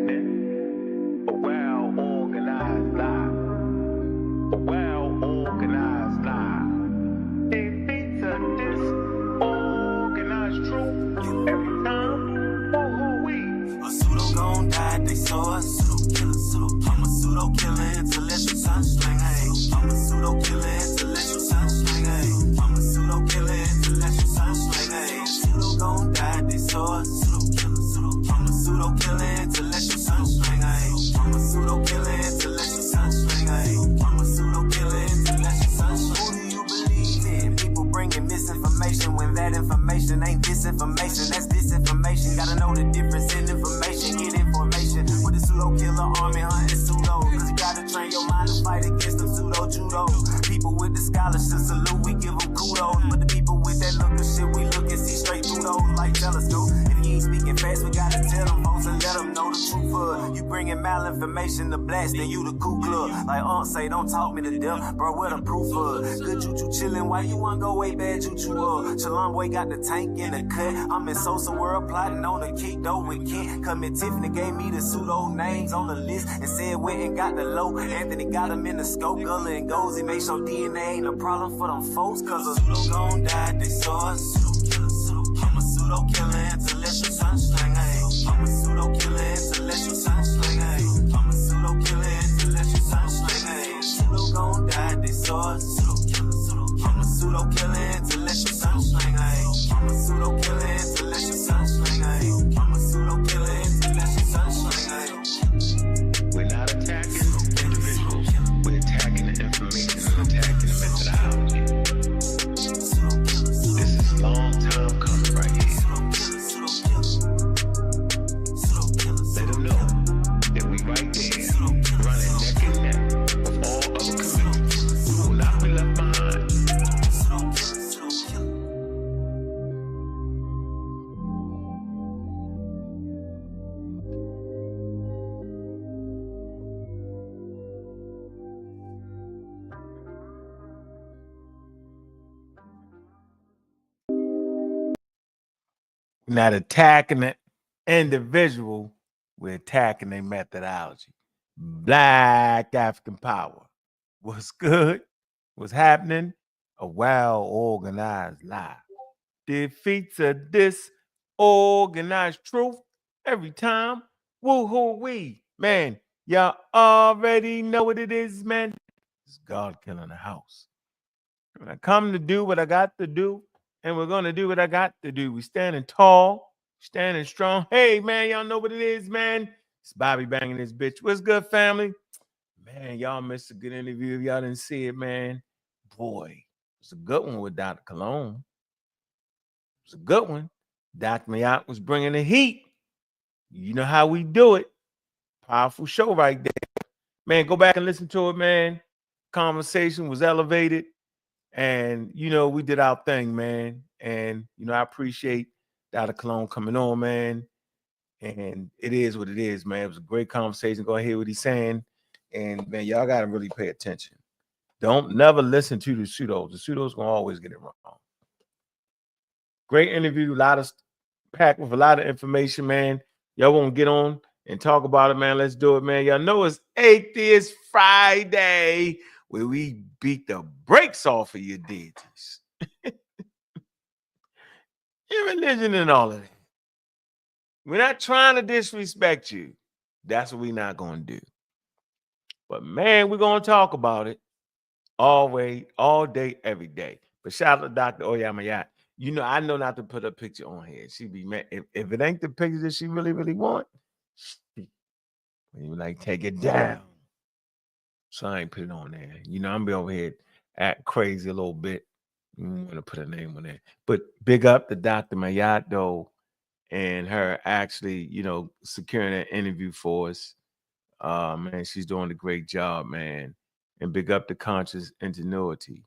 enactment, a well-organized lie. A well-organized lie defeats a disorganized truth every time. Who we? A pseudo gon' die, they saw a pseudo killer, I'm a pseudo killer, intellectual sunsling, hey. I'm a pseudo killer, intellectual sunsling, hey. I'm a pseudo killer, intellectual sunsling, hey. Pseudo gon' die, they saw a pseudo killer, I'm a pseudo killer, intellectual sunsling, hey. I'm a pseudo killer, intellectual sunsling, hey. I'm a pseudo killer, intellectual sunsling. Who do you believe in? People bringing misinformation when that information ain't disinformation, that's disinformation. Gotta know the difference in information, get information. With the pseudo killer army hunting pseudo, cause you gotta train your mind to fight against them pseudo judo. People with the scholarship salute, we give them kudos. But the people with that look of shit, we look and see straight through those like telescope. If you ain't speaking fast, we gotta tell them folks and let them know the truth. You bringing malinformation to blast, then you the Ku Klux. Like say, don't talk me to death, bro, what the proof of? Good choo-choo chillin', why you wanna go way bad choo-choo? Shalom boy got the tank in the cut. I'm in Sosa world plotting on the kick though with Kent. Come in Tiffany gave me the pseudo names on the list and said went and got the low. Anthony got him in the scope, Gullah and Gozy. Make sure DNA ain't a problem for them folks, cause a pseudo gon' die, they saw a pseudo killer, I'm a pseudo killer, intellectual sunsling, hey. I'm a pseudo killer, intellectual sunsling, hey. I'm a pseudo killer, intellectual sunsling, hey. Pseudo gon' die, they saw a pseudo killer, I'm a pseudo killer, intellectual sunsling, hey. I'm a pseudo killer, intellectual sunsling, hey. I'm a pseudo killer, intellectual sunsling, hey. We're not attacking individuals. We're attacking the information and attacking the methodology. This is long time coming right here. Let them know that we right there, running neck and neck with all other communities. We will not be left behind. We're not attacking the individual, we're attacking their methodology. Black African power. What's good? What's happening? A well-organized lie defeats a disorganized truth every time. Woo-hoo-wee. Man, y'all already know what it is, man. It's God killing the house. When I come to do what I got to do, and we're going to do what I got to do. We standing tall, standing strong. Hey, man, y'all know what it is, man. It's Bobby banging this bitch. What's good, family? Man, y'all missed a good interview. If y'all didn't see it, man, boy, it's a good one with Dr. Cologne. It's a good one. Dr. Mayat was bringing the heat. You know how we do it. Powerful show right there. Man, go back and listen to it, man. Conversation was elevated. And, we did our thing, man. And, I appreciate Dr. Cologne coming on, man. And it is what it is, man. It was a great conversation. Go ahead, hear what he's saying. And, man, y'all got to really pay attention. Don't never listen to the pseudos. The pseudos going to always get it wrong. Great interview. Packed with a lot of information, man. Y'all want to get on and talk about it, man. Let's do it, man. Y'all know it's Atheist Friday, where we beat the brakes off of your deities. Your religion and all of that. We're not trying to disrespect you. That's what we're not going to do. But, man, we're going to talk about it all day, every day. But shout out to Dr. Oyamayat. I know not to put a picture on here. She be mad. If it ain't the picture that she really, really want, you take it down. So I ain't put it on there. I'm be over here act crazy a little bit. I'm gonna put a name on there. But big up to Dr. Mayat though, and her actually, securing an interview for us. Man, she's doing a great job, man. And big up to Conscious Ingenuity.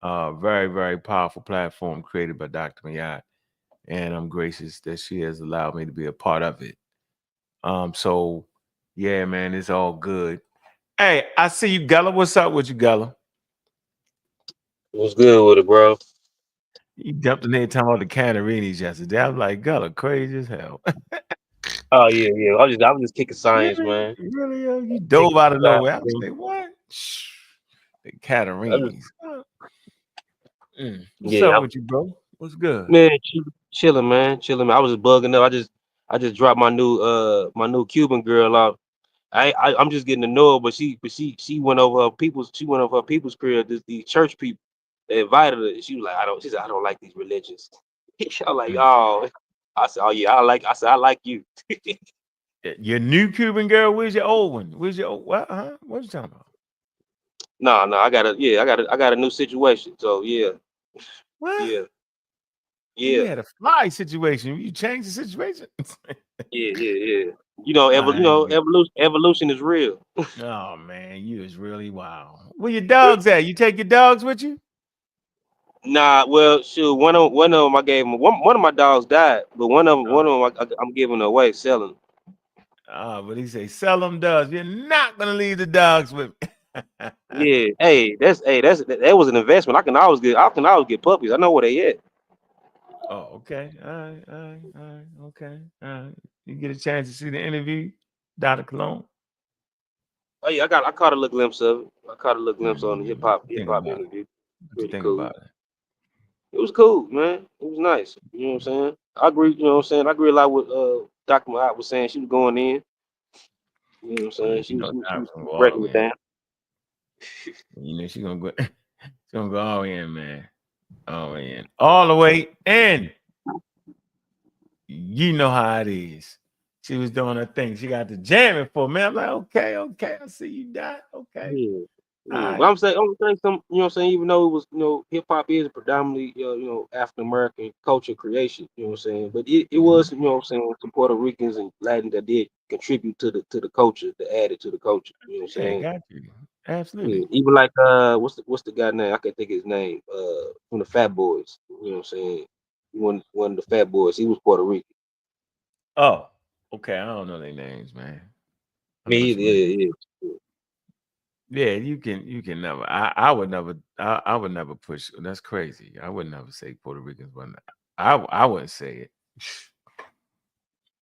Very, very powerful platform created by Dr. Mayat. And I'm gracious that she has allowed me to be a part of it. So yeah, man, it's all good. Hey, I see you, Gullah. What's up with you, Gullah? What's good with it, bro? You jumped in there talking about the Canarinis yesterday. I was like, Gullah, crazy as hell. Oh yeah. I was just kicking science, Really? man. Really? You Kicking dove out of science, nowhere. I was man. like, what? The I just, Catarini. What's yeah, up with you, bro? What's good? man, chilling, man, chilling. Man. I was just bugging up. I just dropped my new Cuban girl off. I'm just getting to know her, but she went over her people's career. The church people they invited her. She was like, she said, I don't like these religions. I was like, Mm. oh, I said, oh yeah, I like you. Your new Cuban girl, where's your old one? Where's your old what? Huh? What you talking about? No, I got a new situation. So What? yeah, You yeah, had a fly situation. You changed the situation. yeah. I ain't- Evolution is real. oh man, you is really wild. Where your dogs at? You take your dogs with you? Nah, well, shoot, one of them I gave him one of my dogs died, but one of them I'm giving away, selling. But he say sell them dogs. You're not gonna leave the dogs with me. Yeah, that was an investment. I can always get puppies. I know where they at. Oh, okay. All right, okay. All right. You get a chance to see the interview, Dr. Cologne. Oh yeah, I caught a little glimpse of it. I caught a little glimpse on the What you hip think hop about it? interview. What you Pretty think cool. about it? It was cool, man. It was nice. You know what I'm saying? I agree. You know what I'm saying? I agree a lot with Dr. Mahat was saying. She was going in. You know what I'm saying? You know, She Doc's was gonna go all the breaking way it in. down. You know, she's gonna go she's gonna go all the way in, man. All the way in. All the way in. You know how it is. She was doing her thing. She got the jamming for me. I'm like, okay. I see you, Doc. Okay. Yeah. All Yeah. But right. I'm saying some, you know what I'm saying, even though it was, hip hop is predominantly, African American culture creation, you know what I'm saying? But it Mhm. was, you know what I'm saying, some Puerto Ricans and Latin that did contribute to the culture, that added to the culture, you know what I'm Yeah, saying? got you. Yeah. Absolutely. Even like what's the guy name? I can't think of his name. From the Fat Boys, you know what I'm saying? One of the Fat Boys, he was Puerto Rican. Oh, okay. I don't know their names, man. I know Me what either, you mean. yeah. Yeah, you can never. I would never. I would never push. That's crazy. I would never say Puerto Ricans, but I wouldn't say it.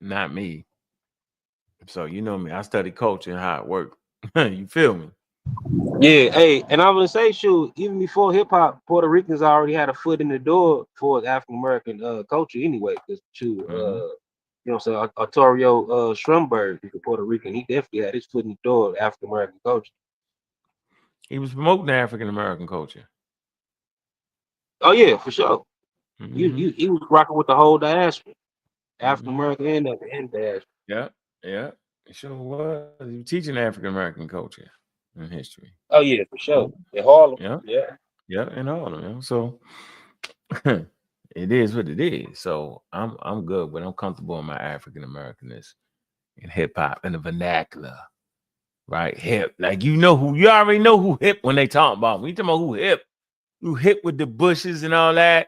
Not me. So you know me. I study culture and how it works. You feel me? Yeah, hey, and I would say, shoot, even before hip hop, Puerto Ricans already had a foot in the door for African American culture anyway. Because, shoot, Hmm. you know what I'm saying? Arturo Stromberg, he's a Puerto Rican. He definitely had his foot in the door of African American culture. He was promoting African American culture. Oh, yeah, for sure. Hmm. He was rocking with the whole diaspora, African Hmm. American and diaspora. Yeah, yeah. It sure was. He was teaching African American culture and history. Oh, yeah, for Oh, sure. In Harlem. yeah, Yeah. yeah, and all of them. So it is what it is. So I'm good, but I'm comfortable in my African Americanness in hip hop and the vernacular, right? Hip, like you already know who hip when they talk about. When you talking about who hip with the bushes and all that,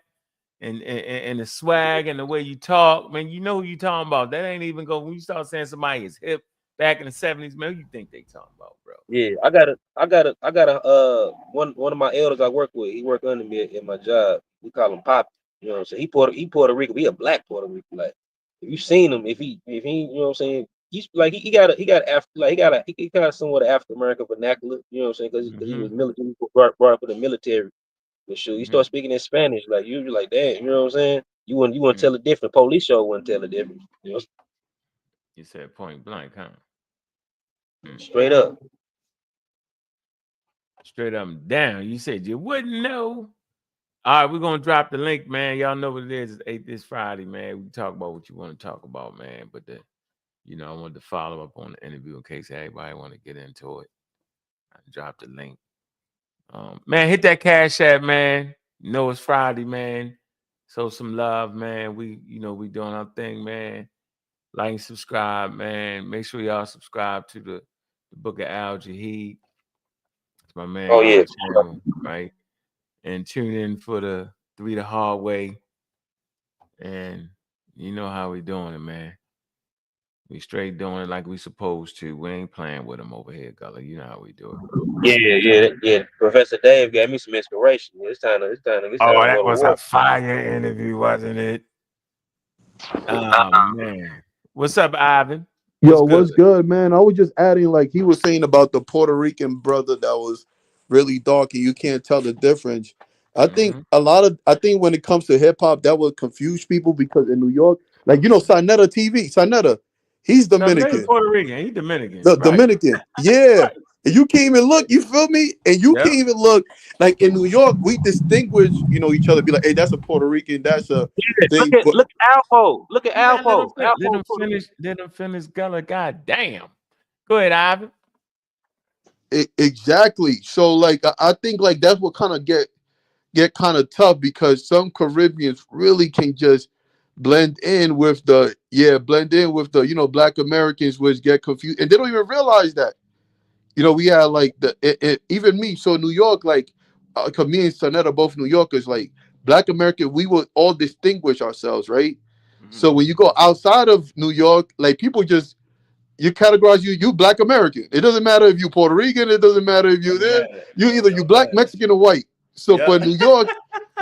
and the swag and the way you talk, man, you know who you talking about. That ain't even go when you start saying somebody is hip back in the 70s, man. Who you think they talking about, bro? Yeah, I got a one of my elders I work with. He work under me at my job. We call him Pop. You know what I'm saying? He Puerto Rican. He a black Puerto Rican. Like if you seen him, if he you know what I'm saying, he's like he got like he got somewhat of African American vernacular. You know what I'm saying? Because he Mm-hmm. was military, brought up in the military. But sure, he Mm-hmm. start speaking in Spanish. Like you like damn. You know what I'm saying? You want to Mm. tell a different. Police show wouldn't tell a difference. You know, You said point blank, huh? Mm. straight up. Straight up and down. You said you wouldn't know. All right, we're gonna drop the link, man. Y'all know what it is. It's 8 this Friday, man. We can talk about what you want to talk about, man. But I wanted to follow up on the interview in case everybody want to get into it. I dropped the link. Man, hit that cash app, man. You know it's Friday, man. So some love, man. We doing our thing, man. Like and subscribe, man. Make sure y'all subscribe to the Book of Al Jaheed. It's my man Oh yeah. God channel, right? And tune in for the three the hard way. And you know how we doing it, man. We straight doing it like we supposed to. We ain't playing with them over here, Gully. You know how we do it, bro. Yeah. Professor Dave gave me some inspiration. It's Oh, time to that go to was a war. fire interview, wasn't it? Oh man. What's up, Ivan? What's Yo, good? what's good, man? I was just adding, like he was saying about the Puerto Rican brother that was really dark, and you can't tell the difference. Mm-hmm. I think when it comes to hip hop, that would confuse people because in New York, like Sinetta TV, Sinetta, he's Son Nate Dominican, Puerto Rican. He Dominican. the Right. Dominican, yeah. Right. And you can't even look, you feel me? And you Yep. can't even look like in New York, we distinguish, each other, be like, hey, that's a Puerto Rican, that's a Yeah, thing. But look at Alpo. Look at You gotta let him Alpo. finish. Let Alpo. him finish. Let him finish. Gullah. God damn. Go ahead, Ivan. exactly. So like I think like that's what kind of get kind of tough because some Caribbeans really can just blend in with the Black Americans, which get confused and they don't even realize that. We had like even me. So New York, like, 'cause me and Sonetta both New Yorkers, like Black American, we would all distinguish ourselves, right? Mm-hmm. So when you go outside of New York, like people just you categorize you Black American. It doesn't matter if you Puerto Rican. It doesn't matter if you Don't there. matter. You Don't Black, matter. Mexican, or white. So Yeah. for New York,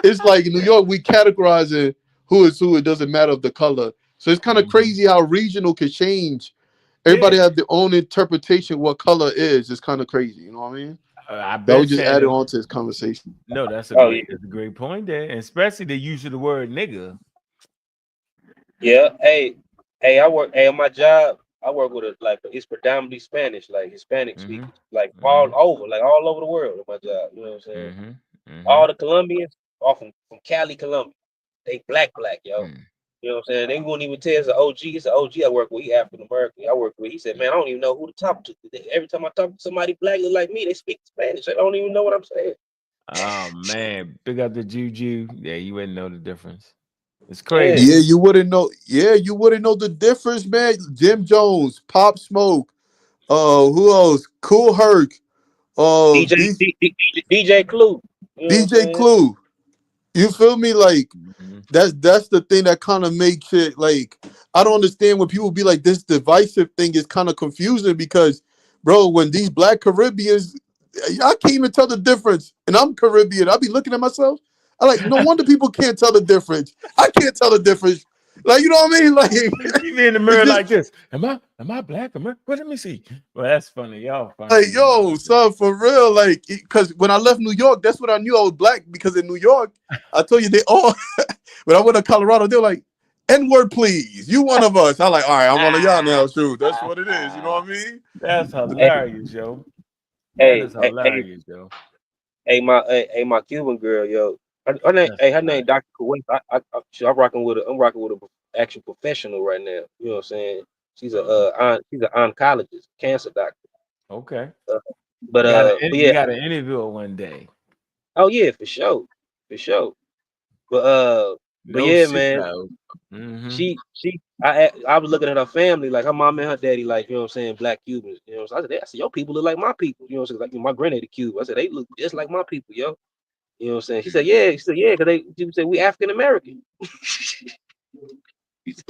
it's like in New York we categorizing who is who. It doesn't matter of the color. So it's kind of Mm-hmm. crazy how regional can change. Everybody Yeah. have their own interpretation what color is. It's kind of crazy. You know what I mean? I That would bet just saying add it them. on to this conversation. No, that's a Oh yeah. great. That's a great point there, and especially the use of the word nigga. Yeah. Hey, I work. Hey, on my job, I work with it's predominantly Spanish, like Hispanic Mm-hmm. speakers, like Mm-hmm. all over the world. On my job, you know what I'm saying? Mm-hmm. Mm-hmm. All the Colombians are from Cali, Colombia. They black, yo. Mm-hmm. You know what I'm saying? They wouldn't even tell it's an OG. It's an OG I work with. He African American. I work with. He said, man, I don't even know who to talk to. Every time I talk to somebody black look like me, they speak Spanish. I don't even know what I'm saying. Oh man, big up the juju. Yeah, you wouldn't know the difference. It's Yeah. Yeah, crazy. you wouldn't know. Yeah, you wouldn't know the difference, man. Jim Jones, Pop Smoke. Who else? Cool Herc. DJ These DJ Clue. You know what I'm DJ saying? Clue. You feel me? Like Mm-hmm. that's the thing that kind of makes it like I don't understand when people be like this divisive thing is kind of confusing because, bro, when these Black Caribbeans, I can't even tell the difference, and I'm Caribbean. I be looking at myself. I like no wonder people can't tell the difference. I can't tell the difference. Like you know what I mean? Like You be in the it's mirror like just this. Am I black? Well, let me see. Well, that's funny. Y'all funny. like, Man. yo, son, for real. Like, because when I left New York, that's when I knew I was Black because in New York, I told you they all. When I went to Colorado, they're like, N word, please. You one of us. I'm like, all right, I'm one of y'all now. Shoot, that's what it is. You know what I mean? That's Hey, hilarious, yo. That hey, is hey, hey, hilarious, yo. my Cuban girl, yo. That's Her nice. name Dr. Kuwait. I'm rocking with a actual professional right now. You know what I'm saying? She's an oncologist, cancer doctor. Okay. Uh, but Got but you yeah, got to interview her one day. oh yeah, for sure. But but No yeah, man. seatbelt. Mm-hmm. I was looking at her family, like her mom and her daddy, like, you know what I'm saying, black Cubans. You know, so I said, your people look like my people. You know what I'm saying? Like my granddaddy Cuban. I said, they look just like my people, yo. You know what I'm saying? She said, yeah. She said, yeah, because she said we African American.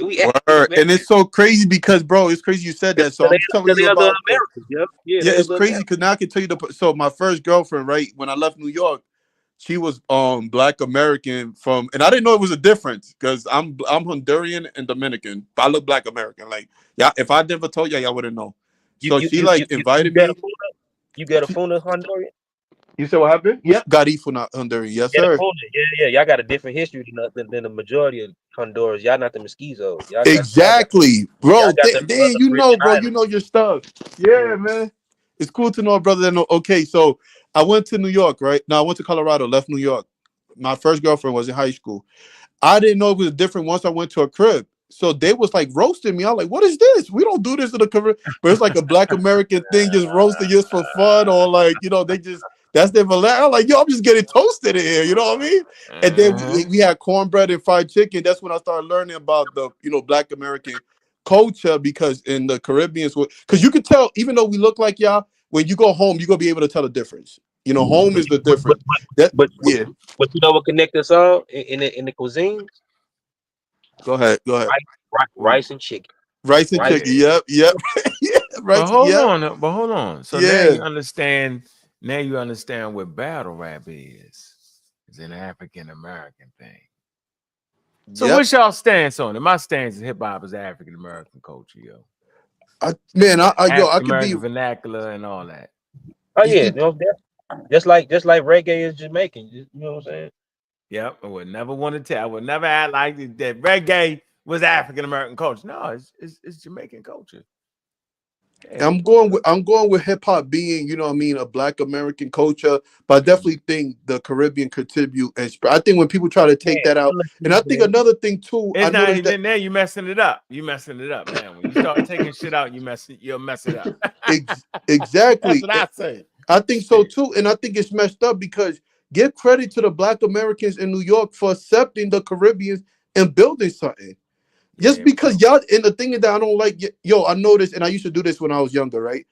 We African Word. American. And it's so crazy because, bro, it's crazy you said that. So Because I'm telling they you are the about the. Americans, yo. Yeah, Yeah, they are it's the crazy Americans. because now I can tell you the. So my first girlfriend, right, when I left New York, she was Black American from, and I didn't know it was a difference because I'm Honduran and Dominican. But I look Black American. Like, yeah, if I never told y'all wouldn't know. You So you she you you like you, you invited got a me. phone? You got a She, phone in Honduras? you said what happened? Yep. Garifu, not Honduran. Yes, Yeah, the sir. phone. Yeah. Y'all got a different history than the majority of Honduras. Y'all not the mosquitoes. Exactly, Y'all bro. got the Then other Caribbean bro. You islands. know your stuff. Yeah, Yeah. man. It's cool to know a brother that know. Okay, so I went to New York, right? No, I went to Colorado, left New York. My first girlfriend was in high school. I didn't know it was different once I went to a crib. So they was like roasting me. I'm like, what is this? We don't do this in the Caribbean. But it's like a Black American thing, just roasting just for fun, or like, they just that's their validity. I'm like, yo, I'm just getting toasted in here, you know what I mean? And then Uh-huh. we had cornbread and fried chicken. That's when I started learning about the, Black American culture because in the Caribbean, because you could tell, even though we look like y'all, when you go home, you're gonna be able to tell the difference. Home But is the but but difference. That but, but, yeah. but you know what connect us all in the cuisines? Go ahead. Go ahead. Ooh, Rice and chicken. Rice and Rice. chicken. yeah. Yep. Yep. Yeah. But Rice. hold Yep. on. But hold on. So now Yeah. you understand. Now you understand what battle rap is. It's an African American thing. So Yep. what's y'all stance on it? My stance is hip hop is African American culture, yo. I African could be. American vernacular and all that. Oh You yeah, see, just like reggae is Jamaican. You know what I'm saying? Yep. I would never want to tell. I would never act like that reggae was African American culture. No, it's Jamaican culture. Yeah. I'm going with hip hop being, you know what I mean, a Black American culture, but I definitely think the Caribbean contribute. And I think when people try to Yeah, take that out, I'm looking and at I it, think man. another thing too, I It's not noticed that even there. You messing it up. You messing it up now. When you start taking shit out, you'll mess it up. That's exactly. what I say. I think so too, and I think it's messed up because give credit to the Black Americans in New York for accepting the Caribbeans and building something. Just Yeah, because bro. y'all, and the thing is that I don't like, yo, I noticed, and I used to do this when I was younger, right?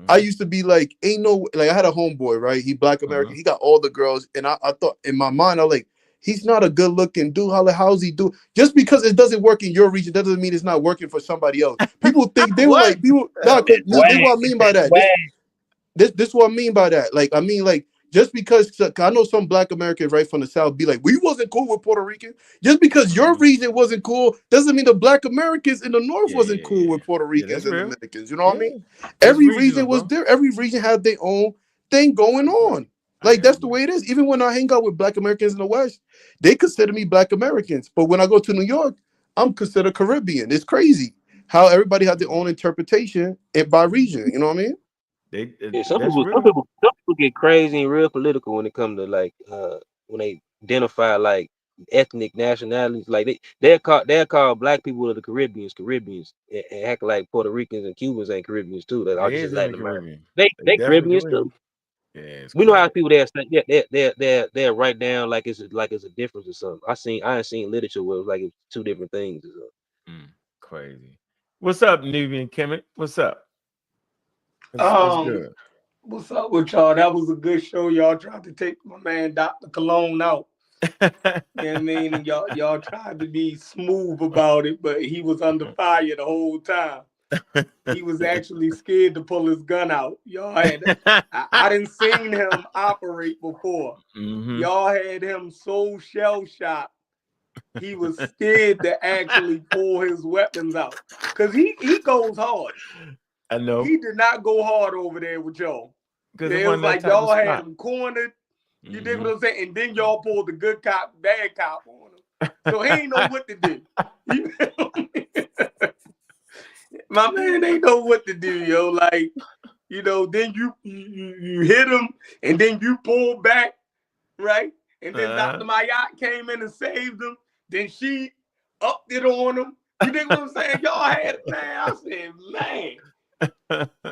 I used to be like, ain't no, like I had a homeboy, right? He Black American, he got all the girls, and I thought in my mind, I was like, he's not a good looking dude. How's he do? Just because it doesn't work in your region, that doesn't mean it's not working for somebody else. People think they were What? like, people, nah, cause this is what I mean by that. Swag. This what I mean by that. Like, I mean, like, just because I know some Black Americans right from the South be like, we wasn't cool with Puerto Rican. Just because your region wasn't cool doesn't mean the Black Americans in the North wasn't cool with Puerto Yeah, Ricans that's and real. Dominicans. You know what I mean? Yeah. It's Every regional, region was bro. there. Every region had their own thing going on. I Like, that's the agree. way it is. Even when I hang out with Black Americans in the West, they consider me Black Americans. But when I go to New York, I'm considered Caribbean. It's crazy how everybody has their own interpretation by region. You know what I mean? Yeah, That's real. some people get crazy and real political when it comes to like when they identify like ethnic nationalities. Like they're called black people of the Caribbeans, and act like Puerto Ricans and Cubans ain't Caribbeans too. That are They just is in the Latin America. Caribbean. They They definitely Caribbeans Caribbean. too. Yeah, it's We know how crazy. people there say they're right down like it's a difference or something. I ain't seen literature where it was like it's two different things or something. Crazy. What's up, Nubian Kemet? What's up? What's Um, good? what's up with y'all? That was a good show. Y'all tried to take my man Dr. Cologne out. You know what I mean? And y'all tried to be smooth about it, but he was under fire the whole time. He was actually scared to pull his gun out. I didn't seen him operate before. Y'all had him so shell shocked. He was scared to actually pull his weapons out. Cause he goes hard. I know. He did not go hard over there with y'all. Because it It was wasn't that like type of y'all had spot. him cornered. You dig what I'm saying? And then y'all pulled the good cop, bad cop on him. So he ain't know what to do. You feel me? My man ain't know what to do, yo. Like, you know, then you hit him and then you pull back, right? And then Dr. Mayat came in and saved him. Then she upped it on him. You dig what I'm saying? Y'all had it, man. I said, man.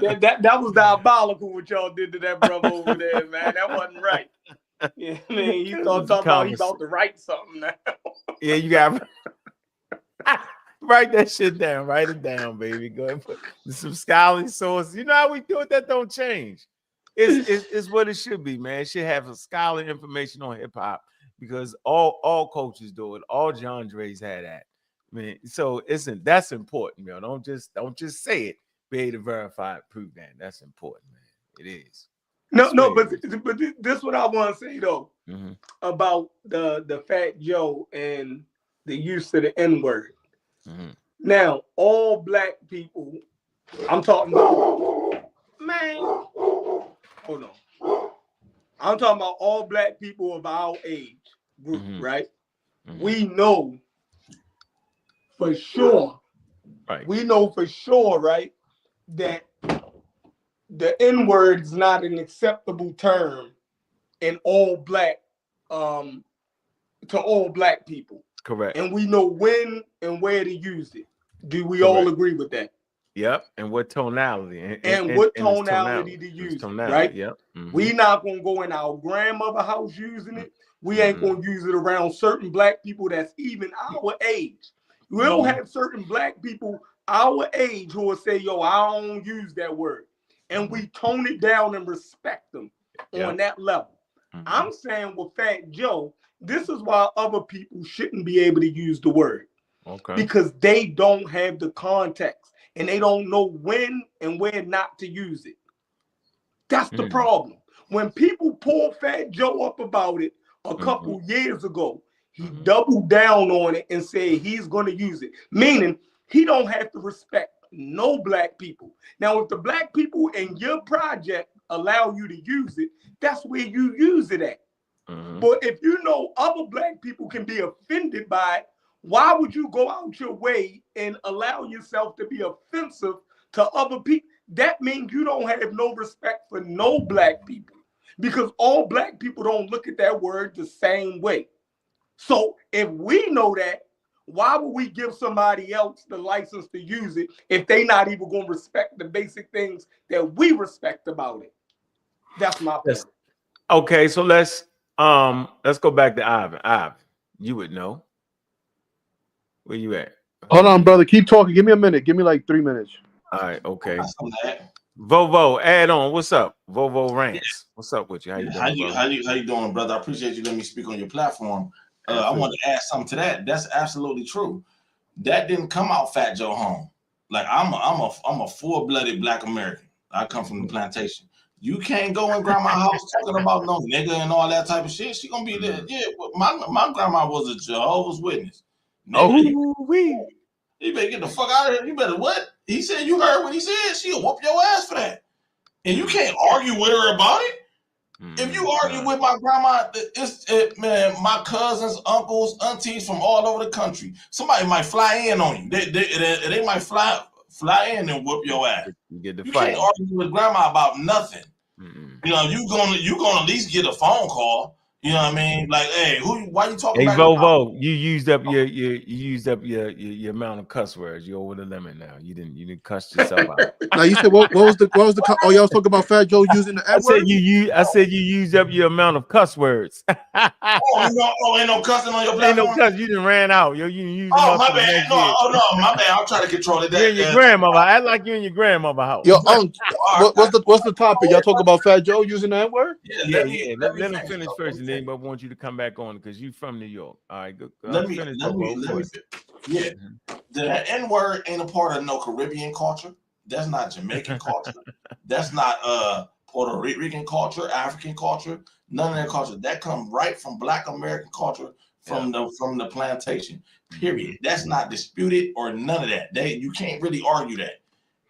That was diabolical what y'all did to that brother over there, man. That wasn't right. Yeah, man. He started talking about he about to write something now. Yeah, you got write that shit down. Write it down, baby. Go and put some scholarly sources. You know how we do it? That don't change. It's what it should be, man. It should have a scholarly information on hip hop because all coaches do it. All genres had that. I mean, so that's important, man. Don't just say it. Be able to verify it, prove that. That's important, man. It is. No, but this is what I want to say though about the Fat Joe and the use of the N-word. Now, all black people, I'm talking about, man, hold on. I'm talking about all black people of our age group, right? We know for sure, right, that the N-word is not an acceptable term in all black, to all black people. Correct. And we know when and where to use it. Do we all agree with that? Yep. And what tonality? And what tonality to use it, right? Yep. We not going to go in our grandmother house using it. We ain't going to use it around certain black people that's even our age. We don't have certain black people our age who will say, yo, I don't use that word. And we tone it down and respect them on that level. I'm saying with Fat Joe, this is why other people shouldn't be able to use the word. Okay. Because they don't have the context and they don't know when and where not to use it. That's the problem. When people pull Fat Joe up about it a couple years ago, He doubled down on it and said he's going to use it, meaning he don't have to respect no black people. Now, if the black people in your project allow you to use it, that's where you use it at. But if you know other black people can be offended by it, why would you go out your way and allow yourself to be offensive to other people? That means you don't have no respect for no black people, because all black people don't look at that word the same way. So if we know that, why would we give somebody else the license to use it if they not even going to respect the basic things that we respect about it? That's my point. Okay, so let's go back to Ivan. Ivan, you would know. Where you at? Hold on, brother. Keep talking. Give me a minute. Give me like 3 minutes. All right, okay. Vovo, add on. What's up? Vovo Rants. What's up with you? How you doing? How you doing, brother? I appreciate you letting me speak on your platform. I want to add something to that. That's absolutely true. That didn't come out Fat Joe home. Like I'm a full-blooded Black American. I come from the plantation. You can't go in grandma's house talking about no nigga and all that type of shit. She gonna be there. Yeah, my grandma was a Jehovah's Witness. Nigga, you better get the fuck out of here. You better what? He said, you heard what he said. She'll whoop your ass for that. And you can't argue with her about it. If you argue with my grandma, man, my cousins, uncles, aunties from all over the country, somebody might fly in on you. They might fly in and whoop your ass. You can't argue with grandma about nothing. You know, you gonna at least get a phone call. You know what I mean? Like, hey, why you talking about? Hey, Vovo, you used up your amount of cuss words. You're over the limit now. You didn't cuss yourself out. Now you said what was the oh, y'all was talking about Fat Joe using the N word? I said you used up your amount of cuss words. Ain't no cussing on your platform. Ain't no cuss. You didn't ran out. You used my bad. No, my bad. I'll try to control it. You and your grandmother. Act like you in your grandmother house. Yo, what's the topic? Y'all talk about Fat Joe using the N word? Yeah. Let him finish first, and then I want you to come back on because you from New York. All right, go. Let me yeah. The N word ain't a part of no Caribbean culture. That's not Jamaican culture. That's not Puerto Rican culture, African culture. None of that culture. That come right from Black American culture from the plantation. Period. That's not disputed or none of that. You can't really argue that.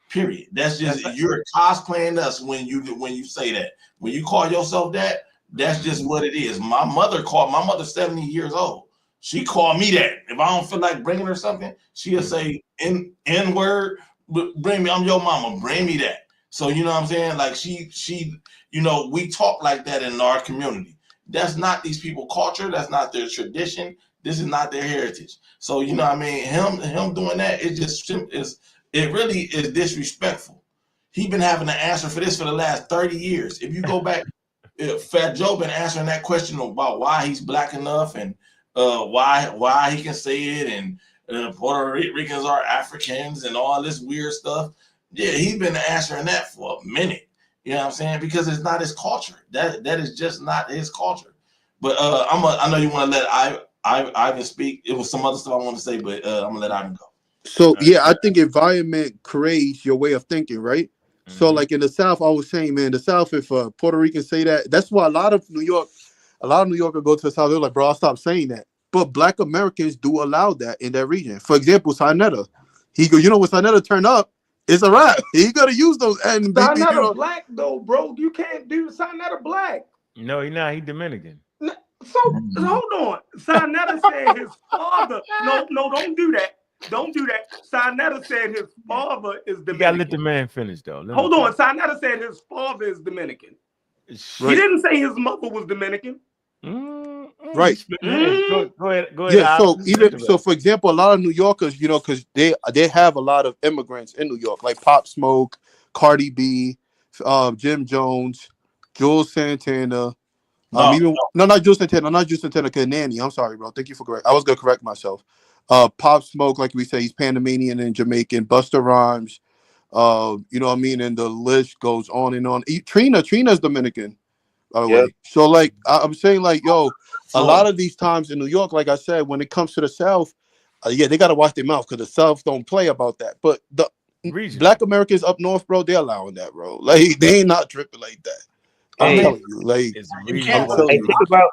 Period. That's just you're cosplaying us when you say that. When you call yourself that. That's just what it is. My mother's 70 years old. She called me that. If I don't feel like bringing her something, she'll say N word, bring me, I'm your mama, bring me that. So you know what I'm saying? Like she, you know, we talk like that in our community. That's not these people's culture. That's not their tradition. This is not their heritage. So you know what I mean? Him doing that, it really is disrespectful. He been having to answer for this for the last 30 years. If you go back. Fat Joe been answering that question about why he's Black enough and why he can say it and Puerto Ricans are Africans and all this weird stuff. Yeah, he's been answering that for a minute. You know what I'm saying? Because it's not his culture. That is just not his culture. But I know you want to let Ivan speak. It was some other stuff I want to say, but I'm gonna let Ivan go. So yeah, I think environment creates your way of thinking, right? So like in the South, I was saying, man, the South, if Puerto Ricans say that, that's why a lot of New Yorkers go to the South. They're like, bro, I'll stop saying that. But Black Americans do allow that in that region. For example, Sinetta, he go, you know, when Sinetta turn up, it's a wrap. He gotta use those. And Sinetta Black though, bro. You can't do Sinetta Black. No, he's not. He Dominican. So hold on. Sinetta said his father. No, don't do that. Don't do that. Sinetta said his father is Dominican. You gotta let the man finish, though. Hold on. Sinetta said his father is Dominican. Right. He didn't say his mother was Dominican. Right. Go ahead. Yeah. So for example, a lot of New Yorkers, you know, because they have a lot of immigrants in New York, like Pop Smoke, Cardi B, Jim Jones, Jules Santana. Not Jules Santana, Nanny. I'm sorry, bro. Thank you for correct. I was gonna correct myself. Pop Smoke, like we say, he's Panamanian and Jamaican. Busta Rhymes, you know what I mean, and the list goes on and on. Trina's Dominican, by the way. So like I'm saying, like, yo, a lot of these times in New York, like I said, when it comes to the South, they gotta watch their mouth because the South don't play about that. But the Black Americans up north, bro, they're allowing that, bro. Like they ain't not tripping like that. I'm telling you, like think about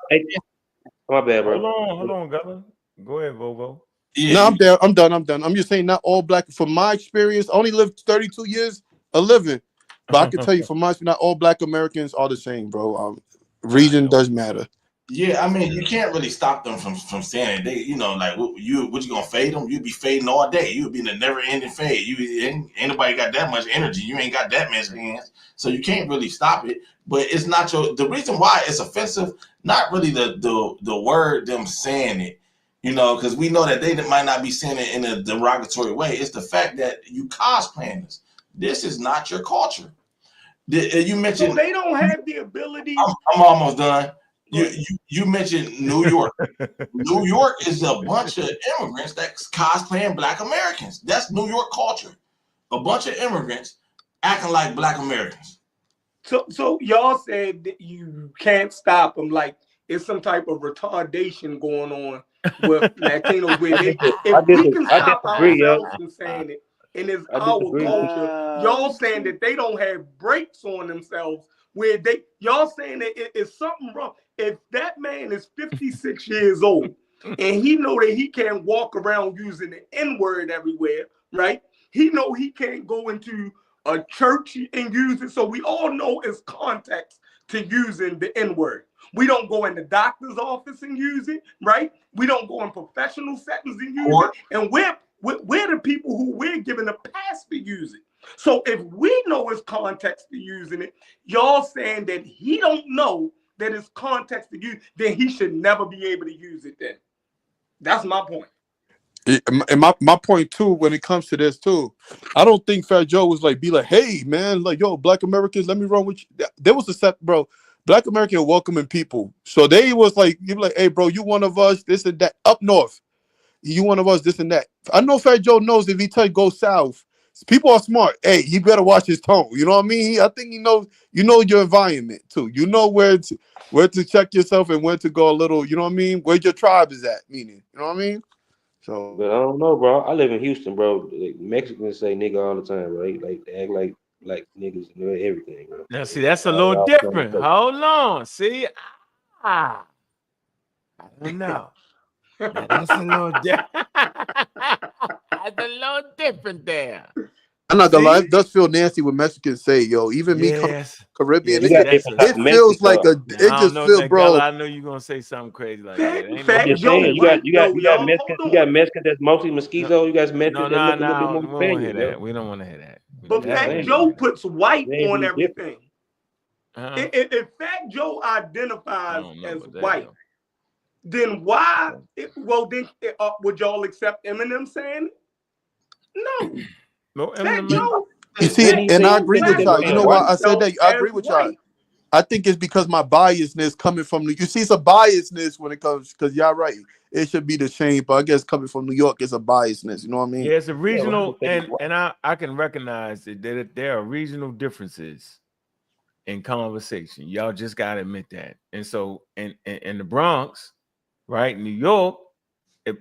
My bad, bro. Hold on, Governor. Go ahead, Vovo. Yeah, No, I'm there. I'm done. I'm just saying, not all black. From my experience, I only lived 32 years of living, but I can tell you, from my experience, not all black Americans are the same, bro. Region does matter. Yeah, I mean, you can't really stop them from saying it. They, you know, like what you gonna fade them? You'd be fading all day. You'd be in a never-ending fade. You ain't nobody got that much energy. You ain't got that many hands, so you can't really stop it. But it's not the reason why it's offensive. Not really the word them saying it, you know, because we know that they might not be saying it in a derogatory way. It's the fact that you cosplaying this. This is not your culture. You mentioned so they don't have the ability. I'm almost done. You mentioned New York. New York is a bunch of immigrants that's cosplaying Black Americans. That's New York culture. A bunch of immigrants acting like Black Americans. So y'all said that you can't stop them. Like it's some type of retardation going on with Latinos. Where if we can stop ourselves from saying it, and it's our culture, y'all saying that they don't have brakes on themselves. Where y'all saying that it's something wrong. If that man is 56 years old and he know that he can't walk around using the N-word everywhere, right? He know he can't go into a church and use it. So we all know it's context to using the N-word. We don't go in the doctor's office and use it, right? We don't go in professional settings and use it. And we're the people who we're given a pass to use it. So if we know it's context to using it, y'all saying that he don't know that it's context to use, then he should never be able to use it then. That's my point. And my point too, when it comes to this too, I don't think Fat Joe was like, be like, hey man, like, yo, Black Americans, let me run with you. There was a set, bro. Black American welcoming people. So they was like, you be like, hey bro, you one of us, this and that. Up north, you one of us, this and that. I know Fat Joe knows if he tell you go south, people are smart. Hey, he better watch his tone. You know what I mean? I think he knows. You know your environment too. You know where to check yourself and when to go a little. You know what I mean? Where your tribe is at. Meaning, you know what I mean? So, but I don't know, bro. I live in Houston, bro. Like, Mexicans say nigga all the time, right? Like they act like niggas and everything. Bro. Now, see, that's a little different. Hold on. See, I don't know. Now, that's a little different. That's a little different there. I'm not gonna lie, it does feel nasty when Mexicans say, yo, even me coming from Caribbean, it feels like it just feels, bro. I know you're gonna say something crazy like that. I'm just saying, you got Mexicans, that's mostly mosquito. You guys Mexicans that look a little bit more Spanish. We don't want to hear that. But Fat Joe puts white on everything. If Fat Joe identifies as white, then why? Would y'all accept Eminem saying it? No, Eminem. You see, and I agree with y'all. You know why I said that? I agree with y'all. I think it's because my biasness coming from you see, it's a biasness when it comes, because y'all right. It should be the same, but I guess coming from New York, it's a biasness. You know what I mean? Yeah, it's a regional, and I can recognize that there are regional differences in conversation. Y'all just gotta admit that. And so, in the Bronx, right, New York,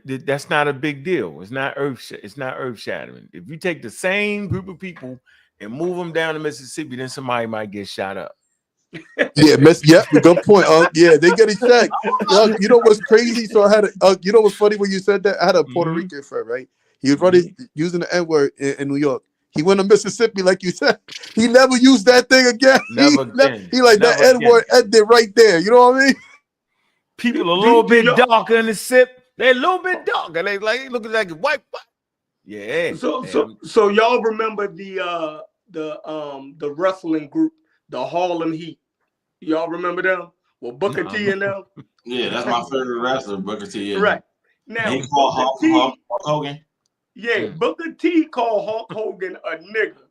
that's not a big deal. It's not earth shattering. If you take the same group of people and move them down to Mississippi, then somebody might get shot up. Yeah, good point. Yeah, they get it checked. You know what's crazy? So I had you know what's funny when you said that? I had a Puerto Rican friend, right? He was running using the N-word in New York. He went to Mississippi, like you said. He never used that thing again. He like that N-word ended right there. You know what I mean? People a little bit darker in the sip. They're a little bit darker. They like looking like a white. Yeah. So y'all remember the wrestling group, the Harlem Heat? Y'all remember them? Well, Booker T and them. Yeah, that's my favorite wrestler, Booker T. Yeah. Right now, he called Hulk Hogan. Yeah, Booker T called Hulk Hogan a nigga.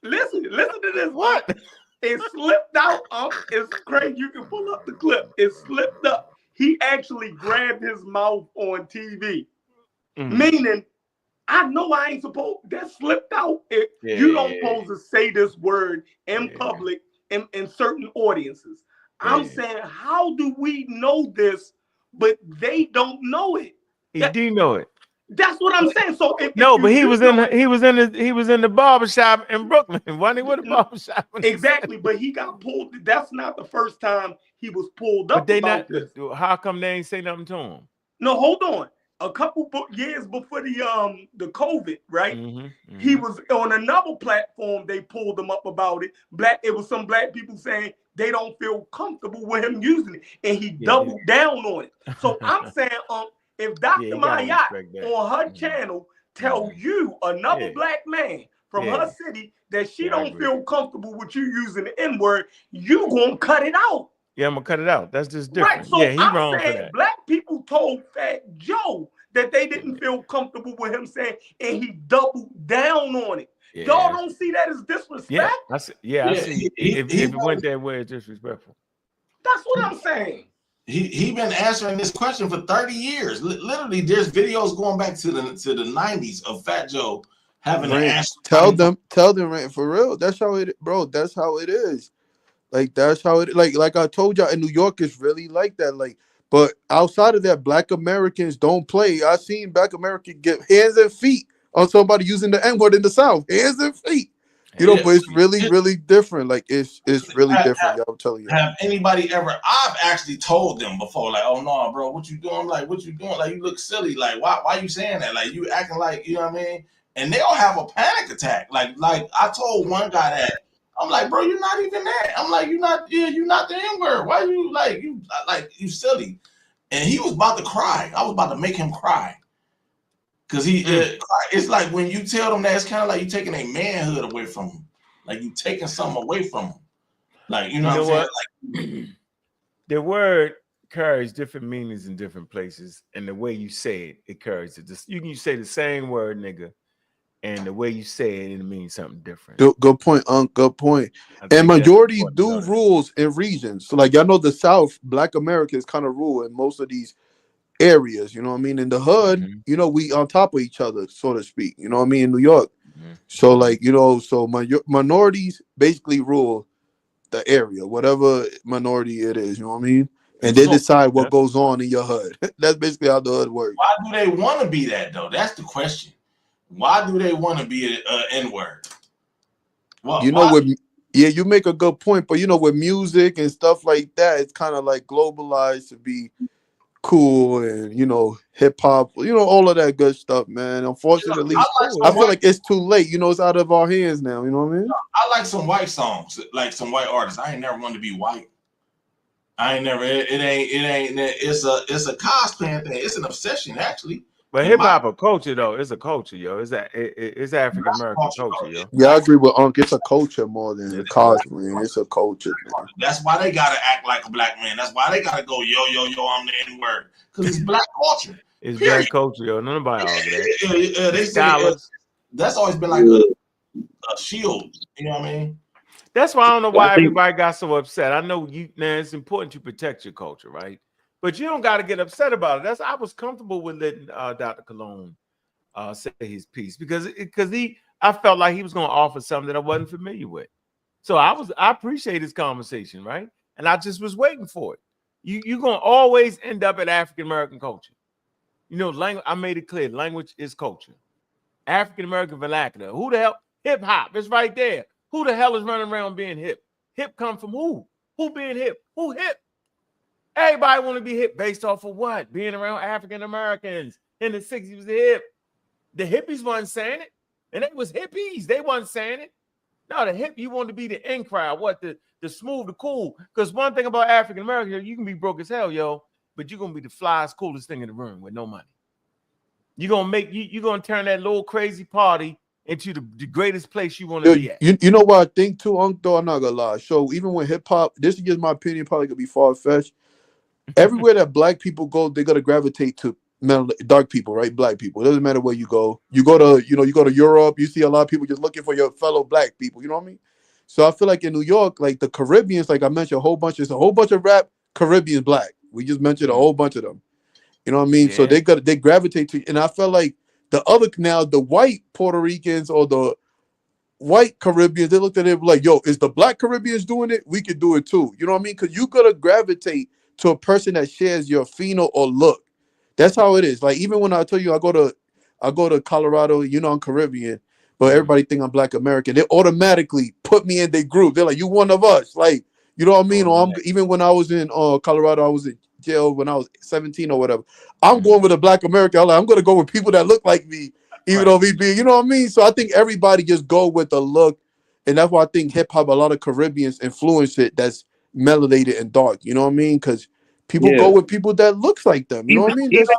Listen to this. What? It slipped out. It's crazy. You can pull up the clip. It slipped up. He actually grabbed his mouth on TV, meaning, I know I ain't supposed. That slipped out. You don't supposed to say this word in public in certain audiences. I'm saying, how do we know this, but they don't know it? He do know it. That's what I'm saying. So but he was in the barbershop in Brooklyn. Wasn't he with a barbershop? Exactly, but he got pulled. That's not the first time he was pulled But up they about not. this. How come they ain't say nothing to him? No, hold on. A couple years before the COVID, right? He was on another platform. They pulled him up about it. It was some black people saying they don't feel comfortable with him using it, and he doubled down on it. So I'm saying, if Dr. Mayat on her channel tell you another black man from her city that she don't feel comfortable with you using the N-word, you gonna cut it out. Yeah, I'm gonna cut it out. That's just different. Right. So yeah, he I'm wrong saying for that. black people told Fat Joe that they didn't feel comfortable with him saying, and he doubled down on it. Y'all don't see that as disrespect? Yeah, I see. If it went that way, it's disrespectful. That's what I'm saying. He been answering this question for 30 years. Literally, there's videos going back to the 90s of Fat Joe having to answer. Tell them, for real. That's how it, bro. That's how it is. Like that's how it. Like I told y'all, in New York, it's really like that. Like, but outside of that, Black Americans don't play. I seen Black Americans get hands and feet on somebody using the N-word in the South. Hands and feet. You know, but it's really different. Like it's really different. Y'all, I'm telling you. Have anybody ever? I've actually told them before, like, "Oh no, bro, what you doing? Like, what you doing? Like, you look silly. Like, why you saying that? Like, you acting like, you know what I mean?" And they'll have a panic attack. Like I told one guy that, I'm like, "Bro, you're not even that." I'm like, "You're not the N-word. Why you silly?" And he was about to cry. I was about to make him cry. Cause it's like when you tell them that, it's kind of like you taking a manhood away from them, like you taking something away from them, like you know what I'm saying. Like, the word carries different meanings in different places, and the way you say it carries it. You can say the same word, nigga, and the way you say it means something different. Good point, Unc. Good point. And majority do rules in regions. So, like y'all know, the South, Black Americans kind of rule in most of these areas, you know what I mean? In the hood, you know, we on top of each other, so to speak, you know what I mean, in New York. So like, you know, so minorities basically rule the area, whatever minority it is, you know what I mean? And they decide what goes on in your hood. That's basically how the hood works. Why do they want to be that though? That's the question. Why do they want to be an N-word? Well, you know, you make a good point, but you know, with music and stuff like that, it's kind of like globalized to be cool, and you know, hip hop, you know, all of that good stuff, man. Unfortunately, I feel like it's too late. You know, it's out of our hands now. You know what I mean? I like some white songs, like some white artists. I ain't never wanted to be white. I ain't never. It ain't. It's a cosplaying thing. It's an obsession, actually. But hip hop a culture though. It's a culture, yo. It's African American culture, yo. Yeah, I agree with Unc. It's a culture more than a cosplay. It's a culture, man. That's why they gotta act like a black man. That's why they gotta go yo, I'm the N-word, because it's black culture. It's black culture, yo. Nobody argue that. They say that's always been like a shield. You know what I mean? That's why I don't know why everybody got so upset. I know it's important to protect your culture, right? But you don't got to get upset about it. I was comfortable with letting Dr. Cologne say his piece because I felt like he was going to offer something that I wasn't familiar with. So I appreciate his conversation, right? And I just was waiting for it. You're going to always end up at African American culture. You know, language. I made it clear. Language is culture. African American vernacular. Who the hell? Hip hop. It's right there. Who the hell is running around being hip? Hip come from who? Who being hip? Who hip? Everybody want to be hip based off of what? Being around African Americans in the 60s was hip. The hippies wasn't saying it. And they was hippies. They wasn't saying it. No, the hip, you want to be the in crowd. What? The smooth, the cool. Because one thing about African Americans, you can be broke as hell, yo, but you're going to be the flyest, coolest thing in the room with no money. You're going to turn that little crazy party into the greatest place you want to be at. You know what I think too, Unc, though? I'm not going to lie. So even with hip hop, this is just my opinion, probably going to be far-fetched. Everywhere that black people go, they're gonna gravitate to dark people, right? Black people. It doesn't matter where you go. You go to Europe, you see a lot of people just looking for your fellow black people. You know what I mean? So I feel like in New York, like the Caribbeans, like I mentioned, a whole bunch of rap Caribbean black. We just mentioned a whole bunch of them. You know what I mean? Yeah. So they gravitate to, and I felt like the white Puerto Ricans or the white Caribbeans, they looked at it like, yo, is the black Caribbeans doing it? We could do it too. You know what I mean? Because you gotta gravitate to a person that shares your pheno or look. That's how it is. Like even when I tell you I go to Colorado, you know I'm Caribbean, but everybody think I'm Black American. They automatically put me in their group. They're like, you one of us. Like You know what I mean? Oh, Or yeah. even when I was in Colorado, I was in jail when I was 17 or whatever. I'm Mhm. going with a Black American. I'm going to go with people that look like me, even Right. though we be, you know what I mean? So I think everybody just go with the look, and that's why I think hip hop, a lot of Caribbeans influence it. That's melanated and dark. You know what I mean? Because people go Yeah. with people that looks like them. You know what I mean? That's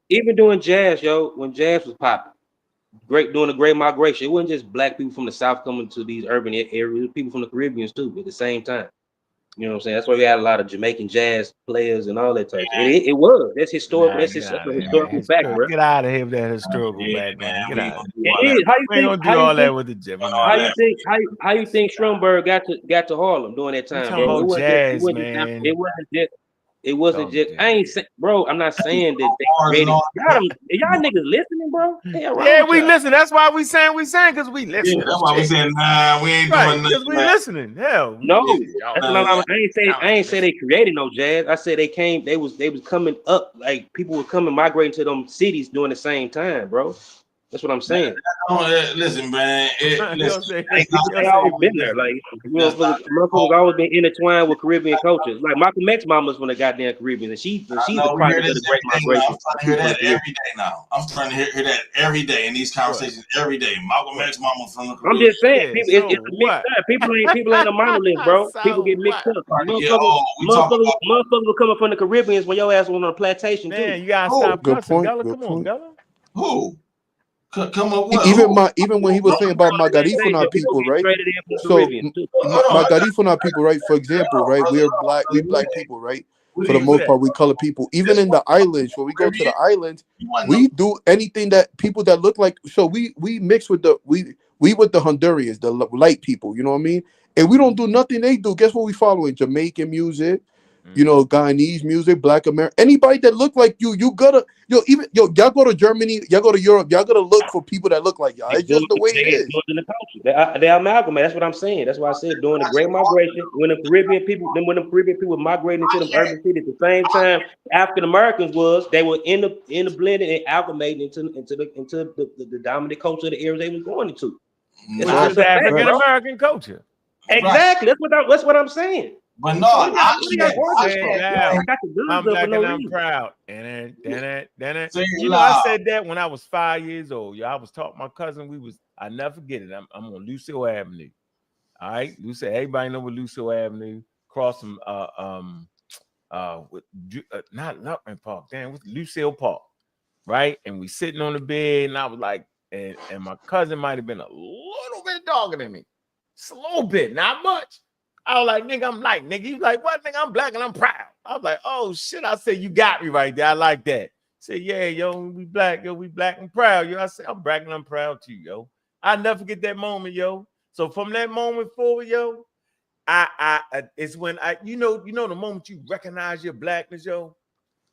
Even doing jazz, yo, when jazz was popping, doing the Great Migration, it wasn't just black people from the South coming to these urban areas, people from the Caribbean too at the same time. You know what I'm saying? That's why we had a lot of Jamaican jazz players and all that type. It was. That's historical. Nah, That's, get that's out a of here, man. historical fact, bro. Get out of here with that historical Yeah, background. man, Get we out ain't of gonna here. do all It that. is. How you We ain't think? gonna How do you all that think? with the Gemini. all How that. you think? How you think Stromberg got to Harlem during that We time, talking bro? about jazz, It man. wasn't just. It wasn't Talking just. I ain't saying, bro. I'm not saying that they Bars and created. all that. Y'all niggas listening, bro? Hell wrong Yeah, with we y'all? listen. That's why we saying because we Yeah, listening. that's why we Shit. saying, nah, we ain't Right, doing because nothing, we man. listening. Hell, No, y'all that's what Nah, I ain't say they created no jazz. I said they came. They was coming up. Like people were coming migrating to them cities during the same time, bro. That's what I'm saying. listen, man. He'll Listen, say, ain't he'll They say always we been there. listening. Like motherfuckers always been intertwined with Caribbean cultures. Like Malcolm X mama's from the goddamn Caribbean, and she's I the know we hear product of this the Great every day now. Migration. I'm trying to People hear from the that Caribbean. every day now. I'm trying to hear that every day in these conversations every day. Malcolm What? X mama from the I'm Caribbean. just saying, Yeah, people. so It's a mixed what? up. People ain't a monolith, bro. People So get mixed what? up. Yeah, we talk about Motherfuckers were coming from the Caribbeans when your ass was on a plantation too. Man, you gotta who? stop good cussing, point. Bella. Good Come on, point. Bella. Who? Come up with Even who? when he was saying about my Garifuna People people, get right? traded in from the So Caribbean too. Hold on, my Garifuna people, right? For example, right? brother. We're Hold on, we brother. black people, right? We For the didn't Who most that? part, we color people. Even this in one the islands, when we go to the Caribbean. islands, You want no we do anything that people that look like. So we mix with we with the Hondurians, the light people. You know what I mean? And we don't do nothing they do. Guess what we following? Jamaican music. You know, Guyanese music, Black American, anybody that look like you gotta y'all go to Germany, y'all go to Europe, y'all gotta look for people that look like y'all. It's just the way it is. In the culture. They amalgamate. That's what I'm saying. That's why I said during the Great Migration, when the Caribbean people were migrating into them urban cities at the same time, African Americans they were in the blending and amalgamating into the dominant culture of the areas they was going into. That's Which just is a fact, African bro. American culture. right. Exactly. That's what I'm saying. But no, What I y'all can't. arguing Say it for? loud. I got the guns I'm up for black no and I'm reason. proud. And Say it you know, I loud. said that when I was 5 years old. Yeah, I was taught my cousin. I never forget it. I'm on Lucille Avenue. All right, Lucille. Everybody know what Lucille Avenue cross from with not Luckman Park. Damn, with Lucille Park, right? And we sitting on the bed, and I was like, and my cousin might have been a little bit darker than me, just a little bit, not much. I was like, nigga, I'm light, nigga. He's like, what, nigga? I'm black and I'm proud. I was like, oh shit. I said, you got me right there. I like that. I said, yeah, yo, we black and proud, yo. I said, I'm black and I'm proud too, yo. I never forget that moment, yo. So from that moment forward, yo, it's when you know the moment you recognize your blackness, yo.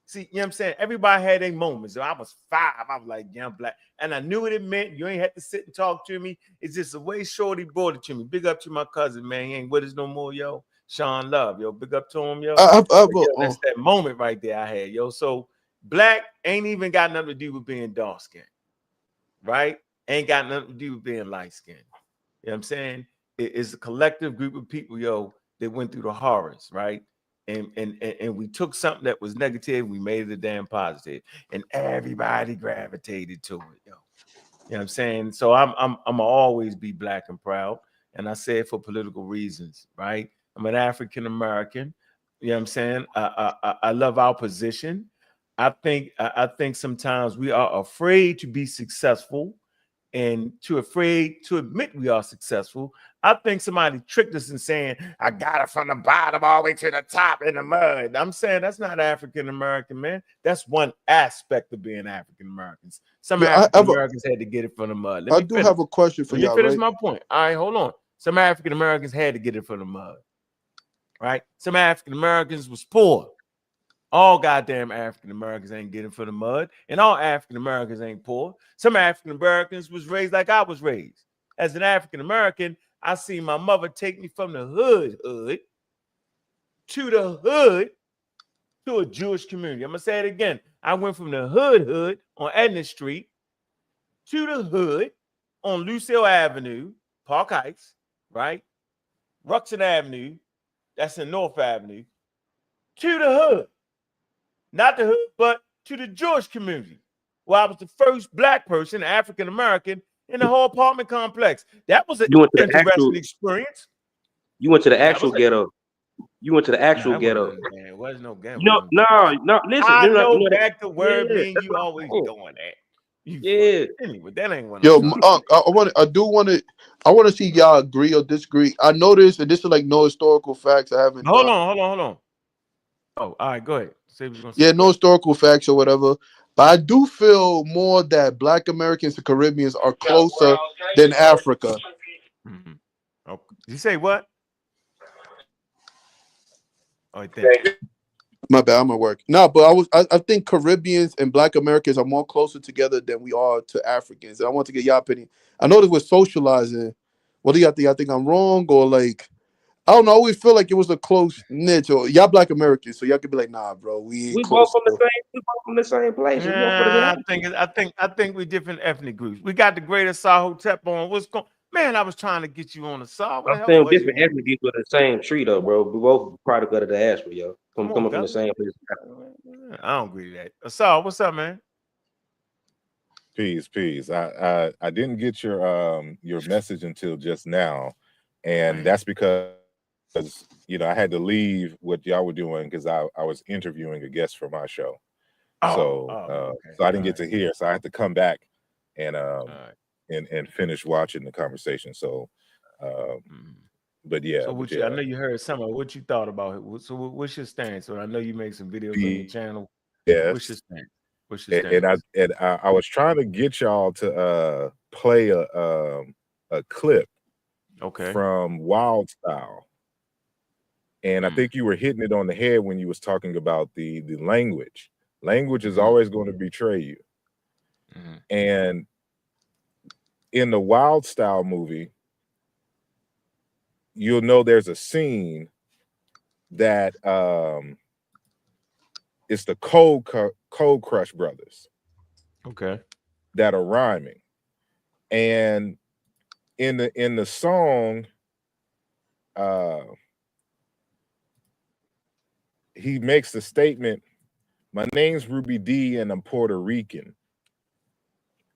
See, you know what I'm saying? Everybody had their moments. So I was 5. I was like, yeah, I'm black. And I knew what it meant. You ain't had to sit and talk to me. It's just the way Shorty brought it to me. Big up to my cousin, man. He ain't with us no more, yo. Sean Love, yo. Big up to him, yo. That's that moment right there I had, yo. So black ain't even got nothing to do with being dark skinned, right? Ain't got nothing to do with being light skinned. You know what I'm saying? It's a collective group of people, yo, that went through the horrors, right? And we took something that was negative, we made it a damn positive, and everybody gravitated to it, yo. You know what I'm saying? So I'm gonna always be black and proud, and I say it for political reasons, right? I'm an African American. You know what I'm saying? I love our position. I think sometimes we are afraid to be successful and too afraid to admit we are successful. I think somebody tricked us in saying, I got it from the bottom all the way to the top in the mud. I'm saying that's not African American, man. That's one aspect of being African Americans. Some African Americans had to get it from the mud. I do have a question for y'all. Let me finish right? my point. All right, hold on. Some African Americans had to get it from the mud, right? Some African Americans was poor. All goddamn African Americans ain't getting from the mud, and all African Americans ain't poor. Some African Americans was raised like I was raised. As an African American, I seen my mother take me from the hood to the hood to a Jewish community. I'm gonna say it again. I went from the hood on Edna Street to the hood on Lucille Avenue, Park Heights, right? Ruxin Avenue that's in North Avenue, to the hood. Not the hood, but to the Jewish community. Well, I was the first black person, African American, in the whole apartment complex. That was an You went to the interesting actual. experience. You went to the That actual was ghetto. You went to the no, actual that wasn't ghetto. in there. It wasn't no ghetto. No, no, no. Listen, I know you know that. back to word Yeah, mean that's you what I'm always saying. doing that. You Yeah. anyway, that ain't what Yo, I'm talking about. I want to see y'all agree or disagree. I noticed, and this is like no historical facts I haven't Hold done. on. Oh, all right, go ahead. Say what you're gonna say. Yeah, Go no ahead. historical facts or whatever. But I do feel more that Black Americans and Caribbeans are closer than Africa. Mm-hmm. Oh, did you say what? Oh, thank you. My bad, I'm at work. No, but I think Caribbeans and Black Americans are more closer together than we are to Africans. And I want to get y'all opinion. I know that we're socializing. What do y'all think? I think I'm wrong, or like I don't know. I always feel like it was a close niche. Or y'all Black Americans, so y'all could be like, nah, bro, we ain't We both close. from the same. We both from the same place. We both from the Nah, same. I think we different ethnic groups. We got the Greater Sahotep on. What's going? Man, I was trying to get you on the Sah. What the I'm hell saying was you different on? ethnic people the same tree though, bro. We both product of the diaspora, yo. Come on, Coming from the fellas. same place. I don't agree with that. Sah, what's up, man? Peace. I didn't get your message until just now, and Right. that's because I had to leave what y'all were doing because I was interviewing a guest for my show. So okay. so I didn't get to hear, so I had to come back and All right. and finish watching the conversation. So but yeah, So I know you heard some of what you thought about it. So what's your stance? So I know you make some videos on your channel. What's your yes. stance? What's your And stance? I was trying to get y'all to play a clip Okay. from Wild Style. And I think you were hitting it on the head when you was talking about the language. Language is always going to betray you. And in the Wild Style movie, you'll know there's a scene that it's the Cold Crush brothers. Okay. That are rhyming. And in the song, he makes the statement, "My name's Ruby D and I'm Puerto Rican."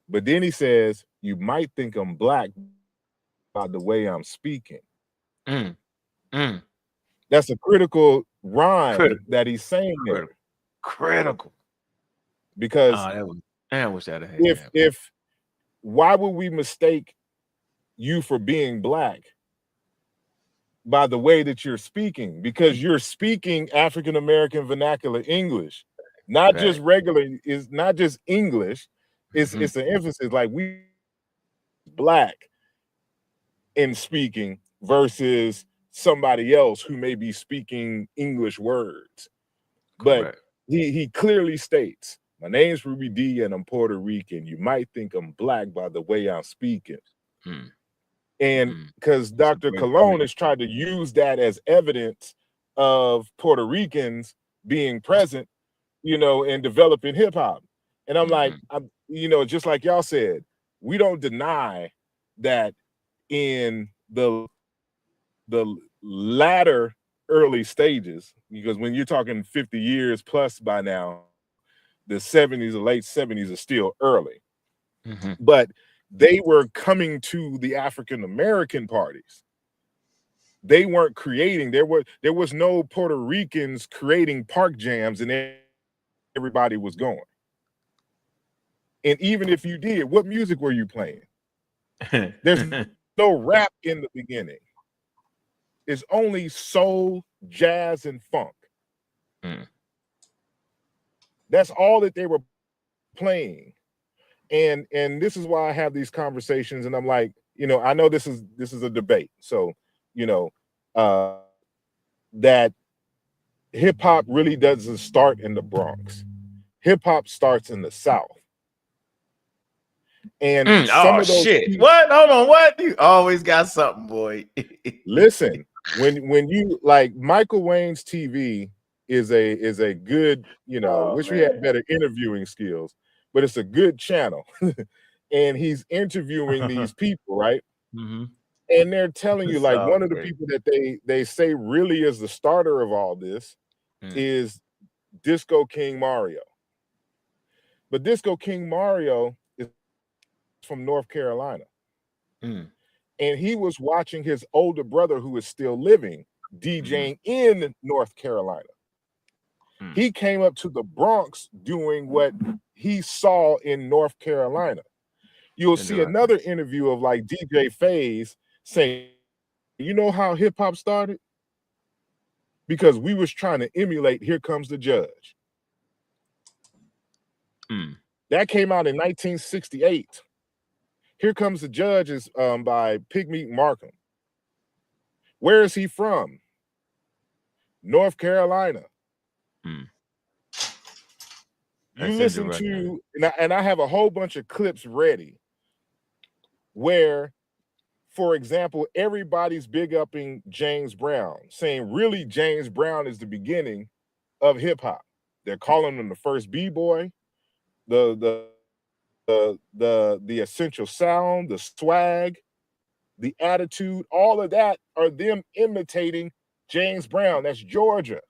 But then he says, "You might think I'm black by the way I'm speaking." That's a critical rhyme that he's saying there. Critical. Because I wish I'd have had if why would we mistake you for being black by the way that you're speaking? Because you're speaking African American vernacular English, not just regular, is not just English. It's an emphasis like we black in speaking versus somebody else who may be speaking English words. But he clearly states, "My name's Ruby D and I'm Puerto Rican. You might think I'm black by the way I'm speaking." And because Dr. Cologne has tried to use that as evidence of Puerto Ricans being present, and developing hip hop. And I'm like, just like y'all said, we don't deny that in the latter early stages, because when you're talking 50 years plus by now, the 70s or late 70s are still early. But they were coming to the African American parties. They weren't creating, there was no Puerto Ricans creating park jams and everybody was going. And even if you did, what music were you playing? There's no rap in the beginning. It's only soul, jazz, and funk. That's all that they were playing. And this is why I have these conversations, and I'm like, I know this is a debate. So, that hip hop really doesn't start in the Bronx. Hip hop starts in the South. And some of those shit. What? Hold on. What? You always got something, boy. Listen, when you like Michael Wayne's TV is a good, wish we had better interviewing skills, but it's a good channel. And he's interviewing these people, right? And they're telling you, It's like, all one of the great. people that they say really is the starter of all this is Disco King Mario. But Disco King Mario is from North Carolina. Mm. And he was watching his older brother, who is still living, DJing in North Carolina. He came up to the Bronx doing what he saw in North Carolina. You'll see another interview of like DJ Faze saying, you know how hip hop started? Because we was trying to emulate Here Comes the Judge. That came out in 1968. Here Comes the Judge is by Pigmeat Markham. Where is he from? North Carolina. You listen to, and I have a whole bunch of clips ready where, for example, everybody's big upping James Brown, saying really James Brown is the beginning of hip hop. They're calling him the first B-boy, the essential sound, the swag, the attitude, all of that are them imitating James Brown. That's Georgia.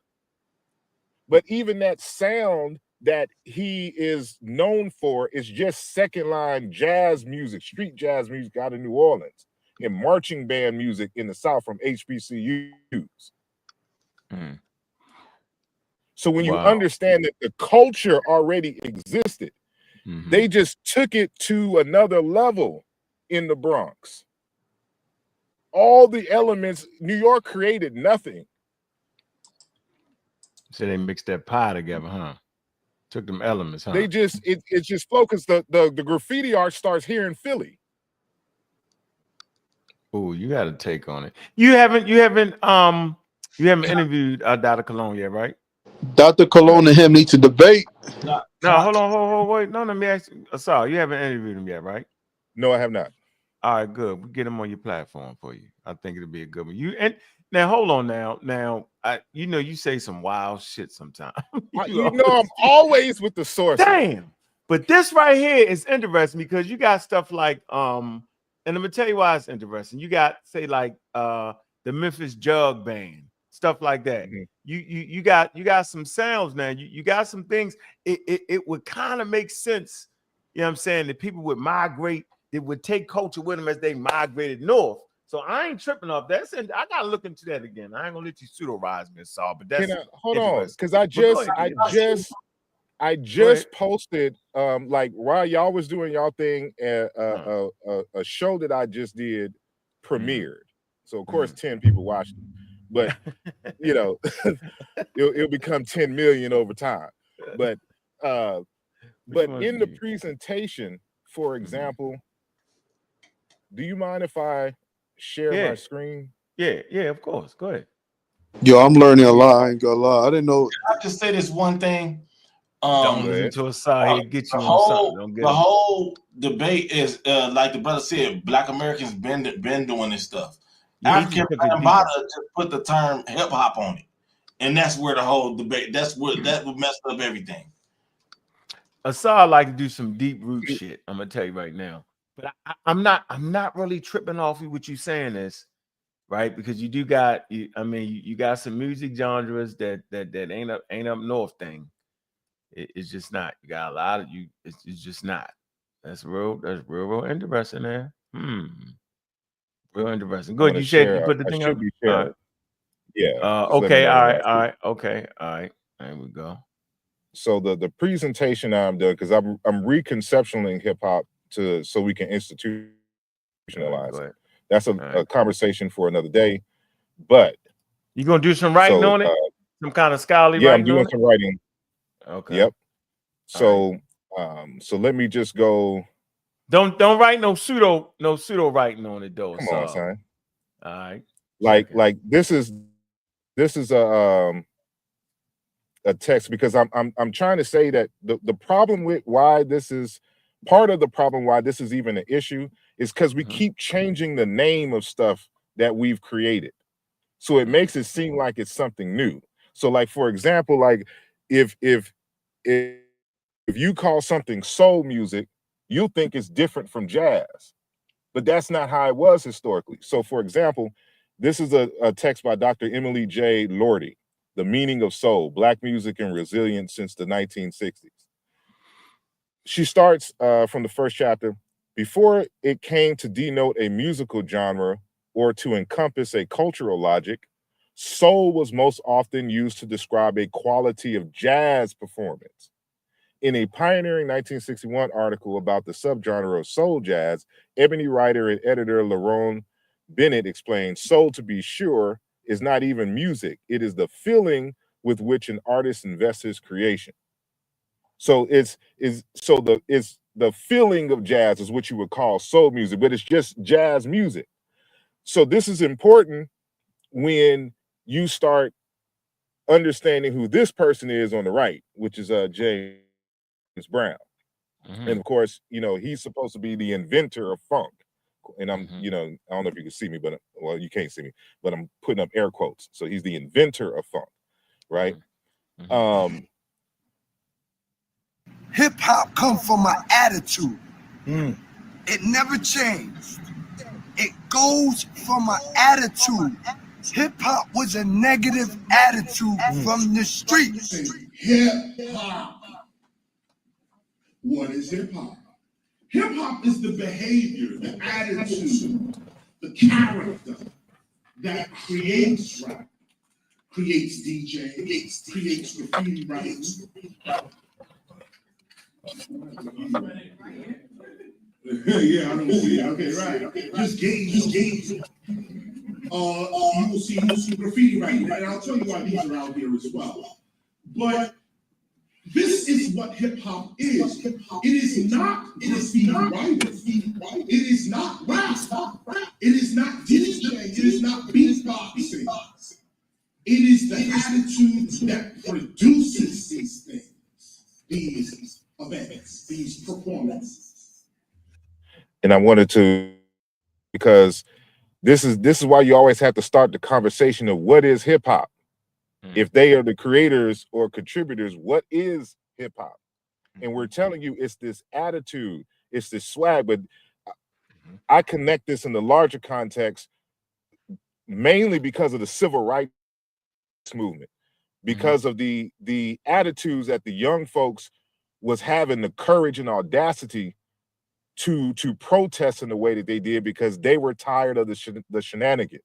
But even that sound that he is known for is just second line jazz music, street jazz music out of New Orleans, and marching band music in the South from HBCUs. So when you understand that the culture already existed, they just took it to another level in the Bronx. All the elements, New York created nothing. So they mixed that pie together, huh? Took them elements, huh? They just it's just focused. The graffiti art starts here in Philly. Oh, you got a take on it. You haven't interviewed Dr. Cologne yet, right? Dr. Cologne and him need to debate. No, hold on, wait. No, let me ask you. Sorry, you haven't interviewed him yet, right? No, I have not. All right, good. We get him on your platform for you. I think it'll be a good one. You and now hold on now. You say some wild shit sometimes. I'm always with the source. Damn. But this right here is interesting because you got stuff like and I'm gonna tell you why it's interesting. You got say like the Memphis Jug Band, stuff like that. You got some sounds now. You got some things. It would kind of make sense. You know what I'm saying? That people would migrate. They would take culture with them as they migrated north. So I ain't tripping off that. And I gotta look into that again. I ain't gonna let you pseudo-rise me, Saul. But that's hold on, because I just posted like while y'all was doing y'all thing, a show that I just did premiered. So of course 10 people watched it, but you know it'll become 10 million over time. But in the presentation, for example, do you mind if I share my screen? Yeah, of course. Go ahead. Yo, I'm learning a lot. I ain't gonna lie. I didn't know. I just say this one thing. Don't listen to a side. He'll get you on something. Don't get the whole debate is like the brother said. Black Americans been doing this stuff. African Bambaataa just put the term hip hop on it, and that's where the whole debate. That would messed up everything. Assad like to do some deep root shit. I'm gonna tell you right now. But I'm not really tripping off what you saying is, right? Because you do got you got some music genres that ain't up north thing. It's just not. You got a lot of you. It's just not. That's real interesting there. Real interesting. Good. You said you put the thing up. Yeah. Okay. All right. Okay. All right. There we go. So the presentation I'm doing, because I'm reconceptualizing hip hop so we can institutionalize it. That's a conversation for another day. But you gonna do some writing on it? Some kind of scholarly writing? I'm doing some writing. Okay. Yep. So so let me just go. Don't write no pseudo writing on it though. Come on, son. All right. Like this is a text, because I'm trying to say that the problem with why this is part of the problem why this is even an issue is because we keep changing the name of stuff that we've created. So it makes it seem like it's something new. So like, for example, like if you call something soul music, you'll think it's different from jazz. but that's not how it was historically. So, for example, this is a text by Dr. Emily J. Lordy, The Meaning of Soul, Black Music and Resilience Since the 1960s. She starts from the first chapter. Before it came to denote a musical genre or to encompass a cultural logic, soul was most often used to describe a quality of jazz performance. In a pioneering 1961 article about the subgenre of soul jazz, ebony writer and editor Lerone Bennett explained, soul, to be sure, is not even music. It is the feeling with which an artist invests his creation. So it's the feeling of jazz is what you would call soul music, but it's just jazz music. So this is important when you start understanding who this person is on the right, which is James Brown. Mhm. And of course, you know, he's supposed to be the inventor of funk. And I'm, Mhm. you know, I don't know if you can see me, but well, you can't see me, but I'm putting up air quotes. So he's the inventor of funk, right? Mhm. Hip hop come from an attitude. It never changed. It goes from an attitude. Hip hop was a negative attitude from the streets. Hip hop. What is hip hop? Hip hop is the behavior, the attitude, the character that creates rap, creates DJing, creates graffiti writing. Yeah, I don't see it. Okay, right. Just gauge. You will see graffiti writing, and I'll tell you why these are out here as well. But this is what hip hop is. It is not graffiti writing. It is not rap. It is not DJing. It is not beatboxing. It is the attitude that produces these things, these events, these performances. And I wanted to, because this is why you always have to start the conversation of what is hip hop. If they are the creators or contributors, what is hip hop? And we're telling you it's this attitude, it's this swag, but I connect this in the larger context mainly because of the civil rights movement, because of the attitudes that the young folks was having, the courage and audacity to protest in the way that they did, because they were tired of the shenanigans.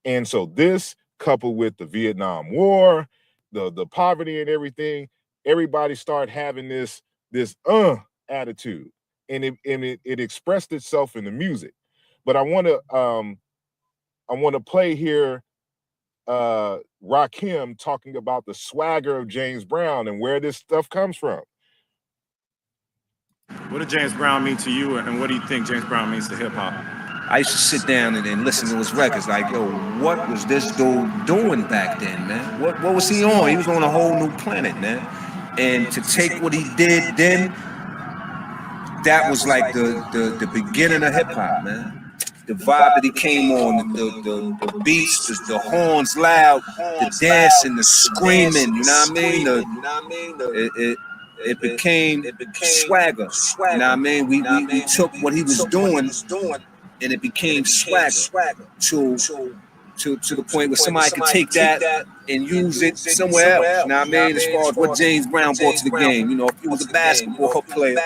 And so this, coupled with the Vietnam War, the poverty and everything, everybody started having this attitude, and it expressed itself in the music. But I want to play here Rakim talking about the swagger of James Brown and where this stuff comes from. What did James Brown mean to you, and what do you think James Brown means to hip hop? I used to sit down and listen to his records like, yo, what was this dude doing back then, man? What was he on? He was on a whole new planet, man. And to take what he did then, that was like the beginning of hip hop, man. The vibe that he came on, the beats, the horns loud, the dancing, the screaming, you know what I mean? It became swagger, you know what I mean? We took what he was doing and it became swagger to the point where somebody could take that and use it somewhere else. You know what I mean? As far as what James Brown brought to the game. You know, if he was a basketball player,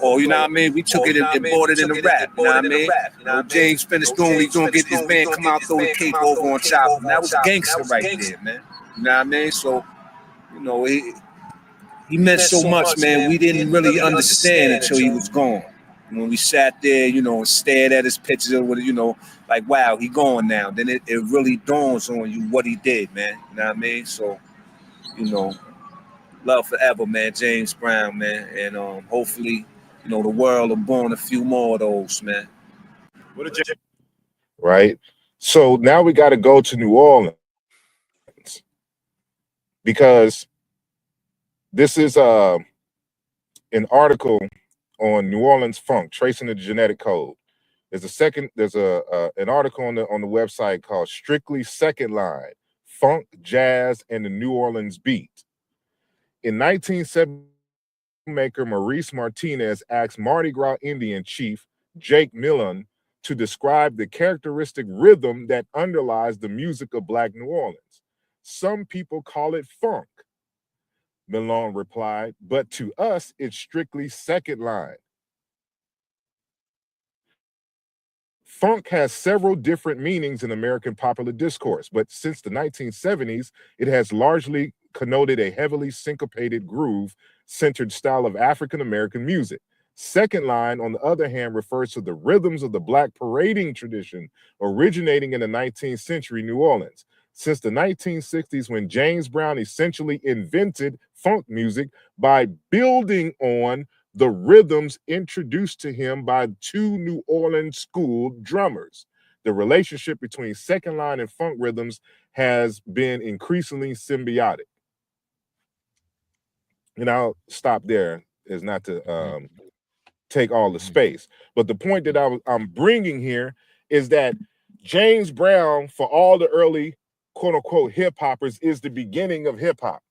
or you know what I mean, we took it and brought it in the rap. You know what I mean? You know, James finished doing what he's doing, get his band come out, throw the cape over on top. And that was gangster right there, man. You know what I mean? So, you know, he meant so much, man. We didn't really understand until he was gone. When we sat there, you know, and stared at his pictures, you know, like, wow, he gone now. Then it really dawns on you what he did, man. You know what I mean? So, you know, love forever, man, James Brown, man. And hopefully, you know, the world will born a few more of those, man. Right? So now we got to go to New Orleans, because this is an article on New Orleans funk, tracing the genetic code. There's an article on the website called Strictly Second Line: Funk, Jazz, and the New Orleans Beat. In 1970, maker Maurice Martinez asked Mardi Gras Indian chief Jake Millen to describe the characteristic rhythm that underlies the music of Black New Orleans. Some people call it funk, Millen replied, but to us, it's strictly second line. Funk has several different meanings in American popular discourse, but since the 1970s, it has largely connoted a heavily syncopated groove-centered style of African American music. Second line, on the other hand, refers to the rhythms of the Black parading tradition originating in the 19th century New Orleans. Since the 1960s, when James Brown essentially invented funk music by building on the rhythms introduced to him by two New Orleans school drummers. The relationship between second line and funk rhythms has been increasingly symbiotic. And I'll stop there, is not to take all the space. But the point that I'm bringing here is that James Brown, for all the early quote unquote hip hoppers, is the beginning of hip hop.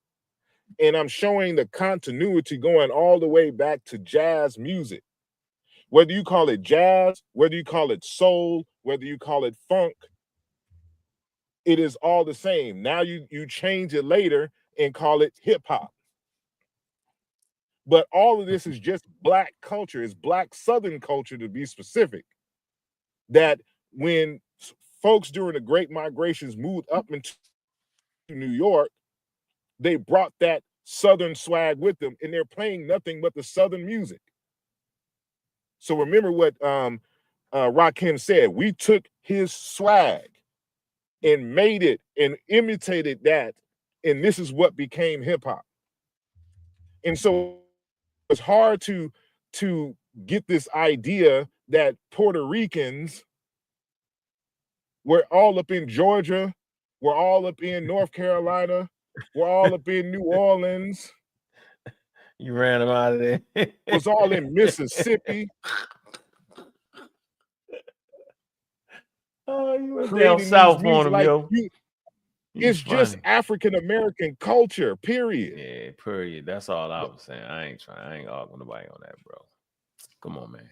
And I'm showing the continuity going all the way back to jazz music. Whether you call it jazz, whether you call it soul, whether you call it funk, it is all the same. Now you change it later and call it hip hop. But all of this is just Black culture. It's Black Southern culture, to be specific. That when folks during the Great Migrations moved up into New York, they brought that Southern swag with them, and they're playing nothing but the Southern music. So remember what Rakim said. We took his swag and made it and imitated that, and this is what became hip hop. And so it's hard to get this idea that Puerto Ricans were all up in Georgia, we're all up in North Carolina, we're all up in New Orleans. You ran them out of there. Was all in Mississippi. Oh, you went down south on them, like, yo. It's just African American culture, period. Yeah, period. That's all I was saying. I ain't arguing nobody on that, bro. Come on, man.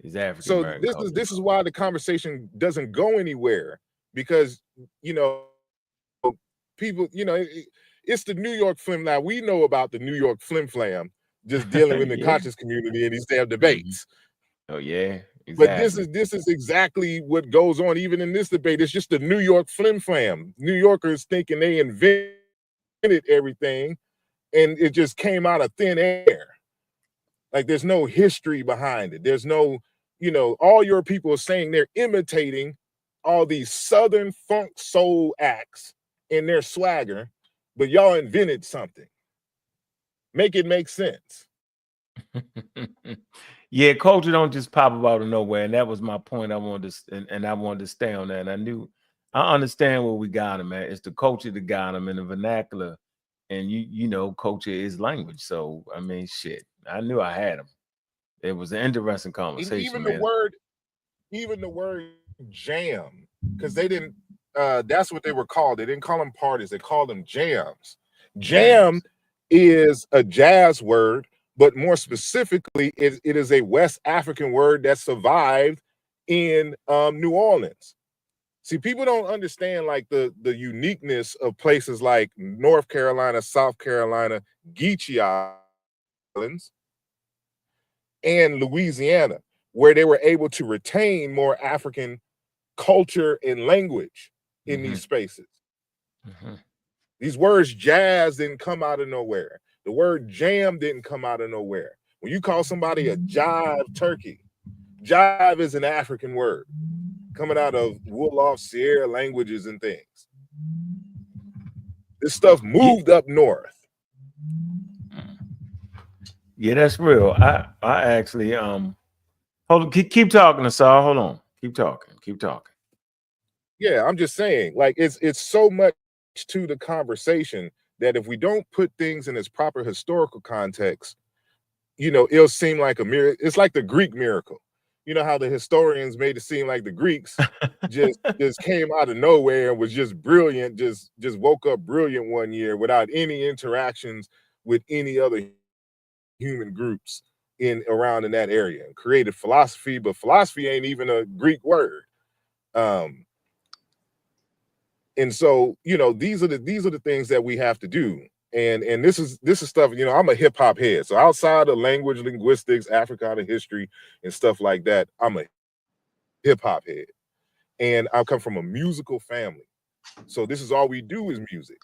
It's African American culture. This is why the conversation doesn't go anywhere, because people, it's the New York Flim. Now we know about the New York Flim Flam, just dealing with the conscious community and these damn debates. Oh yeah. Exactly. But this is exactly what goes on even in this debate. It's just the New York Flim Flam. New Yorkers thinking they invented everything, and it just came out of thin air. Like there's no history behind it. There's no, all your people are saying they're imitating all these Southern funk soul acts in their swagger, but y'all invented something. Make it make sense. Yeah, culture don't just pop up out of nowhere, and that was my point. I wanted to, and I wanted to stay on that. And I understand where we got them at. It's the culture that got them in the vernacular, and culture is language. So I mean, shit, I knew I had them. It was an interesting conversation. Even the word jam, because they didn't. That's what they were called. They didn't call them parties. They called them jams. Jam is a jazz word. But more specifically, it is a West African word that survived in New Orleans. See, people don't understand like the uniqueness of places like North Carolina, South Carolina, Geechee Islands, and Louisiana, where they were able to retain more African culture and language in these spaces. These words jazz didn't come out of nowhere. The word jam didn't come out of nowhere. When you call somebody a jive turkey, jive is an African word coming out of Wolof, Sierra languages and things. This stuff moved up north. Yeah, that's real. I actually hold on, keep talking, Asar. Hold on. Keep talking. Yeah, I'm just saying, like it's so much to the conversation that if we don't put things in its proper historical context, it'll seem like a miracle. It's like the Greek miracle. You know how the historians made it seem like the Greeks just came out of nowhere and was just brilliant, just woke up brilliant one year without any interactions with any other human groups around in that area and created philosophy, but philosophy ain't even a Greek word. And so, you know, these are the things that we have to do. And this is stuff, you know, I'm a hip hop head. So outside of language, linguistics, Africana history, and stuff like that, I'm a hip hop head. And I come from a musical family. So this is all we do is music.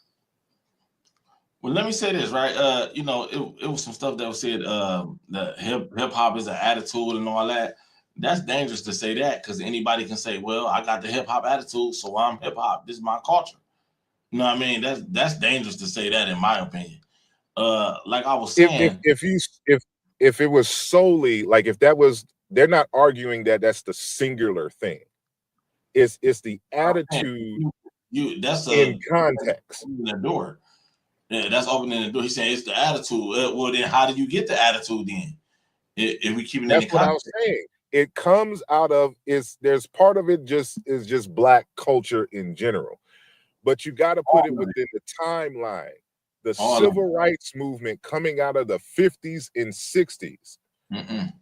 Well, let me say this, right? You know, it was some stuff that was said, that hip hop is an attitude and all that. That's dangerous to say that, because anybody can say, well, I got the hip hop attitude, so I'm hip hop. This is my culture. You know what I mean? That's dangerous to say that, in my opinion. Like I was saying, if it was solely like, if that was, they're not arguing that that's the singular thing. It's the attitude that's in context. opening the door. Yeah, that's opening the door. He's saying it's the attitude. Well, then how do you get the attitude then? If we keep it in the That's what I was saying. It comes out of, there's part of it is just Black culture in general, but you got to put it within the timeline. The civil rights movement coming out of the 50s and 60s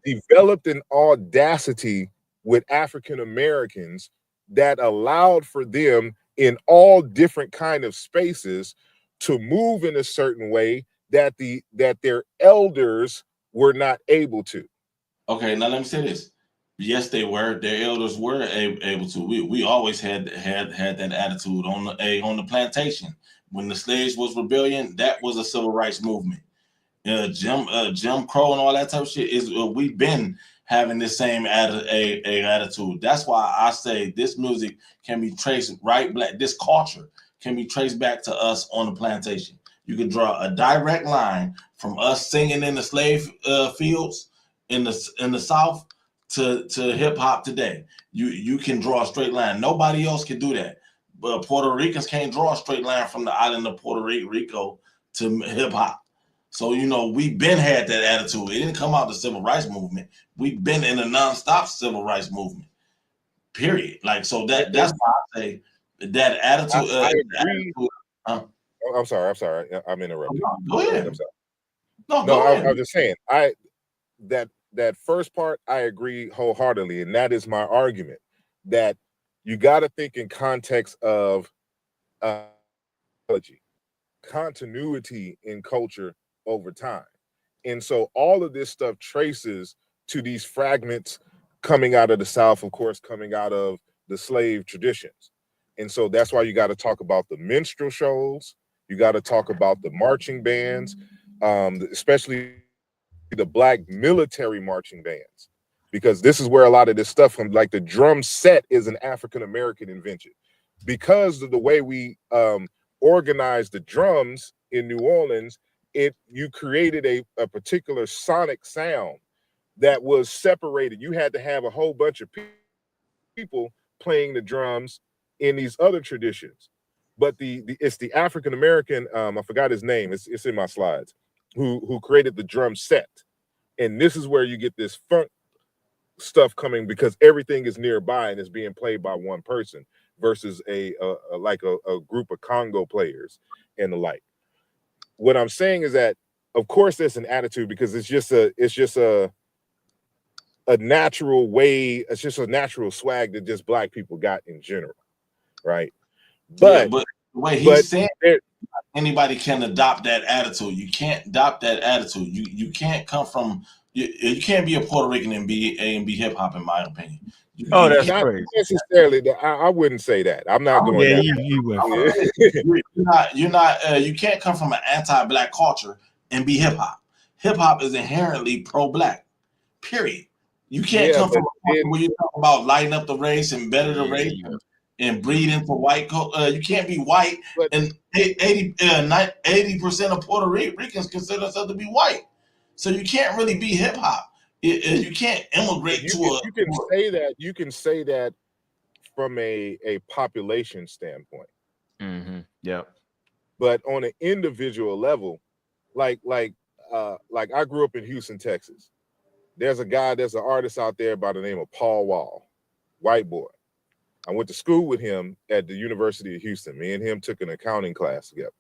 developed an audacity with African Americans that allowed for them in all different kind of spaces to move in a certain way that their elders were not able to. Okay, now let me say this. Yes, they were. Their elders were able to. We always had that attitude on the plantation. When the slaves was rebellion, that was a civil rights movement. Jim Crow and all that type of shit is we've been having the same attitude. That's why I say this music can be traced this culture can be traced back to us on the plantation. You can draw a direct line from us singing in the slave fields in the South to hip hop today. You can draw a straight line. Nobody else can do that. But Puerto Ricans can't draw a straight line from the island of Puerto Rico to hip hop. So, you know, we've been had that attitude. It didn't come out of the civil rights movement. We've been in a nonstop civil rights movement. Period. Like, so that's why I say that attitude. I agree. I'm sorry. I'm interrupting. Go ahead. I'm sorry. No, I'm just saying. That first part, I agree wholeheartedly, and that is my argument. That you got to think in context of continuity in culture over time, and so all of this stuff traces to these fragments coming out of the South, of course, coming out of the slave traditions. And so that's why you got to talk about the minstrel shows. You got to talk about the marching bands, especially the Black military marching bands, because this is where a lot of this stuff from, like the drum set is an African-American invention. Because of the way we organized the drums in New Orleans, you created a particular sonic sound that was separated. You had to have a whole bunch of people playing the drums in these other traditions, but it's the African American, I forgot his name, it's in my slides, who created the drum set. And this is where you get this funk stuff coming, because everything is nearby and is being played by one person versus a group of Congo players and the like. What I'm saying is that, of course, there's an attitude, because it's just a natural way, it's just a natural swag that just Black people got in general, right? But the way he's saying, anybody can adopt that attitude. You can't adopt that attitude. You can't come from, you can't be a Puerto Rican and be hip hop, in my opinion. That's not necessarily. I wouldn't say that. I'm not going. Yeah, you you can't come from an anti-Black culture and be hip hop. Hip hop is inherently pro-Black. Period. You can't come from a culture where you talk about lighting up the race and better the race and breed into white. You can't be white, and 80% of Puerto Ricans consider themselves to be white. So you can't really be hip hop. You can't immigrate You can say that from a population standpoint. Mm-hmm. Yep. But on an individual level, like I grew up in Houston, Texas. There's an artist out there by the name of Paul Wall, white boy. I went to school with him at the University of Houston. Me and him took an accounting class together,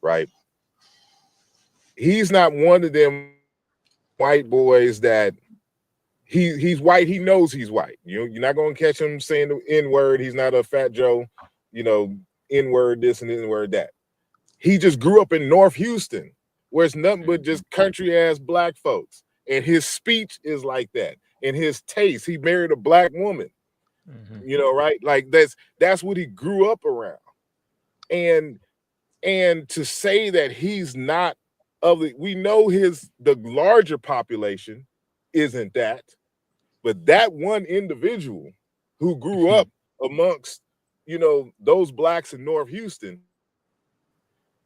right? He's not one of them white boys that he's white. He knows he's white. You're not gonna catch him saying the N-word. He's not a Fat Joe, N-word this and N-word that. He just grew up in North Houston, where it's nothing but just country ass black folks. And his speech is like that. And his taste, he married a black woman. Right? Like that's what he grew up around. And to say that he's not we know the larger population isn't that, but that one individual who grew up amongst those blacks in North Houston,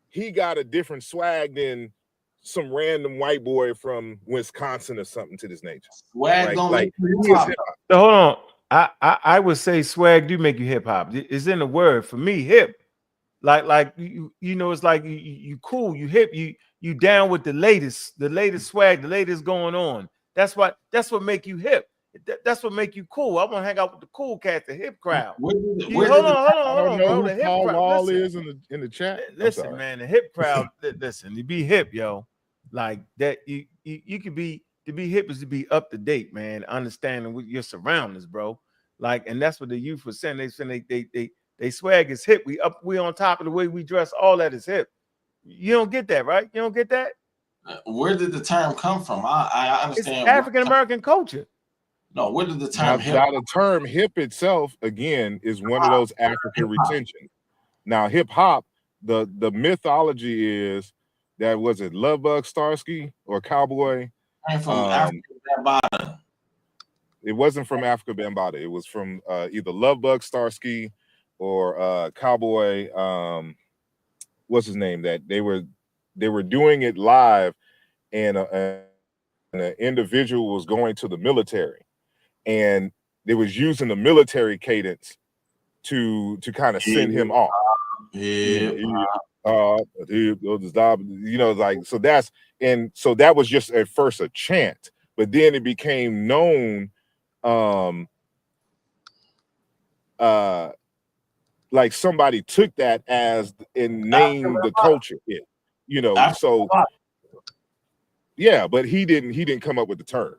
he got a different swag than some random white boy from Wisconsin or something to this nature. Swag don't make you So hold on. I would say swag do make you hip hop. It's in the word for me. Hip, like it's like you cool, you hip, you down with the latest swag, the latest going on. That's what make you hip. That's what make you cool. I want to hang out with the cool cats, the hip crowd. Hold on, bro. The hip crowd. Listen, is in the chat. Listen, man, the hip crowd. Listen, you be hip, yo. Like that, you could be. To be hip is to be up to date, man. Understanding with your surroundings, bro. Like, and that's what the youth was saying. They saying they swag is hip. We on top of the way we dress. All that is hip. You don't get that, right? You don't get that. Where did the term come from? I understand. It's African American culture. No, where did the term hip? Now the term hip itself, again, is one of those African retention. Now, hip hop, the mythology is that was it Lovebug Starsky or Cowboy? From Africa Bambaataa. It wasn't from Africa Bambaataa. It was from either Lovebug Starsky or Cowboy. What's his name? That they were doing it live, and an individual was going to the military, and they was using the military cadence to kind of send him off. Like so that's. And so that was just at first a chant, but then it became known like somebody took that as and named the culture. So yeah, but he didn't come up with the term.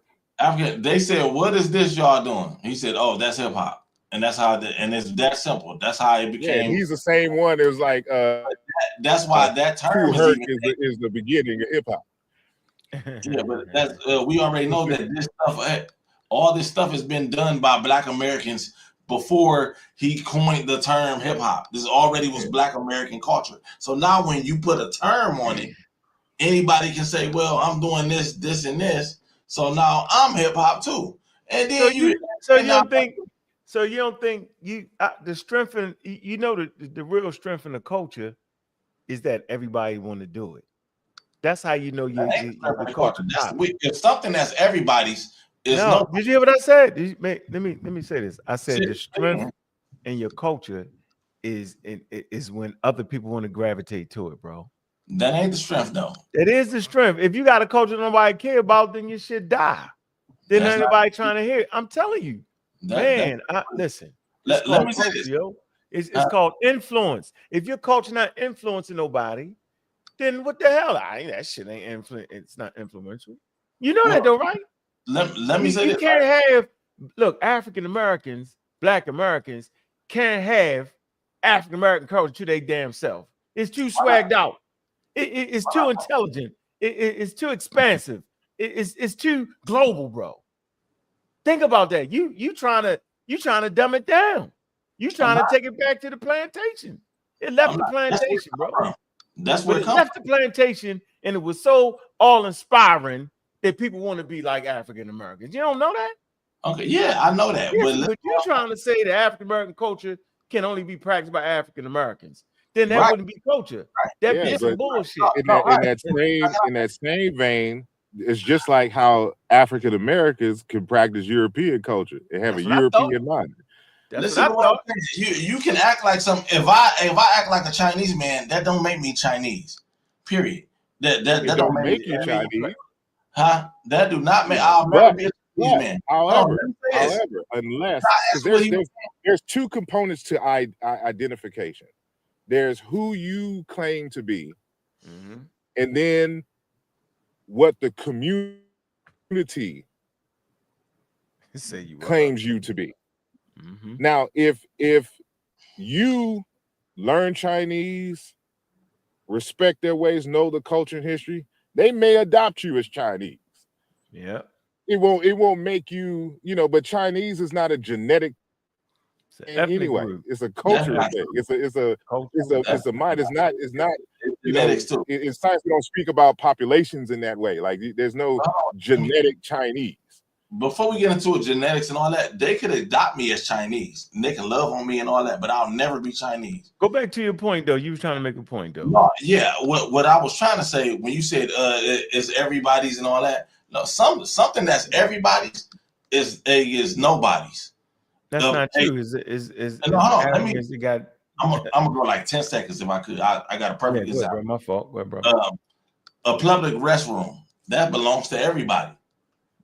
They said, "What is this y'all doing?" He said, "Oh, that's hip hop," and that's how and it's that simple. That's how it became. Yeah, he's the same one. It was like that's why that term is the beginning of hip hop. Yeah, but that's we already know that this stuff, all this stuff has been done by Black Americans before he coined the term hip hop. This already was Black American culture. So now when you put a term on it, anybody can say, "Well, I'm doing this, this, and this. So now I'm hip hop too." And then you don't think the strength in the real strength in the culture is that everybody want to do it. That's how you know your culture. If something that's everybody's is no. Did you hear what I said? Let me say this. I said the strength in your culture is when other people want to gravitate to it, bro. That ain't the strength, though. It is the strength. If you got a culture nobody care about, then your shit die. Then anybody trying to hear it. I'm telling you, listen. Let me say this, yo. It's called influence. If your culture not influencing nobody, then what the hell? That shit ain't influence. It's not influential. You know that though, right? Let me say you can't have African Americans, Black Americans can't have African American culture to their damn self. It's too swagged out. It's too intelligent. It's too expansive. It's too global, bro. Think about that. You trying to dumb it down. You trying to take it back to the plantation. It left the plantation, bro. That's what it left the plantation, and it was so all-inspiring that people want to be like African Americans. You don't know that? Okay, yeah, I know that. Yeah, but you're trying to say that African American culture can only be practiced by African Americans. Then that wouldn't be culture. That'd be some bullshit. In that same vein, it's just like how African Americans can practice European culture and have a European mind. Listen to what I'm saying. You can act like some. If I act like a Chinese man, that don't make me Chinese. Period. That don't make you Chinese. Huh? That do not make. I'll never be a Chinese man. However, unless there's two components to identification. There's who you claim to be, and then what the community community Say you claims you to be. Mm-hmm. Now, if you learn Chinese, respect their ways, know the culture and history, they may adopt you as Chinese. Yeah. It won't make you, but Chinese is not a genetic thing anyway. Group. It's a cultural thing. It's a mind. It's not genetics too. In science we don't speak about populations in that way. Like there's no genetic Chinese. Before we get into it, genetics and all that, they could adopt me as Chinese and they can love on me and all that, but I'll never be Chinese. Go back to your point though. You was trying to make a point though. No, yeah. What I was trying to say when you said it's everybody's and all that. No, something that's everybody's is nobody's. That's not true. No, hold on. I'm gonna go like 10 seconds if I could. I got a perfect example. Bro, my fault. Go ahead, bro. A public restroom that belongs to everybody.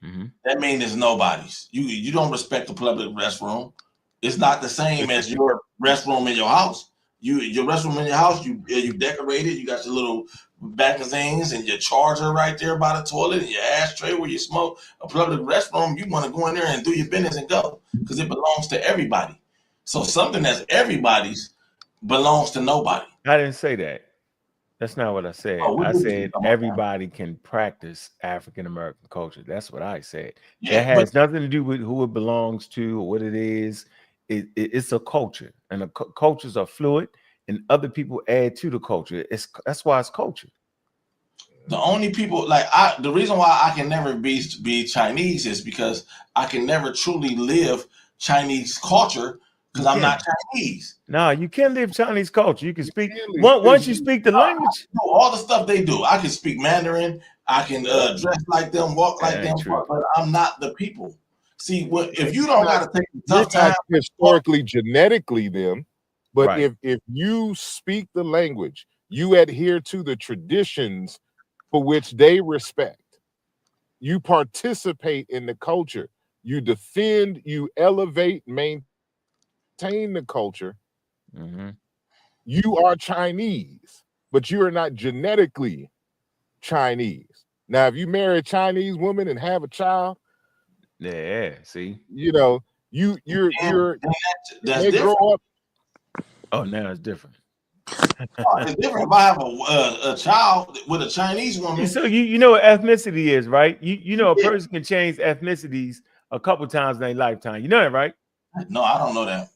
Mm-hmm. That means it's nobody's. You don't respect the public restroom. It's not the same as your restroom in your house. Your restroom in your house, you decorated. You got your little magazines and your charger right there by the toilet and your ashtray where you smoke. A public restroom, you want to go in there and do your business and go because it belongs to everybody. So something that's everybody's belongs to nobody. I didn't say that. That's not what I said. I said everybody can practice African American culture. That's what I said. Yeah, it has nothing to do with who it belongs to or what it is. It's a culture, and the cultures are fluid, and other people add to the culture. That's why it's culture. The only people the reason why I can never be Chinese is because I can never truly live Chinese culture because I'm not Chinese. No, you can live Chinese culture. You can speak once you speak the language. I know all the stuff they do. I can speak Mandarin. I can dress like them, walk like them, but I'm not the people. See, if you don't got to take the tough time, historically, genetically them, but if you speak the language, you adhere to the traditions for which they respect. You participate in the culture. You defend, you elevate, maintain the culture. Mm-hmm. You are Chinese, but you are not genetically Chinese. Now, if you marry a Chinese woman and have a child, see, you're that's they grow up. Oh, now it's different. It's different if I have a child with a Chinese woman. So you know what ethnicity is, right? You know a person can change ethnicities a couple times in their lifetime. You know that, right? No, I don't know that.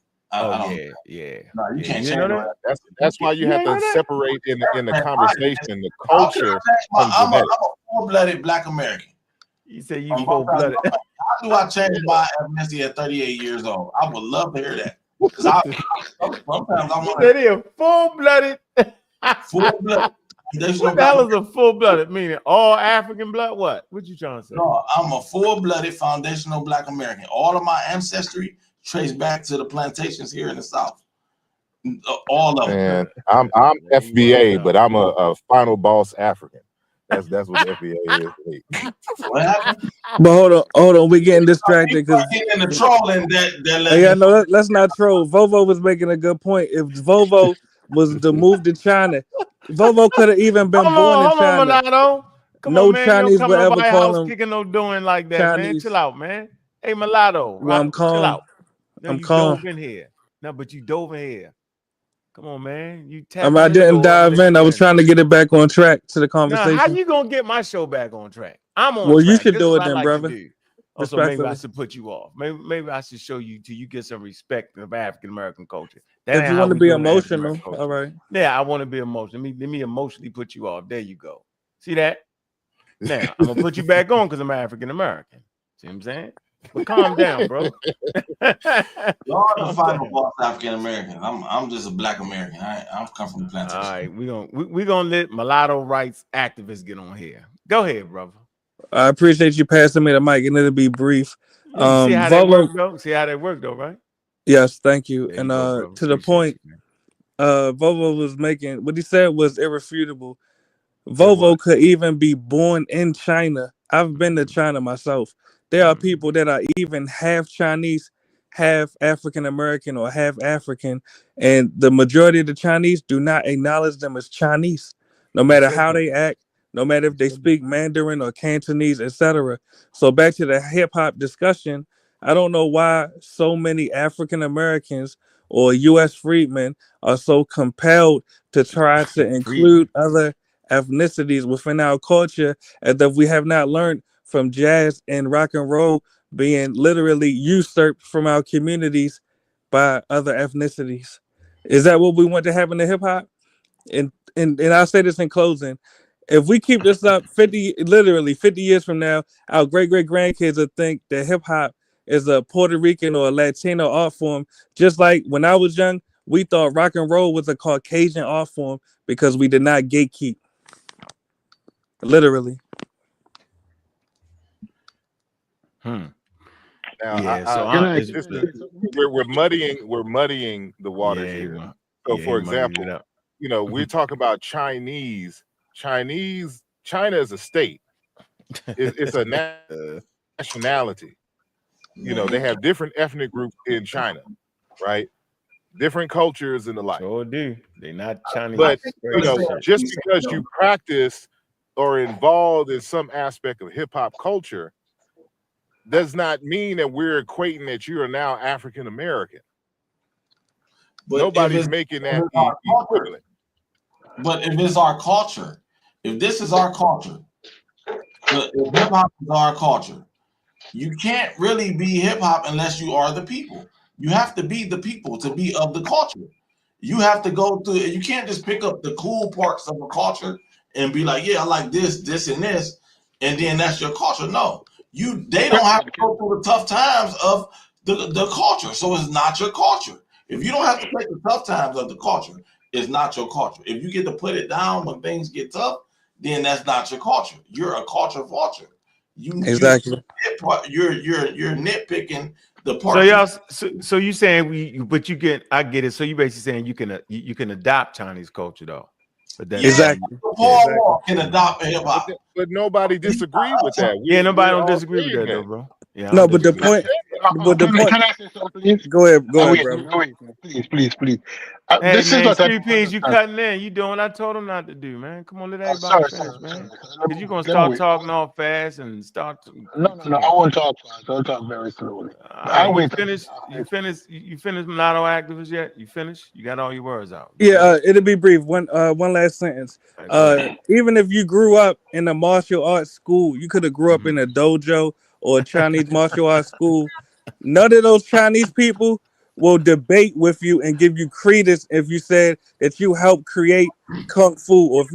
Yeah. No, you can't you change know that. That's why you have to separate in the conversation the culture. I'm a full-blooded Black American. You say you full-blooded. How do I change my ethnicity at 38 years old? I would love to hear that. Because sometimes I want to full-blooded. Full-blooded. What the hell is a full-blooded? Meaning all African blood? What you trying to say? No, I'm a full-blooded foundational Black American. All of my ancestry trace back to the plantations here in the South. All of them. Man, I'm FBA, but I'm a final boss African. That's what FBA is. What happened? But hold on, we're getting distracted because in the trolling that no, let's not troll. Vovo was making a good point. If Vovo was to move to China, Vovo could have even been born in China. No Chinese would ever call him kicking no doing like that, Chinese. man. Chill out, man. Hey, mulatto. Well, I'm calm. Chill out. No, I'm calm. Dove in here. No, but you dove in here. Come on, man. I didn't dive in. I was trying to get it back on track to the conversation. Now, how you gonna get my show back on track? I'm on. Well, track. you should This do is it then, what I brother. to do. Also, maybe I should put you off. Maybe I should show you till you get some respect of African American culture. If you want to be emotional, all right. Yeah, I want to be emotional. Let me emotionally put you off. There you go. See that? Now I'm gonna put you back on because I'm African American. See what I'm saying? But calm down, bro. Y'all the final boss African American. I'm just a Black American. I'm come from the plantation. All right, we're gonna let mulatto rights activists get on here. Go ahead, brother. I appreciate you passing me the mic, and it'll be brief. See how that worked, though? See how that worked, though, right? Yes, thank you. There And you go, to the point, Vovo was making what he said was irrefutable. Vovo could even be born in China. I've been to China myself. There are people that are even half Chinese, half African American, or half African, and the majority of the Chinese do not acknowledge them as Chinese, no matter how they act, no matter if they speak Mandarin or Cantonese, etc. So back to the hip hop discussion, I don't know why so many African Americans or U.S. freedmen are so compelled to try to include other ethnicities within our culture, as if we have not learned from jazz and rock and roll being literally usurped from our communities by other ethnicities. Is that what we want to have in the hip hop? And I'll say this in closing. If we keep this up 50 years from now, our great grandkids will think that hip hop is a Puerto Rican or a Latino art form. Just like when I was young, we thought rock and roll was a Caucasian art form because we did not gatekeep. Literally. Now, Yeah, we're muddying the waters here. So, for example, we're talking about Chinese. China is a state. It's a nationality. They have different ethnic groups in China, right? Different cultures and the like. Sure do. They're not Chinese. But just because you practice or involved in some aspect of hip hop culture does not mean that we're equating that you are now African American. Nobody's making that equivalent. But if it's our culture, if this is our culture, if hip hop is our culture, you can't really be hip hop unless you are the people. You have to be the people to be of the culture. You have to go through. You can't just pick up the cool parts of a culture and be like, yeah, I like this, and this, and then that's your culture. No, they don't have to go through the tough times of the culture, so it's not your culture. If you don't have to take the tough times of the culture, it's not your culture. If you get to put it down when things get tough, then that's not your culture. You're a culture vulture. Exactly. You're nitpicking the part. So y'all, so you saying I get it. So you basically saying you can adopt Chinese culture though. But that's exactly. Paul can adopt hip hop. But nobody disagreed with that. Nobody don't disagree with that though, bro. Yeah. No, but the point. Can I say something, please? Go ahead, bro. Wait, please. Hey, This man, is what Street Pigs, you cutting in. You doing what I told him not to do, man. Come on, let everybody finish, man. Because you're going to start talking all fast and start. No, I won't talk fast. I'll talk very slowly. I'll wait. You finished Mulatto Activists yet? You finished? You got all your words out? Yeah, it'll be brief. One last sentence. Even if you grew up in a martial arts school, you could have grew up in a dojo or a Chinese martial arts school. None of those Chinese people will debate with you and give you credence if you said that you helped create kung fu, or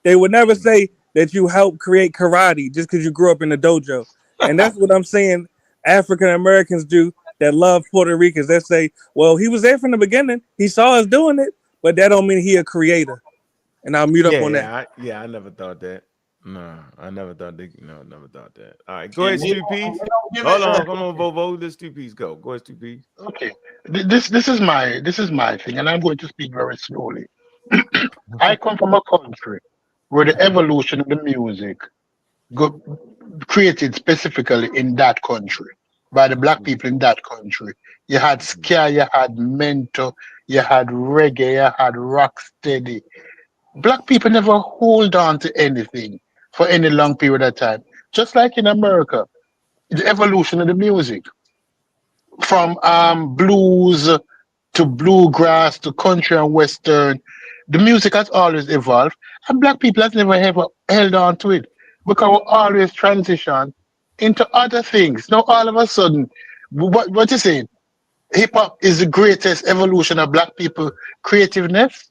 they would never say that you helped create karate just because you grew up in a dojo. And that's what I'm saying African Americans do that love Puerto Ricans. They say, well, he was there from the beginning. He saw us doing it, but that don't mean he a creator. And I'll mute up on that. I never thought that. No, I never thought never thought that. All right, go ahead, Stu Peace. Hold on, come on, Vovo. This Stu Peace go. Go ahead, Stu Peace. Okay, this is my thing, and I'm going to speak very slowly. I come from a country where the evolution of the music created specifically in that country by the black people in that country. You had ska, you had mento, you had reggae, you had rock steady. Black people never hold on to anything for any long period of time. Just like in America, the evolution of the music from blues to bluegrass to country and western, the music has always evolved, and black people has never ever held on to it because we always transition into other things. Now all of a sudden, what you saying? Hip hop is the greatest evolution of black people creativeness?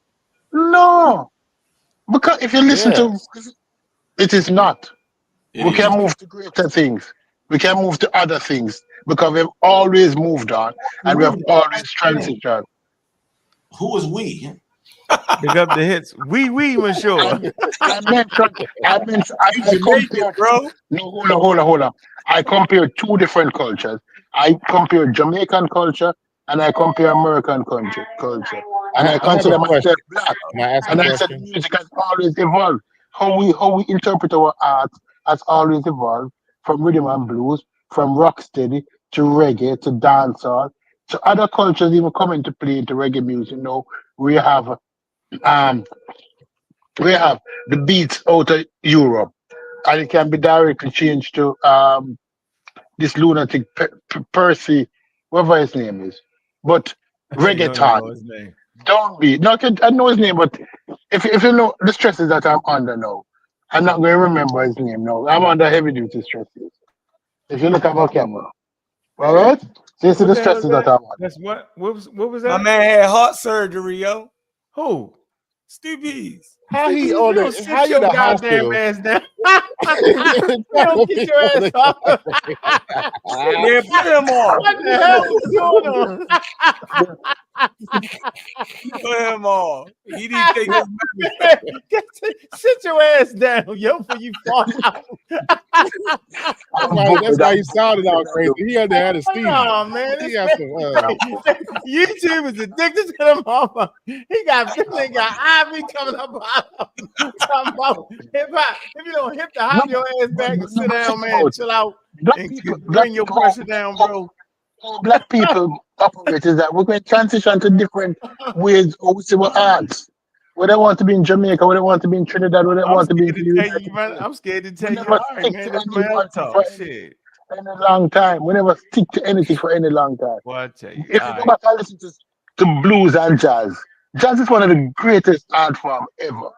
No. Because if you listen to it is not. We can move to greater things. We can move to other things because we've always moved on and we have always transitioned. Who is we? Pick up the hits. We, monsieur. I compare, bro. No, hold on. I compare two different cultures. I compare Jamaican culture and I compare American culture. And I consider myself black. And I said the music has always evolved. How we interpret our art has always evolved from rhythm and blues, from rocksteady to reggae to dancehall to other cultures even come into play into reggae music. We have we have the beats out of Europe, and it can be directly changed to this lunatic Percy, whatever his name is. But You don't even reggaeton, know his name. don't be. No, I know his name, but if you know the stresses that I'm under now, I'm not going to remember his name now. I'm under heavy duty stresses. If you look at my camera, all right? So you see What the the hell is stresses that that? I'm under. That's what was My that? man had heart surgery, yo. Who? Stevie's. How he You on don't the? How sit you in your the goddamn hospital? ass down. You don't get your ass off. Man, put him on. What the hell is going on? Put him on. He need to take his medicine. Sit your ass down, yo, before you fall out. That's why he sounded all crazy. He under anesthesia. Oh man, He this got some. YouTube is addicted to them mama. He got IV coming up out of him. Talking about hip hop. If you don't hip the hop your ass back and sit down, man, chill out and bring your pressure down, bro. Black people operate is that we're going to transition to different ways of we see what arts. Whether they want to be in Jamaica, whether they want to be in Trinidad, whether they I'm want to be scared in to the tell you, United man. States. I'm scared to We tell you. never All right, stick man. to This any man one thing talk for shit. any long time. We never stick to anything for any long time. Well, I tell you, If all you go right. back and listen to blues and jazz, jazz is one of the greatest art form ever.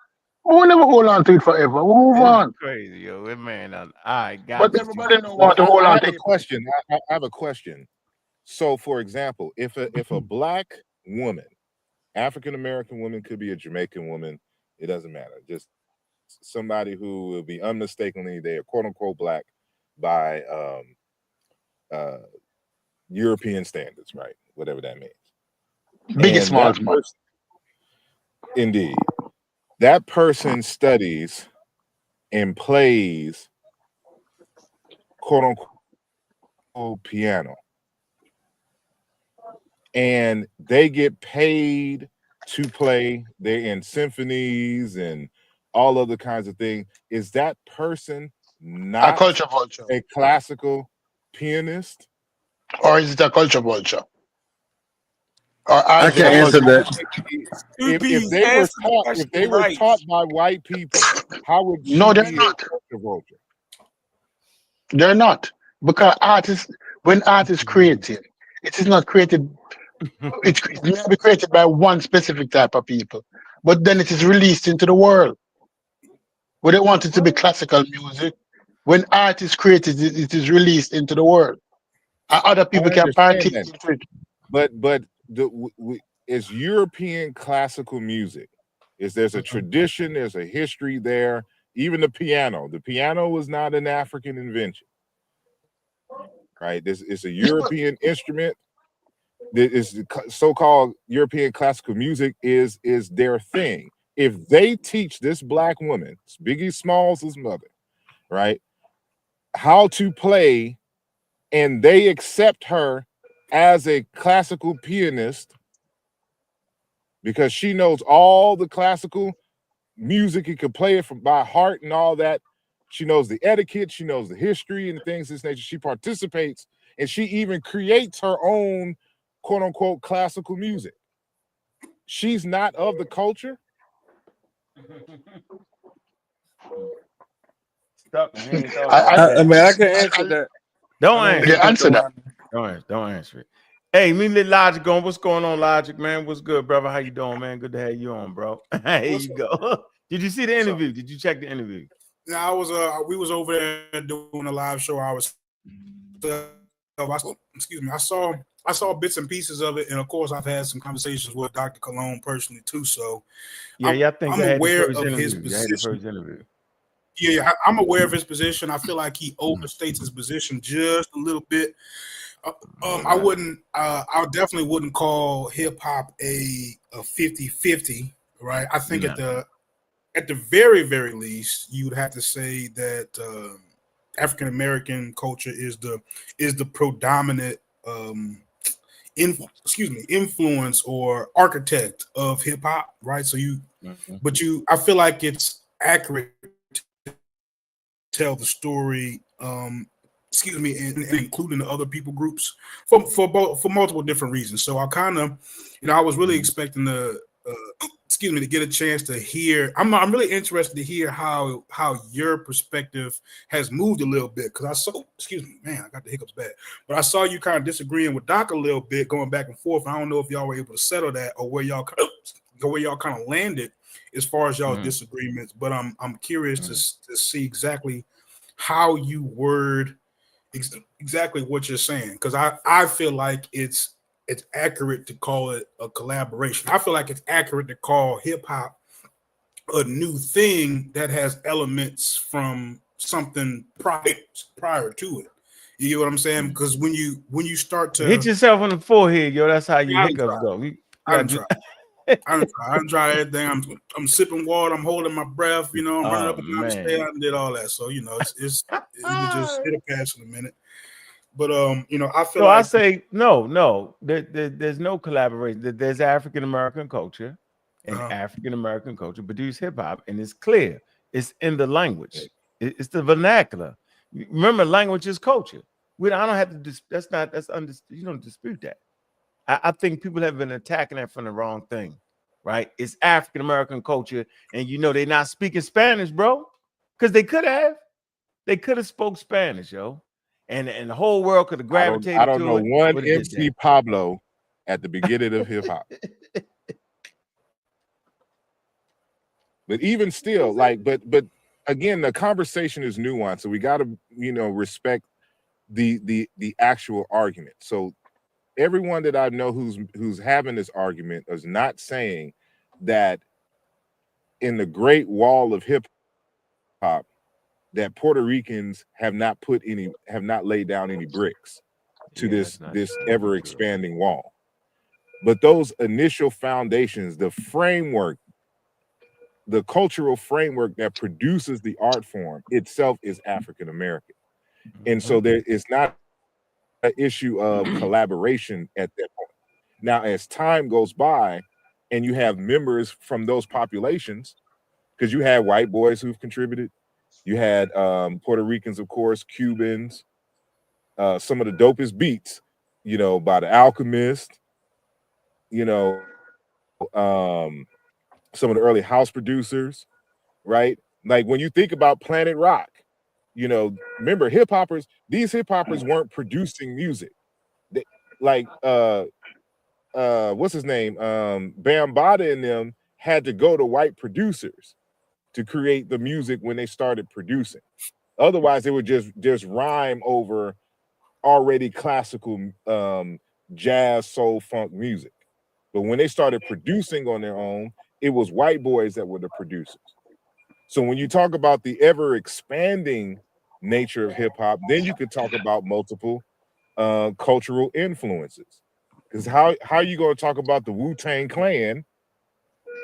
But we never hold on to it forever. We move This is on. crazy, yo. That man, all right, got But you. everybody don't Well, want to hold I on have to a it. question. I have a question. So, for example, if a black woman, African American woman, could be a Jamaican woman, it doesn't matter. Just somebody who will be unmistakably they are quote unquote black by European standards, right? Whatever that means. Biggest And that smalls man. person, indeed, that person studies and plays quote unquote piano, and they get paid to play. They're in symphonies and all other kinds of things. Is that person A not culture vulture. a classical pianist? Or is it a culture vulture? Or I are they can a answer culture that. If they were taught, if they were taught by white people, how would No, she they're be not. a culture vulture? They're not. Because when art is created, it is not created, it may be created by one specific type of people. But then it is released into the world. Where they want it to be classical music. When art is created, it is released into the world. And other I people can understand partake that, into it. but is European classical music? There's a tradition, there's a history there. Even the piano. The piano was not an African invention, right? This is a European instrument. This so-called European classical music is their thing. If they teach this black woman, Biggie Smalls' mother, right, how to play, and they accept her as a classical pianist because she knows all the classical music, and can play it from by heart and all that. She knows the etiquette, she knows the history and things of this nature. She participates, and she even creates her own quote unquote classical music. She's not of the culture. I mean, I can answer that. Don't answer that. Don't answer it. Hey, me and Logic on. What's going on, Logic, man? What's good, brother? How you doing, man? Good to have you on, bro. Here you go. Did you see the interview? Did you check the interview? Yeah, we was over there doing a live show. Excuse me. I saw bits and pieces of it, and of course, I've had some conversations with Dr. Cologne personally too. So, I think I'm aware of interview. his You had the first position. interview. Yeah, I'm aware of his position. I feel like he overstates his position just a little bit. I definitely wouldn't call hip hop a 50-50, right? I think at the very, very least, you would have to say that African American culture is the predominant influence or architect of hip hop, right? So I feel like it's accurate to tell the story. And including the other people groups for multiple different reasons. So I kind of, I was really expecting to get a chance to hear. I'm really interested to hear how your perspective has moved a little bit, because I saw, I got the hiccups bad, but I saw you kind of disagreeing with Doc a little bit, going back and forth. I don't know if y'all were able to settle that, or where y'all kind of landed as far as y'all disagreements. But I'm curious to see exactly how you word exactly what you're saying, because I feel like it's accurate to call it a collaboration. I feel like it's accurate to call hip hop a new thing that has elements from something prior to it. You get what I'm saying? Because when you start to hit yourself on the forehead, yo, that's how your hiccups go. I done tried everything. I'm sipping water. I'm holding my breath. I'm running up and down the stairs. I did all that. So it it'll pass in a minute. But I feel so like I say no. There's no collaboration. There's African American culture, and African American culture produce hip hop, and it's clear. It's in the language. It's the vernacular. Remember, language is culture. I don't have to. You don't dispute that. I think people have been attacking that from the wrong thing, right? It's African American culture, and they're not speaking Spanish, bro, because they could have. They could have spoke Spanish, yo, and the whole world could have gravitated I don't to know it. one MC Pablo at the beginning of hip hop. But even still, but again, the conversation is nuanced, so we got to respect the actual argument. So everyone that I know who's having this argument is not saying that in the Great Wall of hip hop that Puerto Ricans have not laid down any bricks to this ever expanding wall. But those initial foundations, the framework, the cultural framework that produces the art form itself is African American. And so there is not an issue of collaboration at that point. Now, as time goes by and you have members from those populations, because you had white boys who've contributed, you had Puerto Ricans, of course, Cubans, some of the dopest beats, by the Alchemist, some of the early house producers, right? Like when you think about Planet Rock, remember these hip hoppers weren't producing music. What's his name? Bambaataa and them had to go to white producers to create the music when they started producing. Otherwise, they would just rhyme over already classical jazz, soul, funk music. But when they started producing on their own, it was white boys that were the producers. So when you talk about the ever expanding nature of hip hop, then you could talk about multiple cultural influences. Because how are you going to talk about the Wu-Tang Clan?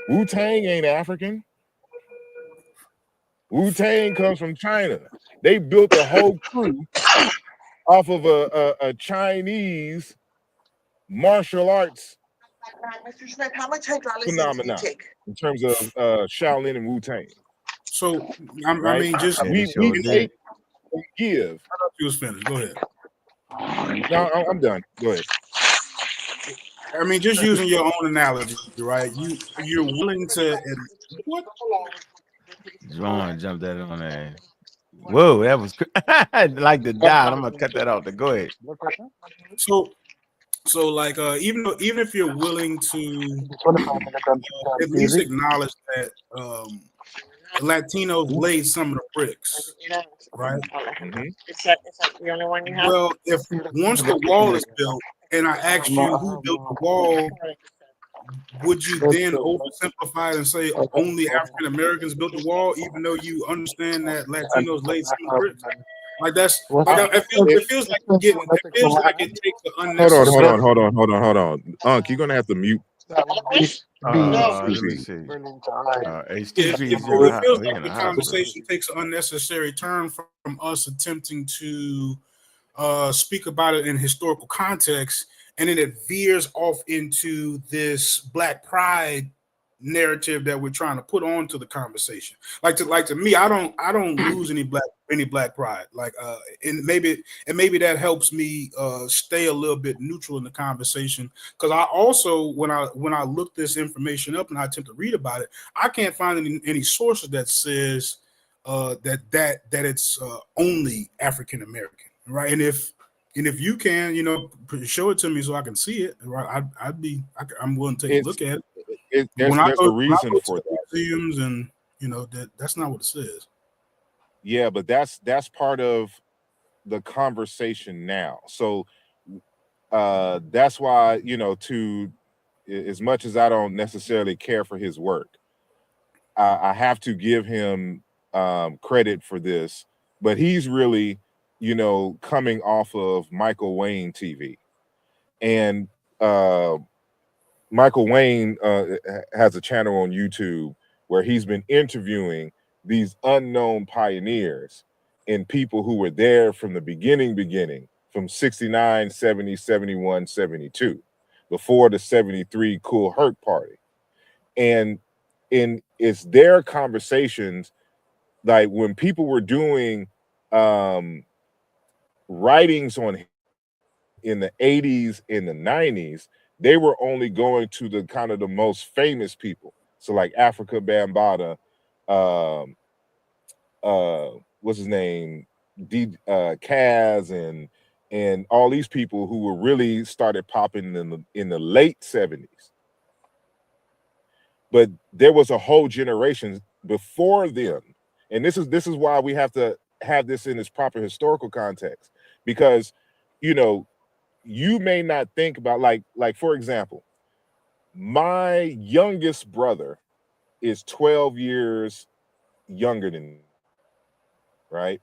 Wu-Tang ain't African. Wu-Tang comes from China. They built a whole crew off of a Chinese martial arts Mr. Smith, how much hydraulics phenomenon do you take? in terms of Shaolin and Wu-Tang. So right? I mean, just we take and give. I thought you was finished. Go ahead. No, I'm done. Go ahead. I mean, just using your own analogy, right? You're willing to what? John jumped that on there. Whoa, that was like the dial. I'm gonna cut that out. Go ahead. So like even if you're willing to at least acknowledge that Latinos laid some of the bricks, right? Is that the only one you have? Well, if once the wall is built, and I asked you who built the wall, would you then oversimplify and say only African Americans built the wall, even though you understand that Latinos laid some of the bricks? Like that's it feels like it takes an unnecessary. Hold on. Unc, you're gonna have to mute. Let me see. It feels like the conversation takes an unnecessary turn from us attempting to speak about it in historical context, and then it veers off into this Black Pride narrative that we're trying to put onto the conversation. Like to me, I don't lose any black pride. Like and maybe that helps me stay a little bit neutral in the conversation. Because I also when I look this information up and I attempt to read about it, I can't find any sources that says that it's only African American, right? And if you can, show it to me so I can see it, right? I'm willing to take a look at it. There's a reason for that. Museums and that's not what it says. Yeah, but that's part of the conversation now. So that's why, to as much as I don't necessarily care for his work, I have to give him credit for this. But he's really, coming off of Michael Wayne TV. And Michael Wayne has a channel on YouTube where he's been interviewing these unknown pioneers and people who were there from the beginning, from 69, 70, 71, 72, before the 73 Cool Herc Party. And it's their conversations, like when people were doing writings on in the 80s and the 90s, they were only going to the kind of the most famous people. So like Africa Bambaataa, what's his name, Kaz, and all these people who were really started popping in the late 70s. But there was a whole generation before them, and this is why we have to have this in its proper historical context, because you may not think about like for example, my youngest brother is 12 years younger than me, right?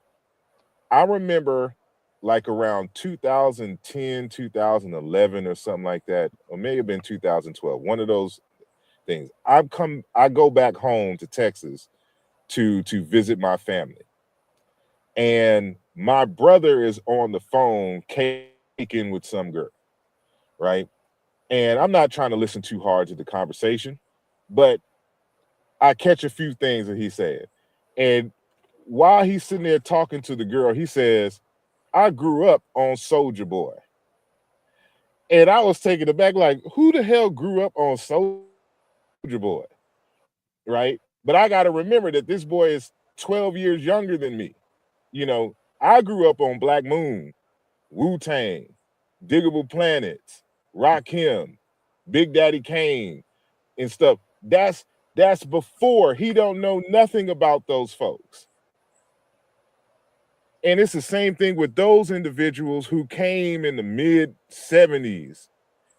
I remember like around 2010, 2011 or something like that, or may have been 2012, one of those things. I go back home to Texas to visit my family. And my brother is on the phone caking with some girl, right? And I'm not trying to listen too hard to the conversation, but I catch a few things that he said. And while he's sitting there talking to the girl, he says, "I grew up on Soulja Boy." And I was taken aback, like, who the hell grew up on Soulja Boy? Right? But I got to remember that this boy is 12 years younger than me. I grew up on Black Moon, Wu-Tang, Diggable Planets, Rakim, Big Daddy Kane, and stuff. That's before. He don't know nothing about those folks. And it's the same thing with those individuals who came in the mid 70s.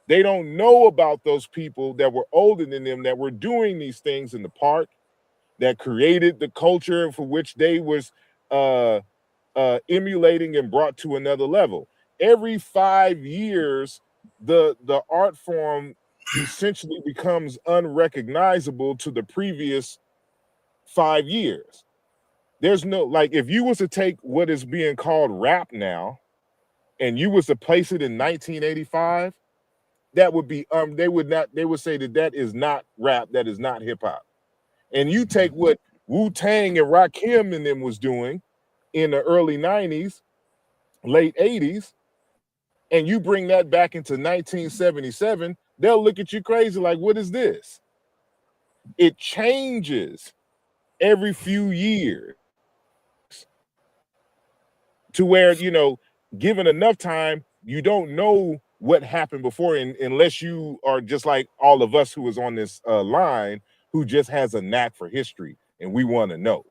They don't know about those people that were older than them that were doing these things in the park, that created the culture for which they was emulating and brought to another level. Every 5 years, the art form essentially becomes unrecognizable to the previous 5 years. There's no, like, if you was to take what is being called rap now and you was to place it in 1985, that would be they would say that is not rap, that is not hip hop. And you take what Wu-Tang and Rakim and them was doing in the early 90s, late 80s, and you bring that back into 1977, they'll look at you crazy like, what is this? It changes every few years to where, given enough time, you don't know what happened before, unless you are just like all of us who was on this line, who just has a knack for history and we want to know.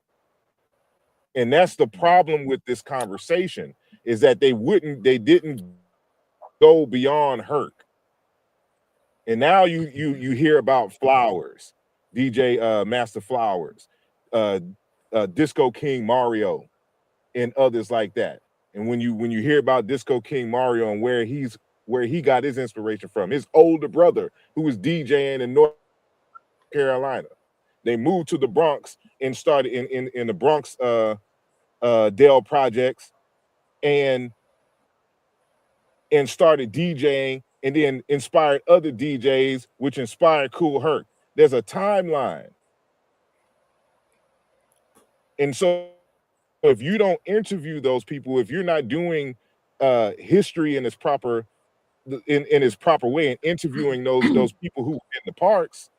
And that's the problem with this conversation, is that they didn't go beyond Herc. And now you hear about Flowers, DJ Master Flowers, Disco King Mario, and others like that. And when you hear about Disco King Mario and where he got his inspiration from, his older brother who was DJing in North Carolina, they moved to the Bronx and started in the Bronx Dale projects and started DJing, and then inspired other DJs, which inspired Cool Herc. There's a timeline. And so if you don't interview those people, if you're not doing history in its proper in its proper way and interviewing those people who were in the parks,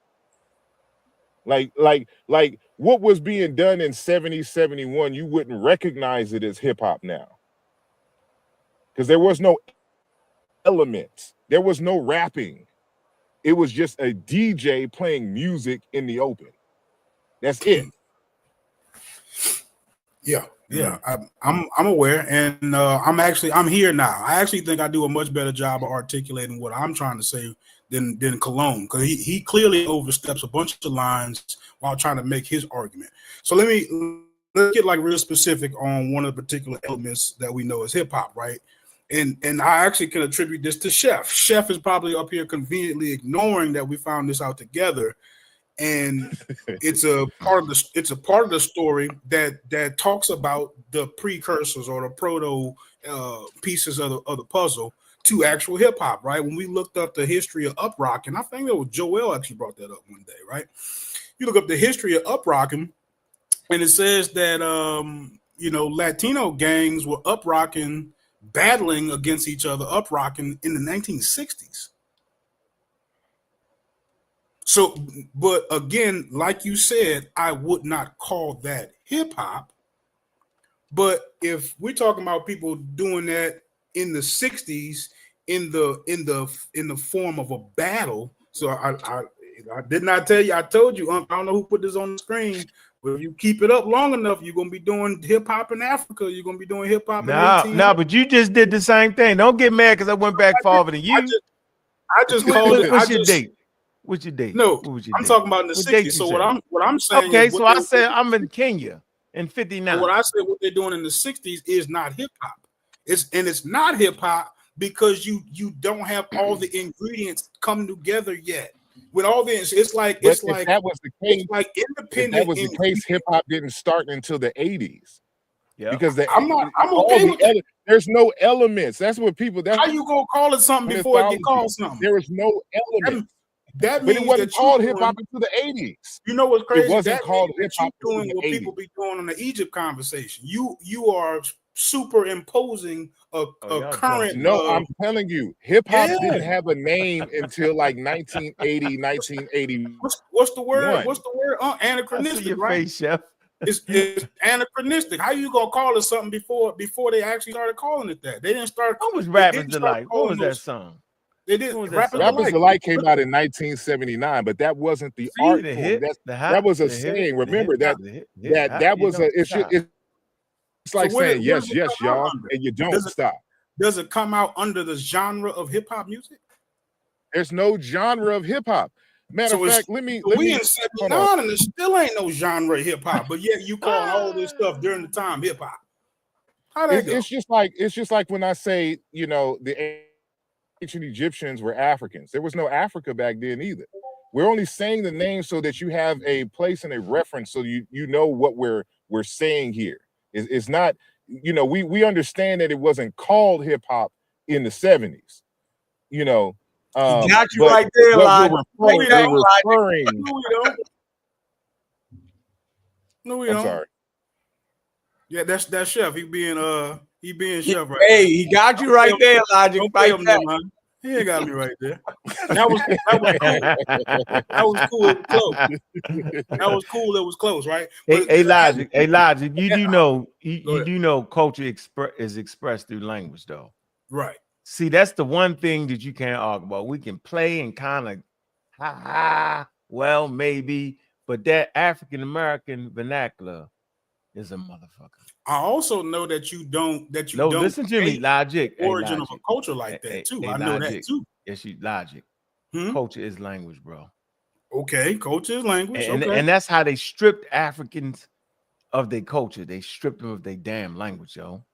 like what was being done in 70, 71, you wouldn't recognize it as hip hop now. Because there was no elements, there was no rapping. It was just a DJ playing music in the open. That's it. Yeah, yeah, I'm aware, and I'm here now. I actually think I do a much better job of articulating what I'm trying to say than Cologne, because he clearly oversteps a bunch of lines while trying to make his argument. So let's get like real specific on one of the particular elements that we know as hip hop, right? And I actually can attribute this to Chef. Chef is probably up here conveniently ignoring that we found this out together. And it's a part of the story that talks about the precursors or the proto pieces of the puzzle to actual hip hop, right? When we looked up the history of uprocking, I think that was Joel actually brought that up one day, right? You look up the history of uprocking, and it says that Latino gangs were uprocking, battling against each other, uprocking in the 1960s. So, but again, like you said, I would not call that hip hop. But if we're talking about people doing that in the 60s in the form of a battle, so I did not tell you, I told you, I don't know who put this on the screen, but if you keep it up long enough, you're gonna be doing hip hop in Africa, you're gonna be doing hip hop in 18. No, but you just did the same thing. Don't get mad because I went back farther than you. I just called it. What's your date? What's your date? No, I'm talking about in the 60s. So what I'm saying. Okay, is so I said I'm in Kenya in 59. What I said, what they're doing in the 60s is not hip hop. It's not hip hop because you don't have all the ingredients come together yet. With all this, if that was the case, it's like independent. If that was the case, hip hop didn't start until the 80s. Yeah, because I'm okay with that. There's no elements. That's what people. How you gonna call it something before it get called something? There is no elements. That means but it wasn't that called hip hop until the 80s. You know what's crazy? It wasn't called hip hop until doing the what 80s. people be doing on the Egypt conversation. You are superimposing a current. No, I'm telling you, hip hop didn't have a name until like 1980, 1980. What's the word? What's the word? Anachronistic, your right? face, Chef. It's anachronistic. How you gonna call it something before they actually started calling it that? They didn't start. What was Rappers Delight? What was that song? They did. Rappers Delight came out in 1979, but that wasn't the art form. That was a saying. Remember that was a. It's like saying yes, y'all, and you don't stop. Does it come out under the genre of hip hop music? There's no genre of hip hop. Matter of fact, let me. We in 79 and there still ain't no genre of hip hop, but yet you calling all this stuff during the time hip hop. How that go? It's just like when I say, the ancient Egyptians were Africans. There was no Africa back then either. We're only saying the name so that you have a place and a reference, so you know what we're saying here. It's not, we understand that it wasn't called hip hop in the 70s. Got you right there, Lodge. No, we don't. I'm sorry. Yeah, that's Chef. He being Chef right. Hey, he got you right there, Logic. Right there. He ain't got me right there. That was cool. That was cool. It was close. That was cool. It was close, right? Hey, Logic. You do know you do know culture is expressed through language, though. Right. See, that's the one thing that you can't argue about. We can play and kind of, well, maybe, but that African American vernacular is a motherfucker. I also know that you don't. No, listen to me, Logic. Origin of a culture like that too. I know that too. Yes, Logic. Culture is language, bro. Okay, culture is language. And that's how they stripped Africans of their culture. They stripped them of their damn language, yo.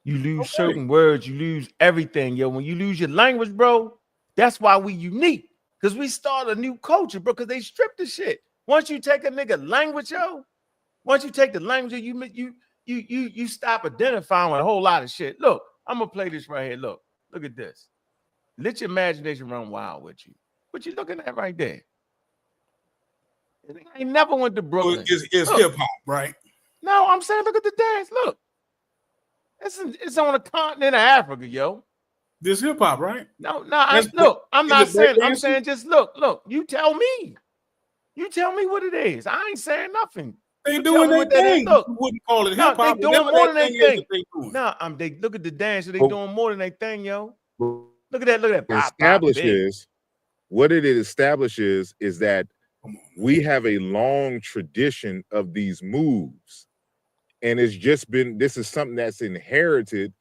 You lose certain words, you lose everything, yo. When you lose your language, bro, that's why we unique. Because we start a new culture, bro, because they stripped the shit. Once you take a nigga language, yo, once you take the language, you stop identifying with a whole lot of shit. Look, I'm gonna play this right here. Look at this. Let your imagination run wild with you. What you looking at right there? I ain't never went to Brooklyn. It's Look. hip hop, right? No, I'm saying look at the dance. Look. It's on the continent of Africa, yo. This hip hop, right? No, That's- look, I'm is not it saying, I'm breakdancing? saying just look, you tell me. You tell me what it is. I ain't saying nothing. They You tell doing me their what that is. thing. Look. You wouldn't call it No, hip they hop. doing more than they think. They doing. No, they look at the dance. They Oh. doing more than they think, yo. Look at that. Look at that. Pop, Establishes what it establishes is that we have a long tradition of these moves, and it's just been, this is something that's inherited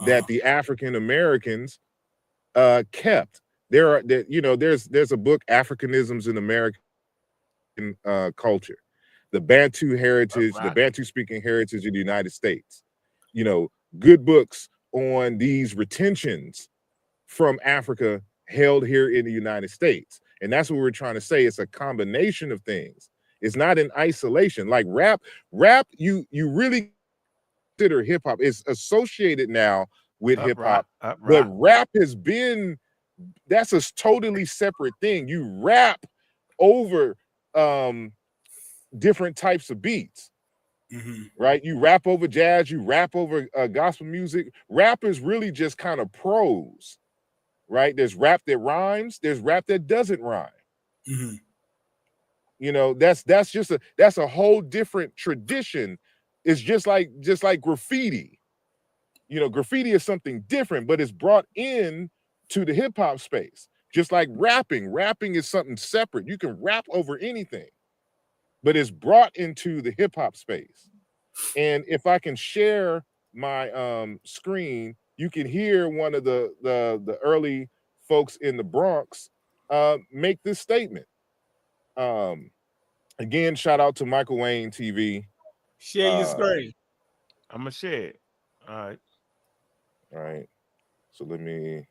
that the African Americans kept. There's a book, Africanisms in American culture, the Bantu heritage, the Bantu speaking heritage of the United States. Good books on these retentions from Africa held here in the United States. And that's what we're trying to say. It's a combination of things. It's not in isolation. Like rap, you really consider hip hop. It's associated now with hip hop, but rap has been, that's a totally separate thing. You rap over different types of beats. Right? You rap over jazz, you rap over gospel music. Rap is really just kind of prose, right? There's rap that rhymes, there's rap that doesn't rhyme. That's a whole different tradition. It's just like graffiti. Graffiti is something different, but it's brought in to the hip hop space. Just like rapping is something separate. You can rap over anything, but it's brought into the hip hop space. And if I can share my screen, you can hear one of the early folks in the Bronx make this statement. Again, shout out to Michael Wayne TV. Share your screen. I'm gonna share it. All right. So let me.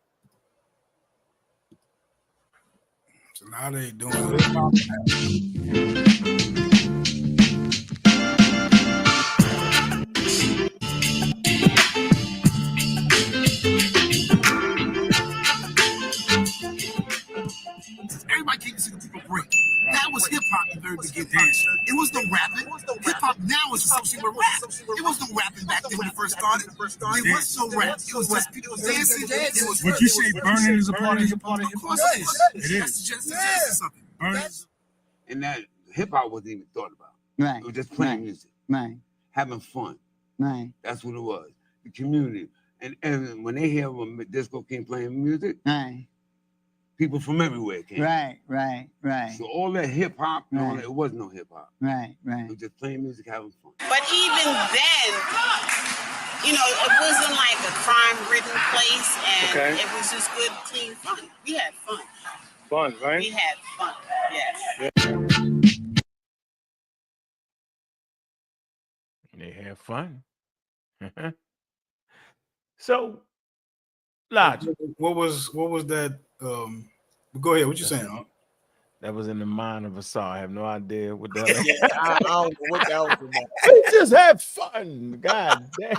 So now they doing hip hop. Everybody came to see the people break. That was hip hop in the very beginning. It was no rapping. Hip hop now is associated with rap. It was no rapping back then when it first started. It was no rap. It was just people dancing. It was. But you say burning is a part of hip hop? Of course it is. It That's is. just something. Burning. And that hip hop wasn't even thought about. Right. It was just playing music. Right. Having fun. Right. That's what it was. The community. And when they hear when Disco King playing music, right. People from everywhere came. Right. So all that hip hop, it was no hip hop. Right. It was just playing music, having fun. But even then, it wasn't like a crime-ridden place, and it was just good, clean fun. We had fun. Fun, right? We had fun. Yes. They have fun. So, Logic. What was that? Go ahead. What you saying? Huh? That was in the mind of a saw. I have no idea what that. I don't know what that was about. They just had fun. God damn.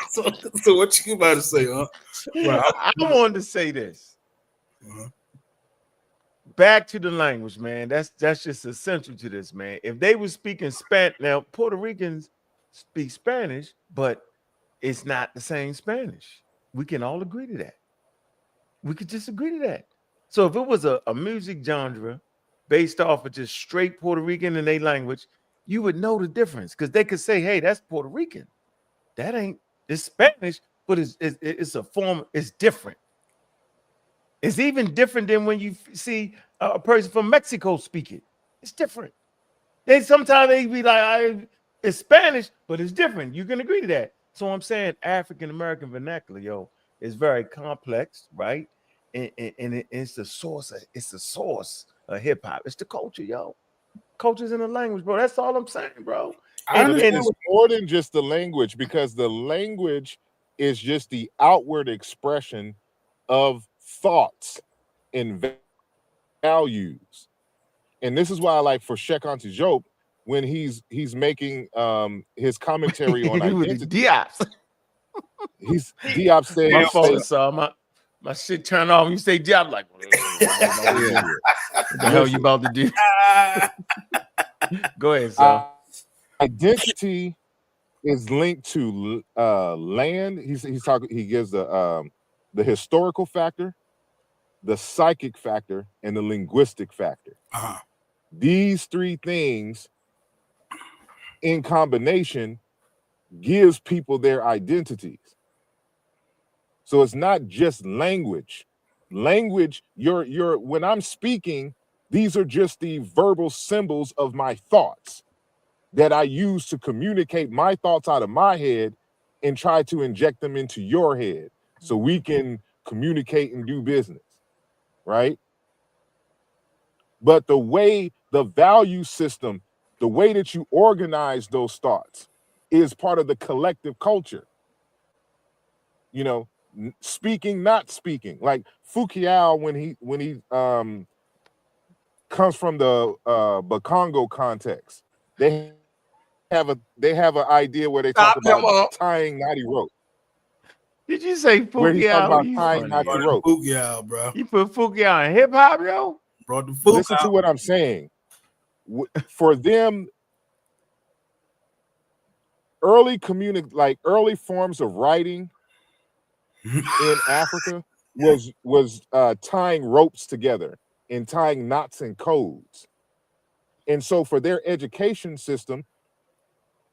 So what you about to say, huh? Well, I wanted to say this. Back to the language, man. That's just essential to this, man. If they were speaking Spanish, now Puerto Ricans speak Spanish, but it's not the same Spanish. We can all agree to that. We could just agree to that. So if it was a music genre based off of just straight Puerto Rican in their language, you would know the difference because they could say, hey, that's Puerto Rican. That ain't, it's Spanish, but it's a form, it's different. It's even different than when you see a person from Mexico speak it. It's different. Sometimes they be like, it's Spanish, but it's different. You can agree to that. So I'm saying African-American vernacular, is very complex, right? And it's the source of hip-hop. It's the culture, Culture's in the language, bro. That's all I'm saying, bro. And it's more than just the language, because the language is just the outward expression of thoughts and values. And this is why I like for Sheikh Auntie Job, when he's making his commentary on identity. He's Diop saying, my phone saw my shit turn off. You say Diop, like Yeah. What the hell you about to do? Go ahead, sir. Identity is linked to land. He's talking. He gives the historical factor, the psychic factor, and the linguistic factor. These three things in combination gives people their identities. So it's not just language. Language, when I'm speaking, these are just the verbal symbols of my thoughts that I use to communicate my thoughts out of my head and try to inject them into your head so we can communicate and do business, right? But the way the value system, the way that you organize those thoughts is part of the collective culture. You know, speaking, not speaking. Like Foucault, when he comes from the Bakongo context, they have an idea where they talk about tying knotty rope. Did you say Foucault? Where he's talking about tying knotty rope. Foucault, bro. You put Foucault in hip hop, yo? Brought the Foucault. Listen to what I'm saying. For them, early forms of writing in Africa was tying ropes together and tying knots and codes. And so for their education system,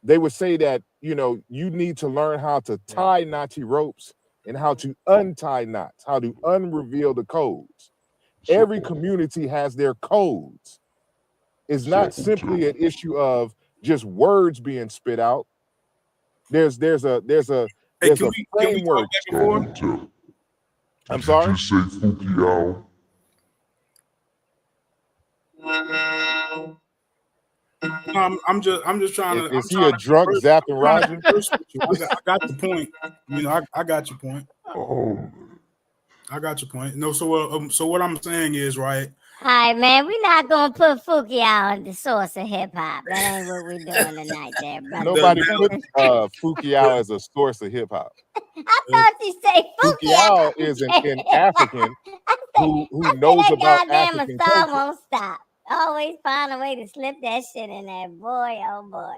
they would say that, you know, you need to learn how to tie knotty ropes and how to untie knots, how to unreveal the codes. Every community has their codes. It's not simply an issue of just words being spit out. There's a framework. I'm sorry. Did you say Foucault? I'm just trying to. Is he a drunk zapping Roger? I got the point. You know, I got your point. I got your point. No, so what I'm saying is, right. All right, man, we're not gonna put Foucault on the source of hip hop. That ain't what we're doing tonight, there, brother. Nobody put Foucault as a source of hip hop. I thought you say Foucault is an African who knows about African song culture. won't stop. Always find a way to slip that shit in there, boy. Oh boy.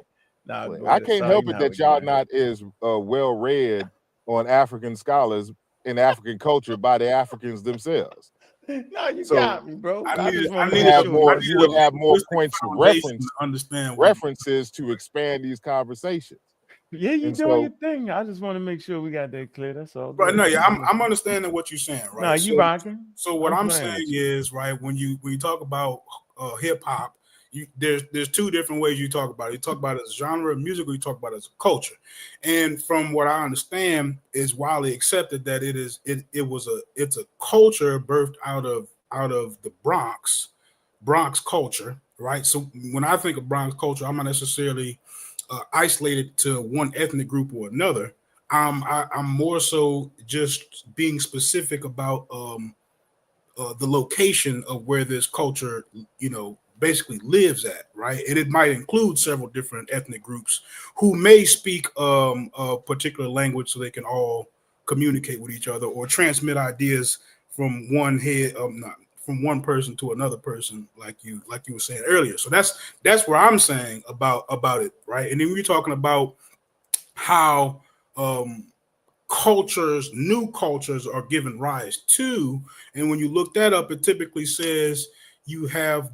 I can't help it that y'all not as well read on African scholars in African culture by the Africans themselves. No, you got me, bro. You would have more points of references to expand these conversations. Yeah, you And doing so- your thing. I just want to make sure we got that clear. That's all. But no, yeah, I'm understanding what you're saying, right? No, you rocking. So what I'm playing saying with you. is, right, when you talk about hip hop, there's two different ways you talk about it. You talk about it as a genre of music, or you talk about it as a culture. And from what I understand, is widely accepted that it's a culture birthed out of the Bronx culture, right? So when I think of Bronx culture, I'm not necessarily isolated to one ethnic group or another. I'm more so just being specific about the location of where this culture, you know, basically lives at, right? And it might include several different ethnic groups who may speak a particular language so they can all communicate with each other or transmit ideas from one head, from one person to another person, like you were saying earlier. So that's where I'm saying about it, right? And then we're talking about how new cultures are given rise to, and when you look that up, it typically says you have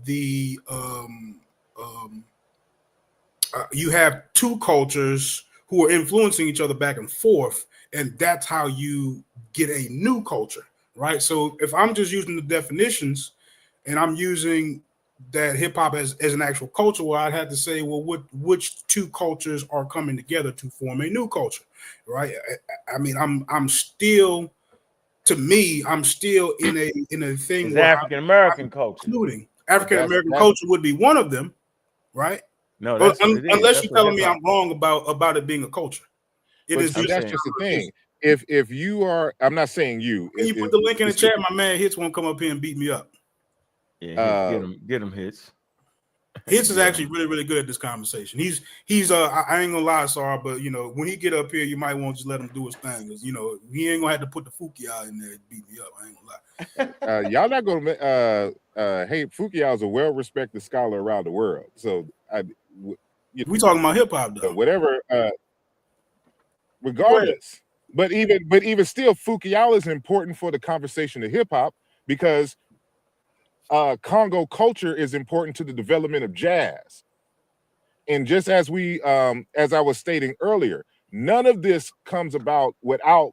you have two cultures who are influencing each other back and forth, and that's how you get a new culture, right? So if I'm just using the definitions and I'm using that hip hop as an actual culture, well, I'd have to say, well, which two cultures are coming together to form a new culture, right? I mean, I'm still in a thing It's where African American culture. including African American culture would be one of them, right? No, that's what it is. Unless That's you're what telling me hip-hop I'm wrong about it being a culture. It But is. see, that's just the thing. If you are, I'm not saying you. Can you put the link in the chat? My man Hits won't come up here and beat me up. Yeah, get him hits. Hits is actually really, really good at this conversation. He's I ain't gonna lie, Sar, but you know, when he get up here, you might want to just let him do his thing. Cause you know, he ain't gonna have to put the Fukiya in there to beat me up. I ain't gonna lie. Y'all not gonna hey, Fukiya is a well-respected scholar around the world. So we talking about hip hop though. Whatever, regardless. But even still, Fukiya is important for the conversation of hip hop because Congo culture is important to the development of jazz. And just as as I was stating earlier, none of this comes about without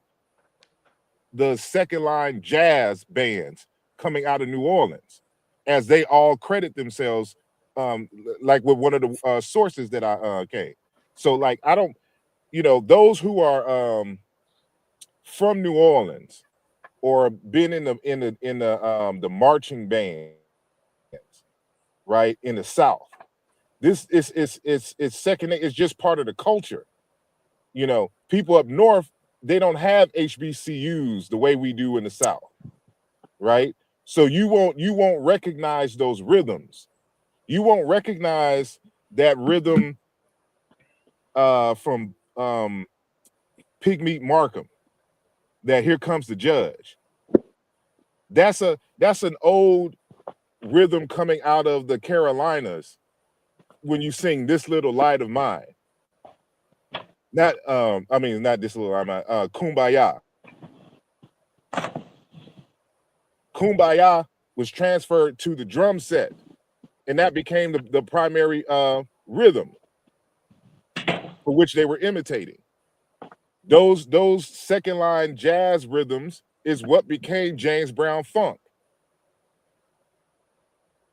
the second line jazz bands coming out of New Orleans, as they all credit themselves, like with one of the sources that I came. So like, I don't, those who are from New Orleans or been in the marching bands, right, in the South. This it's second. It's just part of the culture. People up north, they don't have HBCUs the way we do in the South, right? So you won't recognize those rhythms. You won't recognize that rhythm from Pigmeat Markham. That Here Comes the Judge. That's an old rhythm coming out of the Carolinas when you sing This Little Light of Mine. Not This Little Light of Mine, Kumbaya. Kumbaya was transferred to the drum set, and that became the primary rhythm for which they were imitating. Those second line jazz rhythms is what became James Brown funk,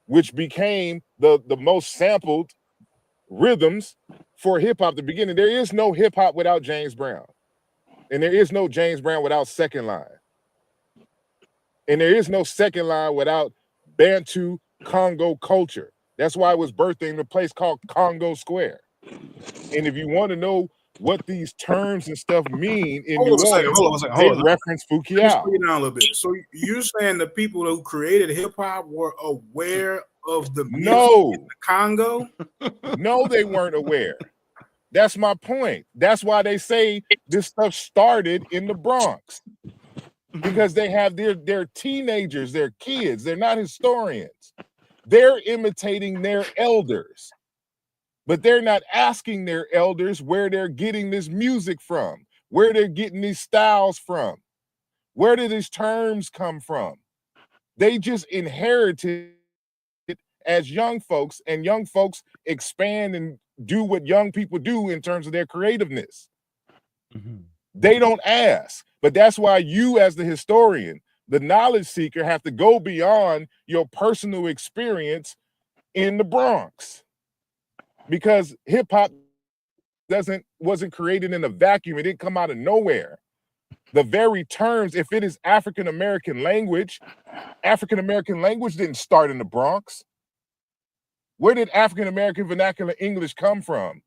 which became the most sampled rhythms for hip hop at the beginning. There is no hip hop without James Brown, and there is no James Brown without second line, and there is no second line without Bantu Congo culture. That's why it was birthed in a place called Congo Square. And if you want to know what these terms and stuff mean in New Orleans, they reference Fukiya. Let's break it down a little bit. So you're saying the people who created hip hop were aware of the music in the Congo? No, they weren't aware. That's my point. That's why they say this stuff started in the Bronx. Because they have their teenagers, their kids. They're not historians. They're imitating their elders. But they're not asking their elders where they're getting this music from, where they're getting these styles from, where do these terms come from. They just inherited it as young folks, and young folks expand and do what young people do in terms of their creativeness. They don't ask, but that's why you as the historian, the knowledge seeker, have to go beyond your personal experience in the Bronx. Because hip hop wasn't created in a vacuum. It didn't come out of nowhere. The very terms, if it is African American language didn't start in the Bronx. Where did African American vernacular English come from?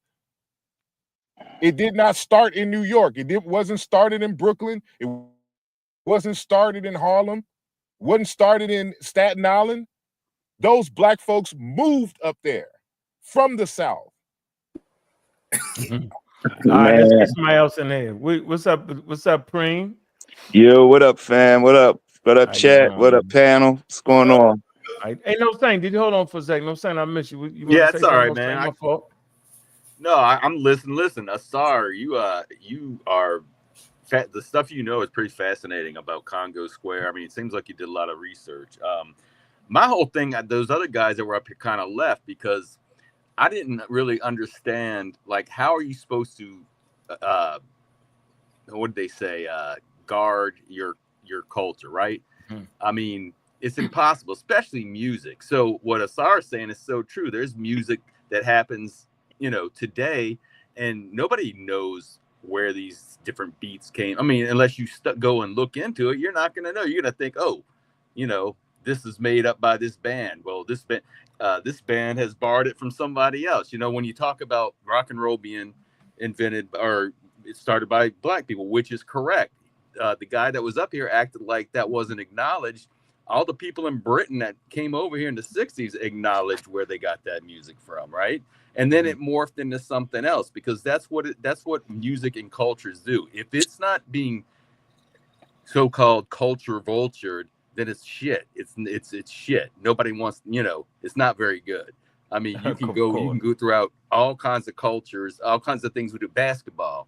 It did not start in New York. It wasn't started in Brooklyn. It wasn't started in Harlem. Wasn't started in Staten Island. Those black folks moved up there from the South. All right, let's get somebody else in there. What's up, Preem? Yo, what up, fam? What up, chat? What up, panel? What's going on? Hey, No Saint, did you hold on for a second? No Saint, I miss you. Yeah, it's all right, man. My fault. No, I'm listening. Listen, Asar, you are the stuff you know is pretty fascinating about Congo Square. I mean, it seems like you did a lot of research. My whole thing, those other guys that were up here kind of left because I didn't really understand, like, how are you supposed to, what did they say, guard your culture, right? I mean, it's impossible, especially music. So what Asar is saying is so true. There's music that happens, today, and nobody knows where these different beats came. I mean, unless you go and look into it, you're not going to know. You're going to think, this is made up by this band. Well, this band has borrowed it from somebody else. When you talk about rock and roll being invented or it started by black people, which is correct. The guy that was up here acted like that wasn't acknowledged all the people in Britain that came over here in the 60s acknowledged where they got that music from, right? And then it morphed into something else, because that's what music and cultures do. If it's not being so-called culture vultured, then it's shit. It's shit. Nobody wants, it's not very good. I mean, you can go throughout all kinds of cultures, all kinds of things. We do basketball.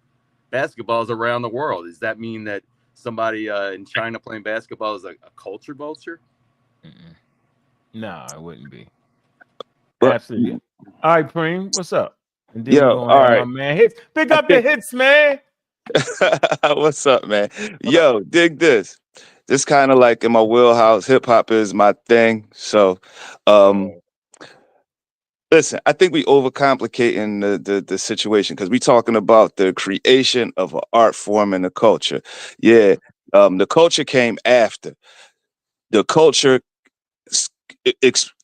Basketball's around the world. Does that mean that somebody in China playing basketball is a culture vulture? No, it wouldn't be. But, Absolutely. All right, Preem, what's up? And then yo, we're gonna all have right. my man hits. Pick up the hits, man. What's up, man? Yo, dig this. This kind of like in my wheelhouse. Hip hop is my thing. So, listen, I think we overcomplicating the situation, because we talking about the creation of an art form and a culture. Yeah, the culture came after. The culture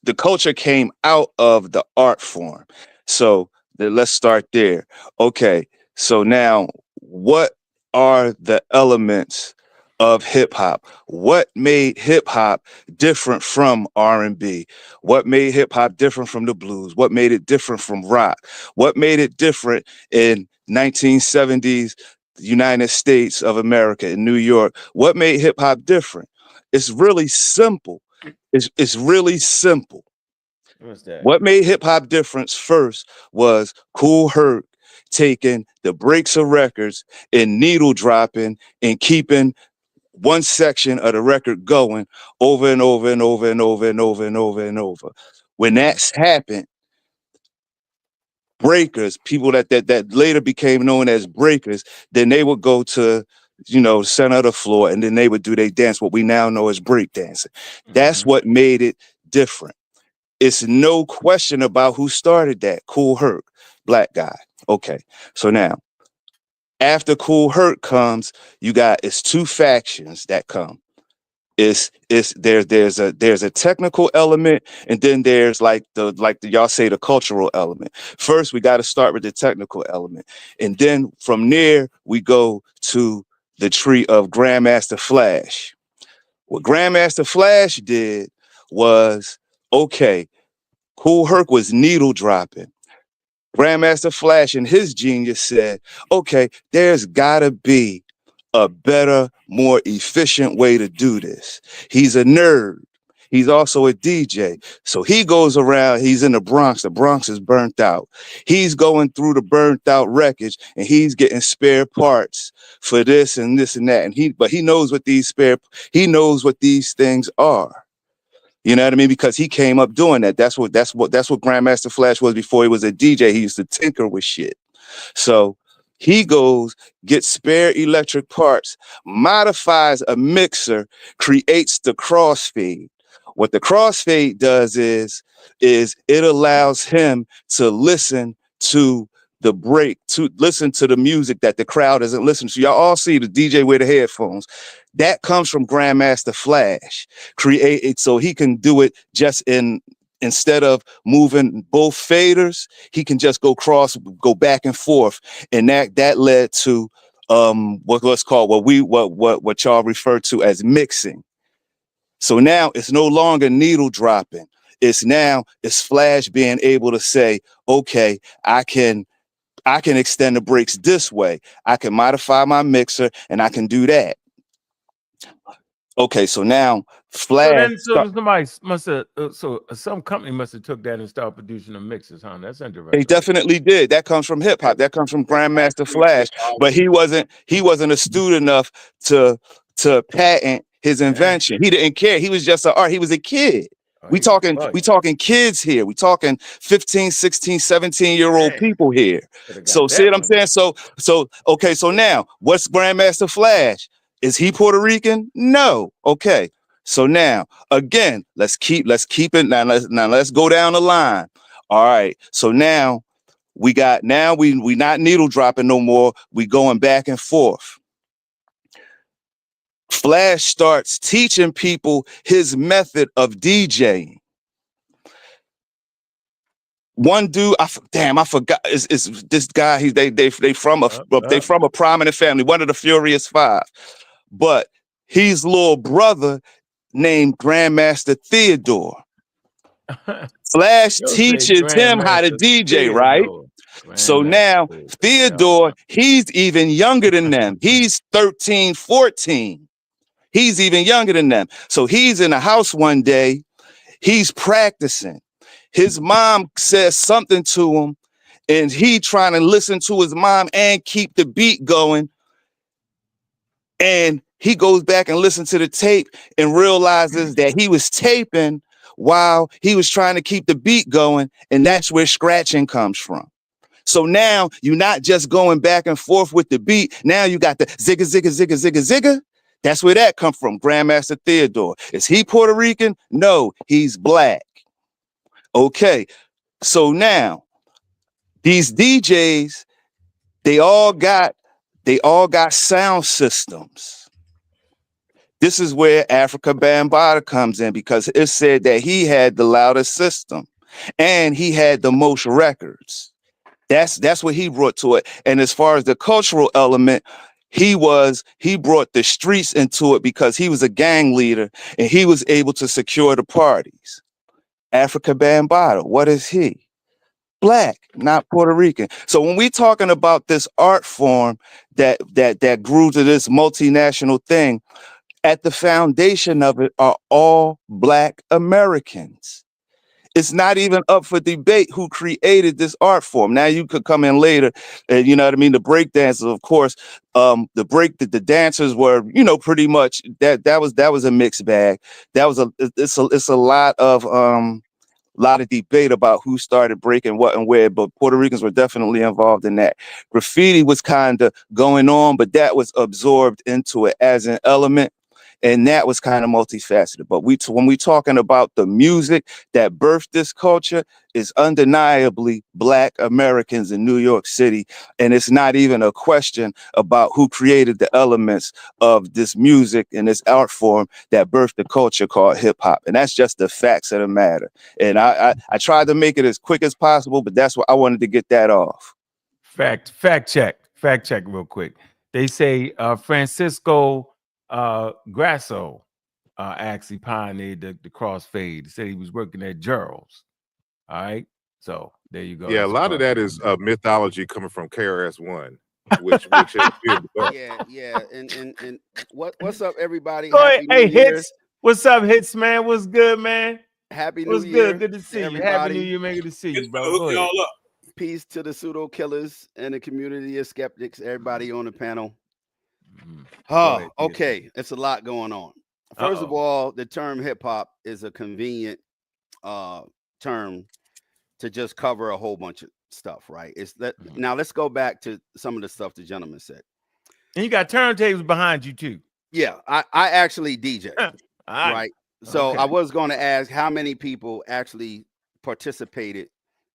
the culture came out of the art form. So let's start there. Okay, so now what are the elements of hip hop? What made hip hop different from R&B? What made hip hop different from the blues? What made it different from rock? What made it different in 1970s United States of America, in New York? What made hip hop different? It's really simple. It's really simple. What's that? What made hip hop difference first was Kool Herc taking the breaks of records and needle dropping and keeping one section of the record going over and over and over and over and over and over and over. When that's happened, breakers, people that later became known as breakers, then they would go to, center of the floor, and then they would do their dance, what we now know as break dancing. That's what made it different. It's no question about who started that. Kool Herc, black guy. Okay, so now after Kool Herc comes, it's two factions that come. There's a technical element, and then there's like the y'all say the cultural element. First, we got to start with the technical element, and then from there we go to the tree of Grandmaster Flash. What Grandmaster Flash did was, okay, Kool Herc was needle dropping. Grandmaster Flash and his genius said, okay, there's gotta be a better, more efficient way to do this. He's a nerd. He's also a DJ. So he goes around, he's in the Bronx. The Bronx is burnt out. He's going through the burnt out wreckage, and he's getting spare parts for this and this and that. But he knows what these things are. You know what I mean? Because he came up doing that. That's what Grandmaster Flash was before he was a DJ. He used to tinker with shit. So he goes, gets spare electric parts, modifies a mixer, creates the crossfade. What the crossfade does is it allows him to listen to the break, to listen to the music that the crowd isn't listening to. Y'all all see the DJ with the headphones. That comes from Grandmaster Flash. Create so he can do it just instead of moving both faders, he can just go back and forth. And that led to what's called what y'all refer to as mixing. So now it's no longer needle dropping. It's Flash being able to say, okay, I can extend the breaks this way. I can modify my mixer, and I can do that. Okay, so now Flash. Somebody must have. Some company must have took that and started producing the mixes, huh? That's interesting. They definitely did. That comes from hip hop. That comes from Grandmaster Flash. But he wasn't astute enough to patent his invention. He didn't care. He was just an art. He was a kid. We talking kids here. We talking 15, 16, 17-year-old people here. So see what I'm saying? So okay, so now what's Grandmaster Flash? Is he Puerto Rican? No. Okay. So now again, let's keep it. Now let's go down the line. All right. So now we not needle dropping no more. We going back and forth. Flash starts teaching people his method of DJing. One dude, I forgot. Is this guy? They from a prominent family, one of the Furious Five, but his little brother named Grandmaster Theodore. Flash Yo, say teaches him how to Grandmaster DJ, right? Theodore. So Grandmaster now Theodore. Theodore, he's even younger than them. He's 13, 14. He's even younger than them. So he's in the house one day. He's practicing. His mom says something to him, and he trying to listen to his mom and keep the beat going. And he goes back and listens to the tape and realizes that he was taping while he was trying to keep the beat going. And that's where scratching comes from. So now you're not just going back and forth with the beat. Now you got the zigga, zigga, zigga, zigga, zigga. That's where that come from, Grandmaster Theodore. Is he Puerto Rican? No, he's black. Okay, so now these DJs, they all got sound systems. This is where Africa Bambaataa comes in, because it said that he had the loudest system and he had the most records. That's what he brought to it. And as far as the cultural element, he brought the streets into it because he was a gang leader and he was able to secure the parties. Africa Bambaataa, what is he? Black, not Puerto Rican. So when we talking about this art form that grew to this multinational thing, at the foundation of it are all Black Americans. It's not even up for debate who created this art form. Now you could come in later, and you know what I mean. The break dancers, of course, the dancers were, pretty much that was a mixed bag. It's a lot of debate about who started breaking what and where, but Puerto Ricans were definitely involved in that. Graffiti was kind of going on, but that was absorbed into it as an element. And that was kind of multifaceted. But when we talking about the music that birthed this culture, is undeniably Black Americans in New York City. And it's not even a question about who created the elements of this music and this art form that birthed the culture called hip hop. And that's just the facts of the matter. And I tried to make it as quick as possible, but that's what I wanted to get that off. Fact check real quick. They say Francisco Grasso actually pioneered the crossfade. He said he was working at Gerald's. All right, so there you go. Yeah, a lot of that is mythology coming from KRS-One, which has been yeah, and what's up, everybody? Go ahead. Happy New Year. Hits. What's up, Hits, man? What's good, man? Happy New What's Year. good? Good to see you. Everybody. Happy New Year, man. Good to see you, bro. Go ahead. Peace to the pseudo killers and the community of skeptics. Everybody on the panel. Oh, okay. It's a lot going on. First of all, the term hip hop is a convenient term to just cover a whole bunch of stuff, right? Now let's go back to some of the stuff the gentleman said. And you got turntables behind you too. Yeah, I actually DJ, right? So I was going to ask how many people actually participated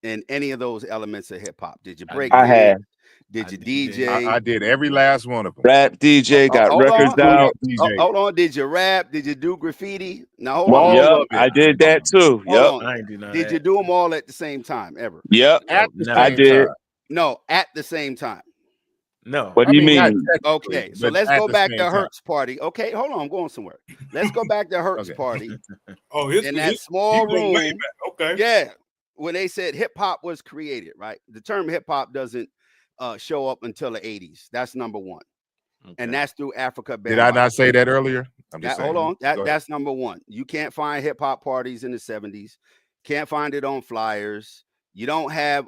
in any of those elements of hip hop. Did you break dance? Did you DJ? I did every last one of them. Rap DJ, got records out. Hold on. Did you rap? Did you do graffiti? Now hold on. on. Yep, I did that too. Yep. Did you do them all at the same time ever? Yep. I did. No, at the same time. No. What do you mean? Okay, so let's go back to Hertz party. Okay, hold on, I'm going somewhere. Let's go back to Hertz party. In that small room. Okay. Yeah. When they said hip hop was created, right? The term hip hop doesn't show up until the 80s. That's number one. And that's through Africa Bambaataa. Did I not say that earlier? I'm just saying. Hold on. That's number one. You can't find hip hop parties in the 70s. Can't find it on flyers. You don't have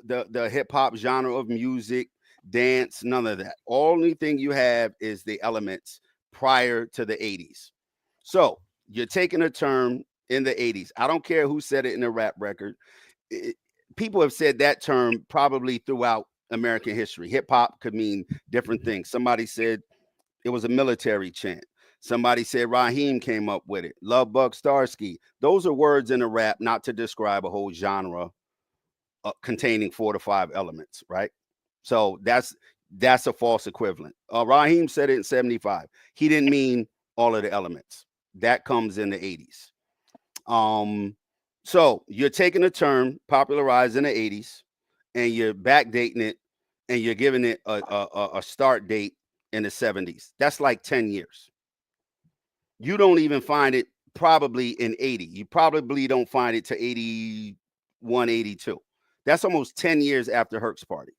the hip hop genre of music, dance, none of that. Only thing you have is the elements prior to the 80s. So you're taking a term in the 80s. I don't care who said it in a rap record. People have said that term probably throughout American history. Hip hop could mean different things. Somebody said it was a military chant. Somebody said Raheem came up with it. Love Bug Starsky. Those are words in a rap, not to describe a whole genre containing 4 to 5 elements, right? So that's a false equivalent. Raheem said it in 75. He didn't mean all of the elements. That comes in the 80s. So you're taking a term popularized in the 80s and you're backdating it and you're giving it a start date in the 70s. That's like 10 years. You don't even find it probably in 80. You probably don't find it to 81, 82. That's almost 10 years after Herc's Party.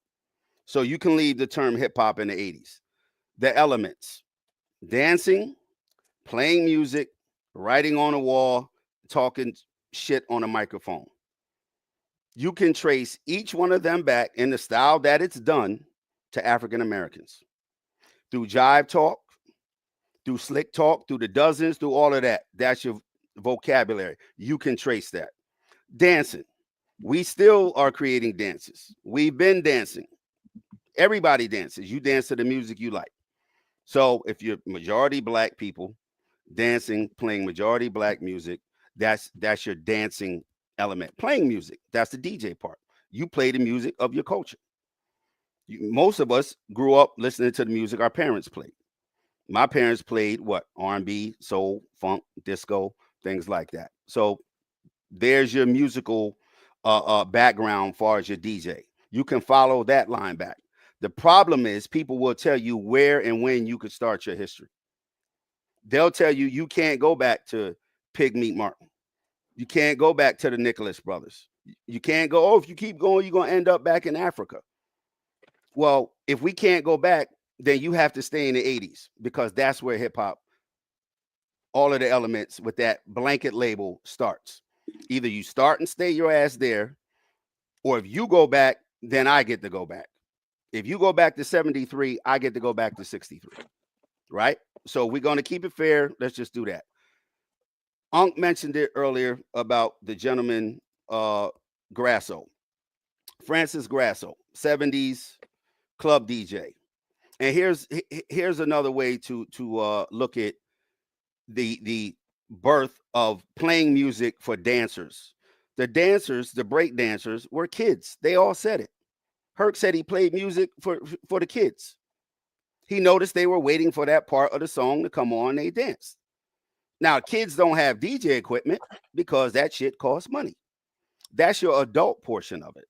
So you can leave the term hip hop in the 80s. The elements: dancing, playing music, writing on a wall, talking shit on a microphone. You can trace each one of them back in the style that it's done to African Americans through jive talk, through slick talk, through the dozens, through all of that. That's your vocabulary. You can trace that. Dancing. We still are creating dances. We've been dancing. Everybody dances. You dance to the music you like. So if you're majority black people dancing, playing majority black music, that's your dancing element. Playing music, that's the DJ part. You play the music of your culture. Most of us grew up listening to the music our parents played. My parents played what? R&B, soul, funk, disco, things like that. So there's your musical background as far as your DJ. You can follow that line back. The problem is people will tell you where and when you could start your history. They'll tell you you can't go back to Pig Meat Martin. You can't go back to the Nicholas brothers. You can't go, oh, if you keep going, you're going to end up back in Africa. Well, if we can't go back, then you have to stay in the 80s because that's where hip hop, all of the elements with that blanket label starts. Either you start and stay your ass there, or if you go back, then I get to go back. If you go back to 73, I get to go back to 63, right? So we're going to keep it fair. Let's just do that. Unc mentioned it earlier about the gentleman Grasso, Francis Grasso, 70s club DJ. And here's another way to look at the birth of playing music for dancers. The dancers, the break dancers, were kids. They all said it. Herc said he played music for the kids. He noticed they were waiting for that part of the song to come on. They danced. Now, kids don't have DJ equipment because that shit costs money. That's your adult portion of it.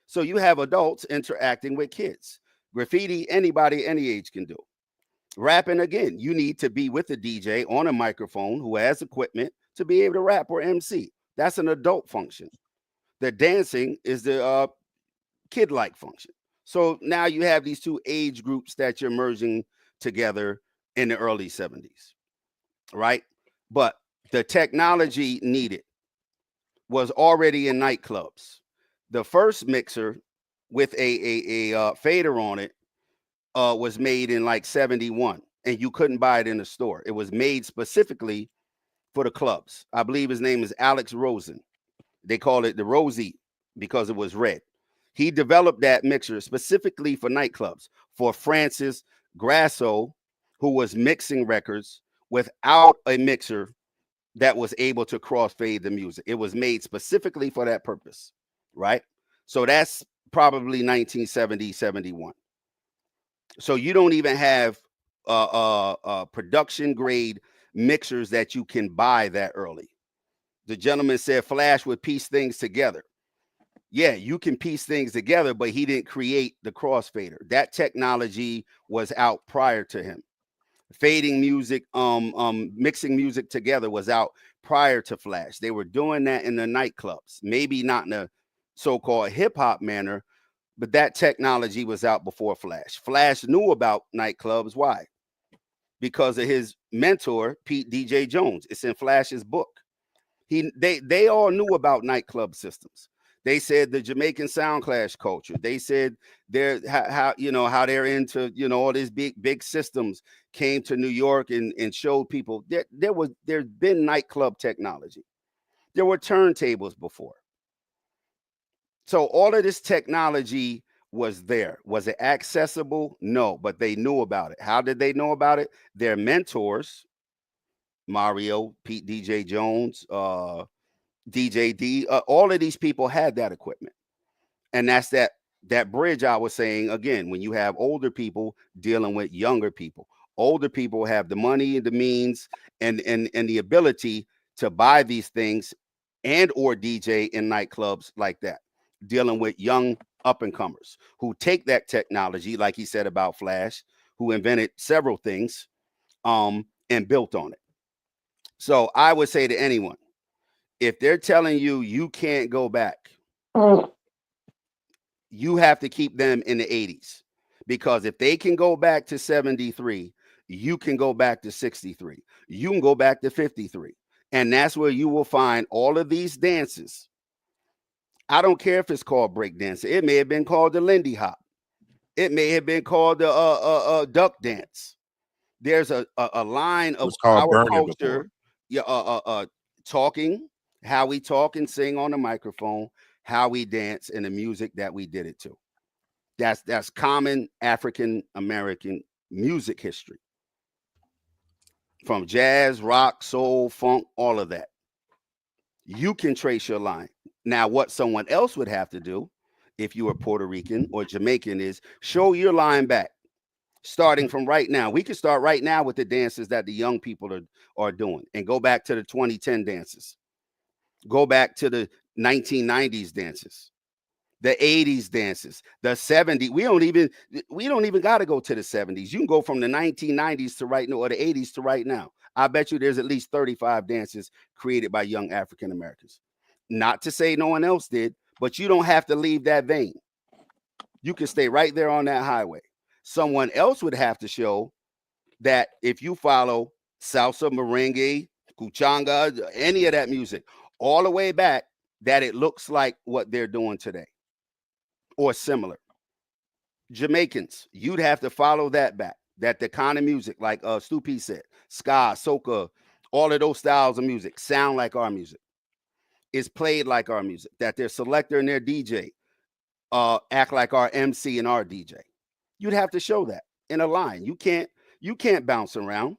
So you have adults interacting with kids. Graffiti, anybody, any age can do. Rapping, again, you need to be with a DJ on a microphone who has equipment to be able to rap or MC. That's an adult function. The dancing is the kid-like function. So now you have these two age groups that you're merging together in the early 70s, right? But the technology needed was already in nightclubs. The first mixer with a fader on it was made in like 71, and you couldn't buy it in the store. It was made specifically for the clubs. I believe his name is Alex Rosen. They call it the Rosie because it was red. He developed that mixer specifically for nightclubs for Francis Grasso, who was mixing records without a mixer that was able to crossfade the music. It was made specifically for that purpose, right? So that's probably 1970, 71. So you don't even have production grade mixers that you can buy that early. The gentleman said Flash would piece things together. Yeah, you can piece things together, but he didn't create the crossfader. That technology was out prior to him. Fading music, mixing music together was out prior to Flash. They were doing that in the nightclubs, maybe not in a so-called hip-hop manner, but that technology was out before Flash. Flash knew about nightclubs. Why? Because of his mentor, Pete DJ Jones. It's in Flash's book. They all knew about nightclub systems. They said the Jamaican sound clash culture. They said they're how they're into all these big systems came to New York and showed people there's been nightclub technology. There were turntables before. So all of this technology was there. Was it accessible? No, but they knew about it. How did they know about it? Their mentors, Mario, Pete DJ Jones, DJ D, all of these people had that equipment. And that's that bridge I was saying again, when you have older people dealing with younger people. Older people have the money and the means and the ability to buy these things and or DJ in nightclubs like that, dealing with young up and comers who take that technology, like he said about Flash, who invented several things and built on it. So I would say to anyone, if they're telling you you can't go back, you have to keep them in the 80s. Because if they can go back to 73, you can go back to 63. You can go back to 53. And that's where you will find all of these dances. I don't care if it's called breakdance. It may have been called the Lindy Hop. It may have been called the duck dance. There's a line of It's called our burning culture, talking, how we talk and sing on the microphone, how we dance, and the music that we did it to. That's common African American music history. From jazz, rock, soul, funk, all of that. You can trace your line. Now, what someone else would have to do, if you were Puerto Rican or Jamaican, is show your line back. Starting from right now. We can start right now with the dances that the young people are doing and go back to the 2010 dances. Go back to the 1990s dances, the 80s dances, the 70s. We don't even got to go to the 70s. You can go from the 1990s to right now, or the 80s to right now. I bet you there's at least 35 dances created by young African Americans. Not to say no one else did, but you don't have to leave that vein. You can stay right there on that highway. Someone else would have to show that if you follow salsa, merengue, kuchanga, any of that music, all the way back, that it looks like what they're doing today or similar. Jamaicans, you'd have to follow that back, that the kind of music, like Stu P said, ska, soca, all of those styles of music sound like our music, is played like our music, that their selector and their DJ act like our MC and our DJ. You'd have to show that in a line. You can't bounce around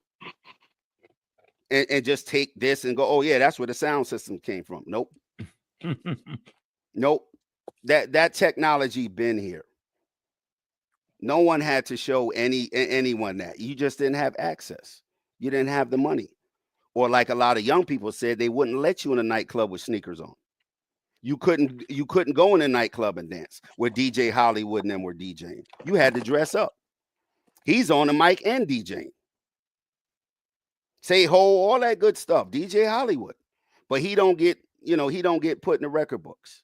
and just take this and go, oh yeah, that's where the sound system came from. Nope. Nope. That technology been here. No one had to show anyone that. You just didn't have access. You didn't have the money. Or like a lot of young people said, they wouldn't let you in a nightclub with sneakers on. You couldn't go in a nightclub and dance where DJ Hollywood and them were DJing. You had to dress up. He's on the mic and DJing. Say ho, all that good stuff. DJ Hollywood. But he don't get put in the record books.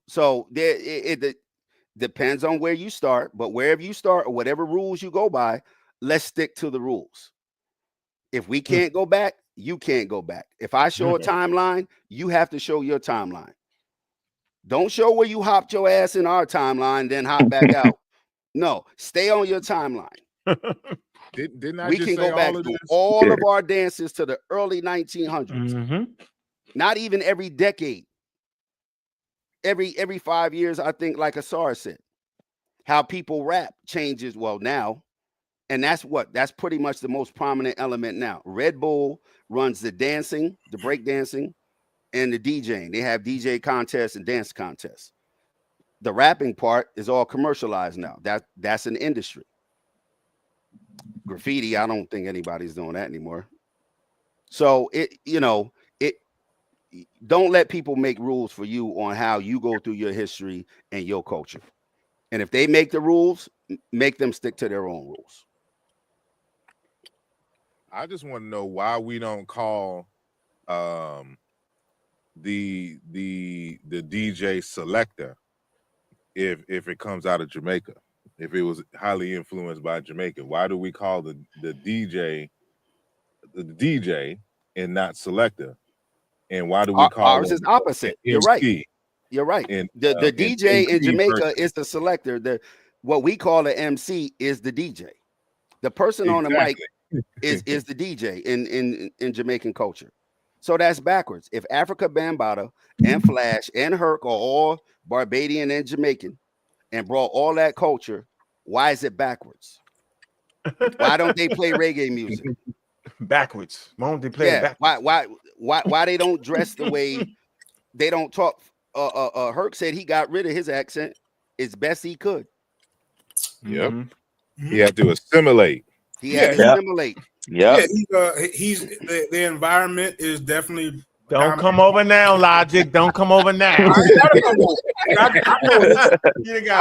So it depends on where you start, but wherever you start or whatever rules you go by, let's stick to the rules. If we can't go back, you can't go back. If I show a timeline, you have to show your timeline. Don't show where you hopped your ass in our timeline, then hop back out. No, stay on your timeline. Didn't I we just can say go back all of through this? all of our dances to the early 1900s. Mm-hmm. Not even every decade. Every 5 years, I think, like Asar said, how people rap changes. Well, now, and that's pretty much the most prominent element now. Red Bull runs the dancing, the break dancing, and the DJing. They have DJ contests and dance contests. The rapping part is all commercialized now. That's an industry. Graffiti, I don't think anybody's doing that anymore. So don't let people make rules for you on how you go through your history and your culture. And if they make the rules, make them stick to their own rules. I just want to know why we don't call the DJ selector if it comes out of Jamaica. If it was highly influenced by Jamaica, why do we call the DJ and not selector? And why do we call ours is opposite? You're right. You're right. And the DJ in Jamaica is the selector. What we call the MC is the DJ. The person on the mic is the DJ in Jamaican culture. So that's backwards. If Africa Bambaataa and Flash and Herc are all Barbadian and Jamaican and brought all that culture, why is it backwards? Why don't they play reggae music? Backwards. Why don't they play it backwards? Why they don't dress the way they don't talk? Herc said he got rid of his accent as best he could. Yep. He had to assimilate. He had to assimilate. Yeah, he's the environment is definitely. Don't come over now, Logic. Don't come over now. I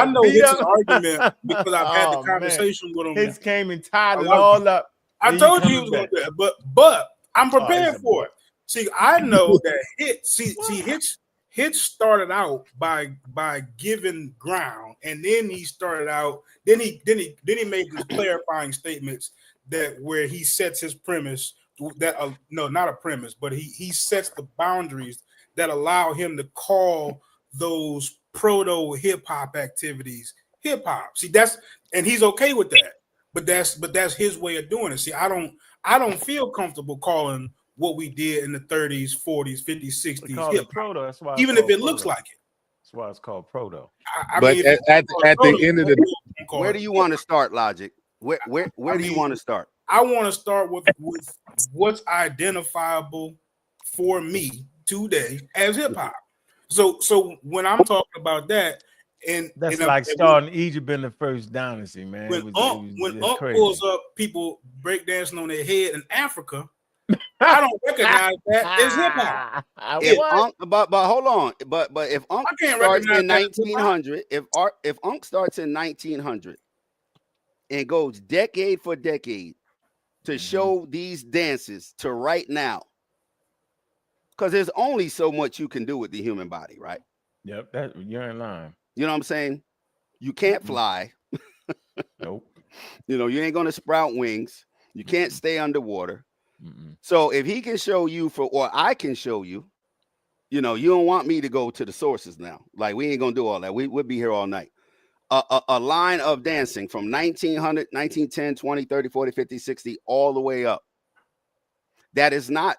know his argument because I've had the conversation with him. His came and tied it all up. I told you he was going to do that, but I'm prepared for it. See, I know that Hitch started out by giving ground, and then he started out. Then he made these clarifying statements that where he sets his premise that no, not a premise, but he sets the boundaries that allow him to call those proto hip hop activities hip hop. See, and he's okay with that. But that's his way of doing it. See, I don't feel comfortable calling what we did in the 30s, 40s, 50s, 60s hip proto. That's why even if it looks like it. That's why it's called proto. But at the end of the where do you want to start, Logic? Where do you want to start? I want to start with what's identifiable for me today as hip hop. So when I'm talking about that, and that's and like starting Egypt in the first dynasty, man. When Unc pulls up people breakdancing on their head in Africa, I don't recognize that as hip hop. But hold on, but if Unc starts in 1900, if Unc starts in 1900 and goes decade for decade to show these dances to right now, because there's only so much you can do with the human body, right? Yep, you're in line. You know what I'm saying? You can't fly. Nope. You know, you ain't gonna sprout wings. You can't stay underwater. So if he can show you or I can show you, you know, you don't want me to go to the sources now. Like, we ain't gonna do all that. We'll be here all night. A line of dancing from 1900, 1910, 20, 30, 40, 50, 60, all the way up. That is not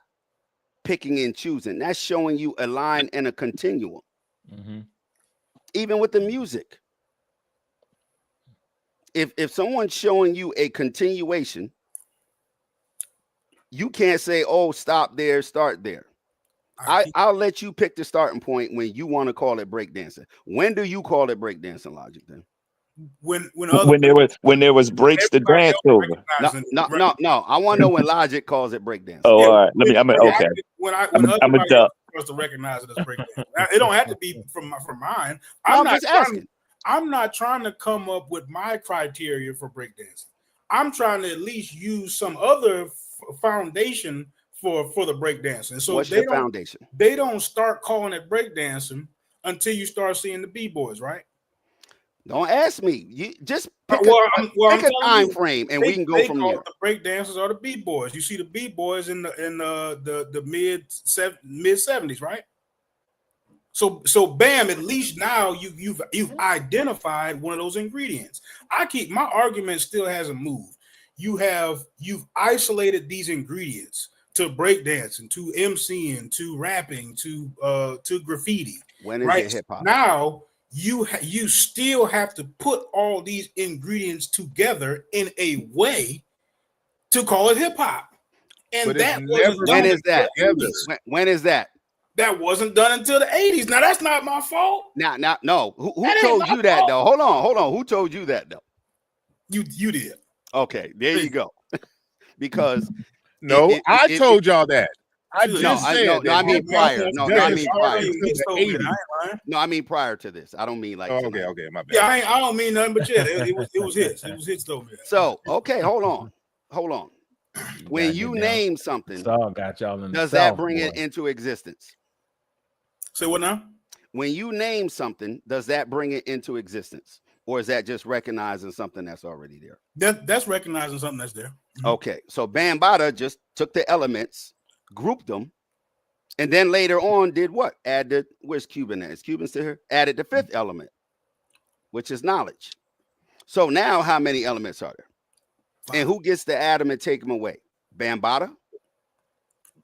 picking and choosing. That's showing you a line and a continuum. Even with the music. If someone's showing you a continuation, you can't say, oh, stop there, start there. I'll let you pick the starting point when you want to call it breakdancing. When do you call it breakdancing, Logic, then? When there was breaks to dance over. No. I want to know when Logic calls it breakdancing. Oh, all right. Okay. When I'm a duck. Supposed to recognize it as breakdancing. It don't have to be from mine. I'm not trying to come up with my criteria for breakdancing. I'm trying to at least use some other foundation for the breakdancing. So what's your foundation? They don't start calling it breakdancing until you start seeing the b-boys, right? Don't ask me. You just pick a time frame, and we can go from there. The breakdancers are the b-boys. You see the b-boys in the mid 70s, right? So bam, at least now you've identified one of those ingredients. My argument still hasn't moved. You've isolated these ingredients to breakdancing, to MCing, to rapping, to graffiti. When is it hip hop? Now you still have to put all these ingredients together in a way to call it hip hop. And when is that? When is that? That wasn't done until the 80s. Now that's not my fault. No. Who told you that though? Hold on. Who told you that though? You did. Okay, there you go. Because I told y'all that. I mean prior. No, I mean prior to this. I don't mean like. Okay, my bad. Yeah, I don't mean nothing but it was his. It was his though. Man. So okay, hold on. When you name something, does that bring it into existence? Say what now? When you name something, does that bring it into existence? Or is that just recognizing something that's already there? That's recognizing something that's there. Okay, so Bambaataa just took the elements, grouped them, and then later on did what? Where's Cuban at? Is Cuban still here? Added the fifth element, which is knowledge. So now how many elements are there? And who gets to add them and take them away? Bambaataa?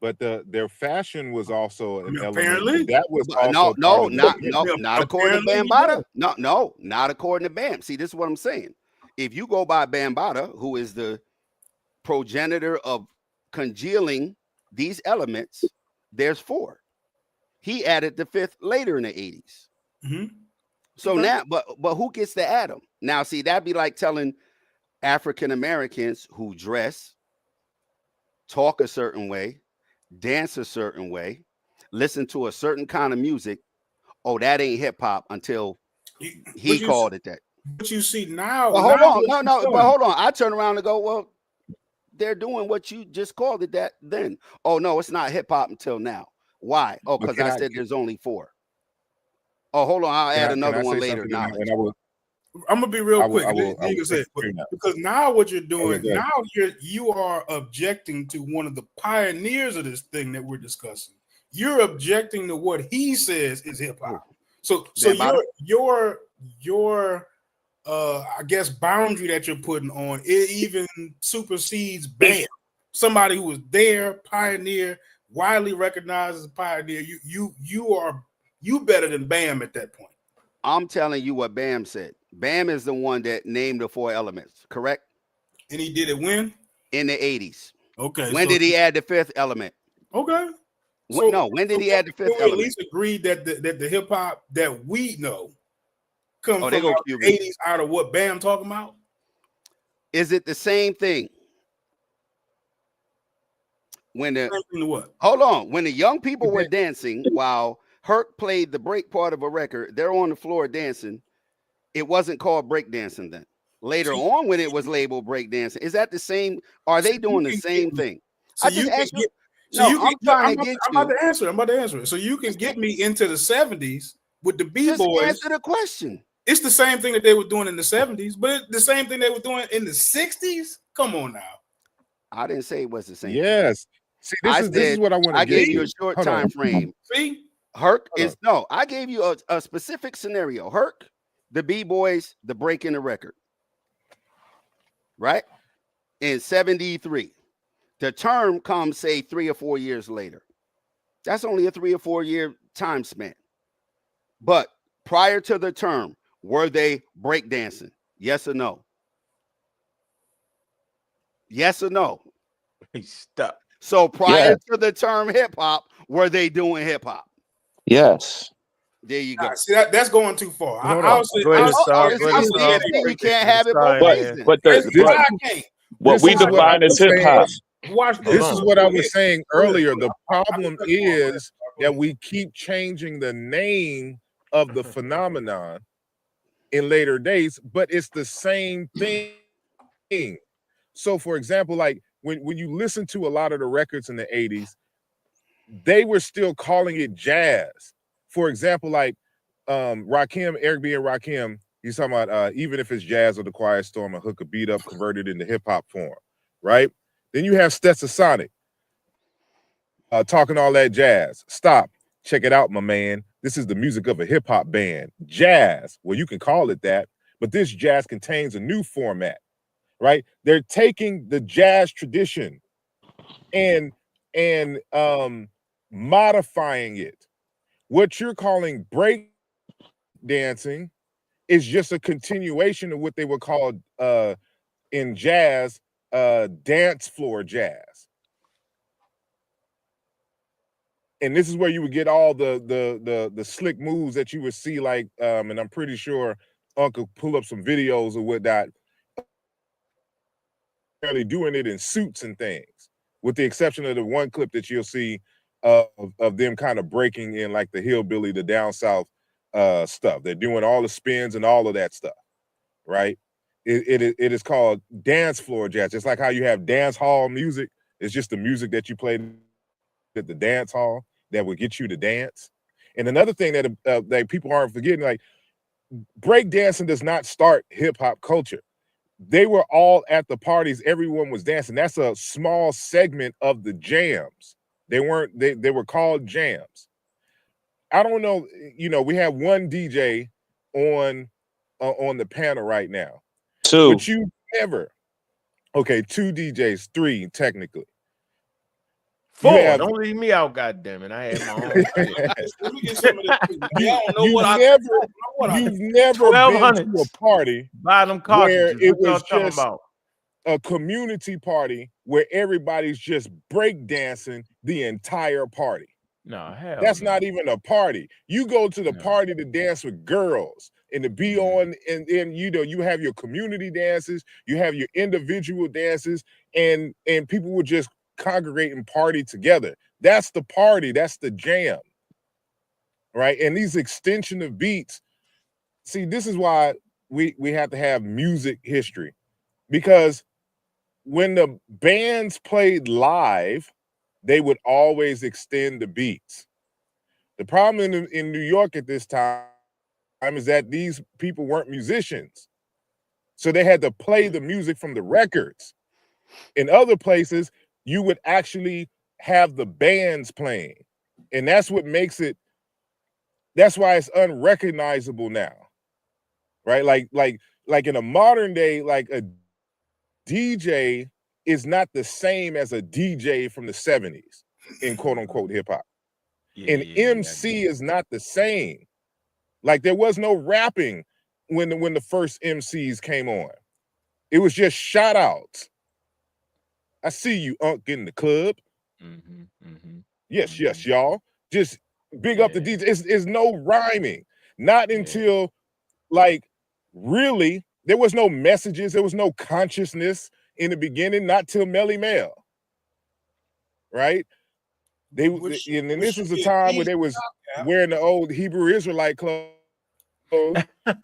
But their fashion was also an apparently element. That was also not according to Bambaataa. No, not according to Bam. See, this is what I'm saying. If you go by Bambaataa, who is the progenitor of congealing these elements, there's 4. He added the 5th later in the 80s. So now, but who gets to add them? Now, see, that'd be like telling African Americans who dress, talk a certain way, dance a certain way, listen to a certain kind of music, oh, that ain't hip hop until he called it that. But you see now, well, hold on. But hold on. I turn around and go, well, they're doing what you just called it that then. Oh no, it's not hip hop until now. Why? Oh, But because can I I said there's only 4. Oh, hold on, I'll can add I another one say later. something? And Knowledge. I will I'm gonna be real quick. I will Say, because now what you're doing, go ahead. now you are objecting to one of the pioneers of this thing that we're discussing. You're objecting to what he says is hip hop. So your I guess boundary that you're putting on it even supersedes Bam. Somebody who was there, pioneer, widely recognized as a pioneer. You better than Bam at that point. I'm telling you what Bam said. Bam is the one that named the 4 elements, correct? And he did it when? In the 80s. Okay. When did he add the 5th element? Okay. When did he add the 5th we element? at least agree that the hip hop that we know comes from they go the Cuban. 80s out of what Bam talking about? Is it the same thing? When hold on, when the young people were dancing while Herc played the break part of a record, they're on the floor dancing. It wasn't called break dancing then. Later on, when it was labeled break dancing, is that the same? Are they doing the same thing? I just asked you. I'm trying to get you. I'm about to answer it. So you can get me into the 70s with the B-boys. Just answer the question. It's the same thing that they were doing in the 70s, but it's the same thing they were doing in the 60s. Come on now. I didn't say it was the same. Yes. See, this is what I want to I get gave to. you a short Hold time on. frame. See? Herc is no, I gave you a specific scenario. Herc, the B-boys, the break in the record. Right? In 73. The term comes, say, 3 or 4 years later. That's only a 3 or 4 year time span. But prior to the term, were they breakdancing? Yes or no? Yes or no? He's stuck. So prior to the term hip hop, were they doing hip hop? Yes. There you go. See, that's going too far. Hold I'll on. say, Go ahead, I'll Star. say- Go ahead, I'll say Star. You can't have it both ways. then. But That's why I can't. what This we is what I define as was hip hop. saying. Watch this. This is what I was saying earlier. The problem is that we keep changing the name of the phenomenon in later days, but it's the same thing. So, for example, like when you listen to a lot of the records in the 80s, they were still calling it jazz. For example, like Rakim, Eric B. and Rakim, he's talking about even if it's jazz or the quiet storm, a hook a beat up, converted into hip-hop form, right? Then you have Stetson Sonic talking all that jazz. Stop. Check it out, my man. This is the music of a hip-hop band. Jazz. Well, you can call it that, but this jazz contains a new format, right? They're taking the jazz tradition and modifying it. What you're calling break dancing is just a continuation of what they would call in jazz dance floor jazz. And this is where you would get all the slick moves that you would see, like and I'm pretty sure Uncle pull up some videos or whatnot, really doing it in suits and things, with the exception of the one clip that you'll see of them kind of breaking in like the hillbilly, the down south stuff. They're doing all the spins and all of that stuff, right? It is called dance floor jazz. It's like how you have dance hall music. It's just the music that you play at the dance hall that will get you to dance. And another thing that people aren't forgetting, like break dancing does not start hip hop culture. They were all at the parties. Everyone was dancing. That's a small segment of the jams. They were called jams. I don't know. You know, we have one DJ on the panel right now. Two. But you never. Okay, 2 DJs, 3 technically. 4. Don't leave me out, goddammit. I had my own. Let me get some of this. Y'all don't know You've what never been to a party Buy them where cartridges. it What y'all was talking just about? a community party where everybody's just break dancing the entire party. No, hell. That's not even a party. You go to the party to dance with girls and to be on, and then you know you have your community dances, you have your individual dances, and people would just congregate and party together. That's the party. That's the jam, right? And these extension of beats. See, this is why we have to have music history, because when the bands played live, they would always extend the beats. The problem in New York at this time is that these people weren't musicians. So they had to play the music from the records. In other places, you would actually have the bands playing. And that's what makes it, that's why it's unrecognizable now. Right? Like in a modern day, like a DJ is not the same as a DJ from the 70s in quote unquote hip hop. An MC is not the same. Like there was no rapping when the first MCs came on. It was just shout outs. I see you, Unc, in the club. Yes, yes, y'all. Just big up the DJ. It's no rhyming. Not until like really, there was no messages, there was no consciousness in the beginning, not till Melly Mel. Right? And this was a time where they was wearing the old Hebrew Israelite clothes.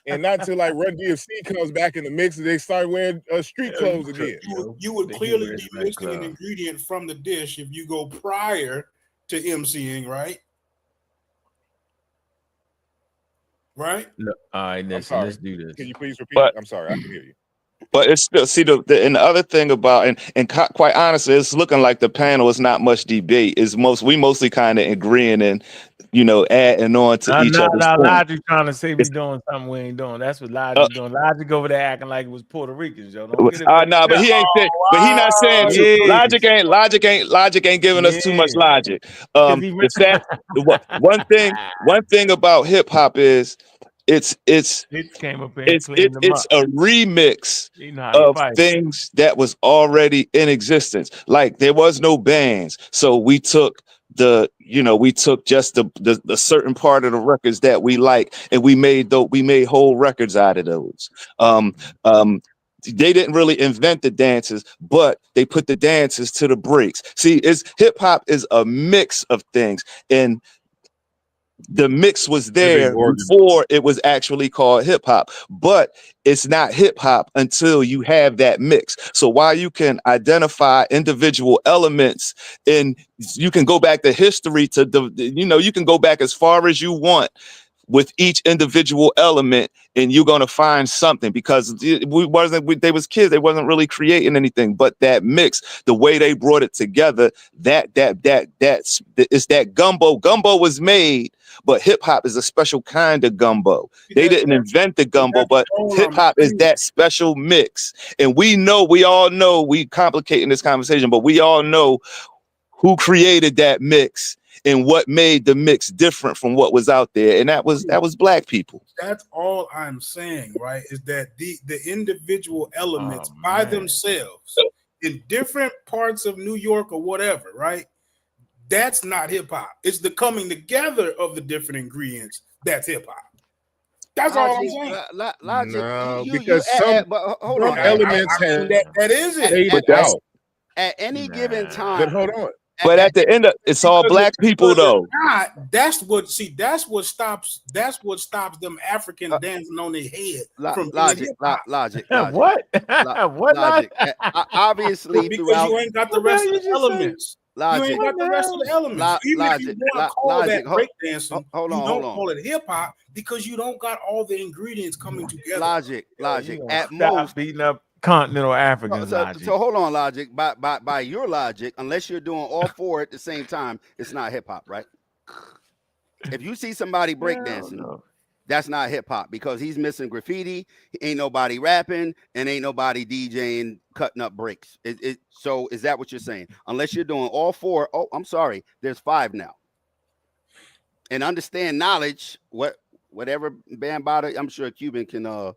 And not till like Run DMC comes back in the mix and they start wearing street clothes again. You would clearly be missing an ingredient from the dish if you go prior to MCing, right? Right? No, all right, listen, let's do this. Can you please repeat? But- I'm sorry, I can hear you. But it's still, see, and the other thing about, and quite honestly, it's looking like the panel is not much debate. We mostly kind of agreeing and, adding on to each other's point. Logic trying to say we doing something we ain't doing. That's what Logic doing. Logic over there acting like it was Puerto Ricans, yo. Don't get it. But he ain't saying, but he not saying Logic ain't giving us too much logic. One thing about hip hop is it's came up it's a remix of things that was already in existence. Like there was no bands, so we took just the certain part of the records that we like, and we made whole records out of those. They didn't really invent the dances, but they put the dances to the breaks. See, hip hop is a mix of things, and the mix was there before it was actually called hip hop, but it's not hip hop until you have that mix. So while you can identify individual elements, and you can go back to history you can go back as far as you want with each individual element, and you're gonna find something, because they was kids, they wasn't really creating anything, but that mix, the way they brought it together, that's that gumbo. Gumbo was made, but hip hop is a special kind of gumbo. They didn't invent the gumbo, but hip hop is that special mix. And we all know, we complicating this conversation, but we all know who created that mix and what made the mix different from what was out there, and that was Black people. That's all I'm saying, right? Is that the individual elements by themselves in different parts of New York or whatever, right? That's not hip hop. It's the coming together of the different ingredients that's hip hop. That's all I'm saying. Logic, no, because some elements have that is it. At any given time. But hold on. But at the end of it's all Black people though. That's what stops them Africans dancing on their head from logic. What? What logic? Obviously, because you ain't got the rest of the elements. Logic. You ain't got the rest of the elements. Even if you want to call that breakdancing, you don't call it hip hop because you don't got all the ingredients coming together. Logic. At Stop most, beating up continental Africans. So hold on, Logic. By your logic, unless you're doing all four at the same time, it's not hip hop, right? If you see somebody breakdancing, that's not hip hop, because he's missing graffiti, ain't nobody rapping, and ain't nobody DJing, cutting up breaks. So is that what you're saying? Unless you're doing all four, I'm sorry, there's 5 now. And understand knowledge, whatever Bambada, I'm sure Cuban can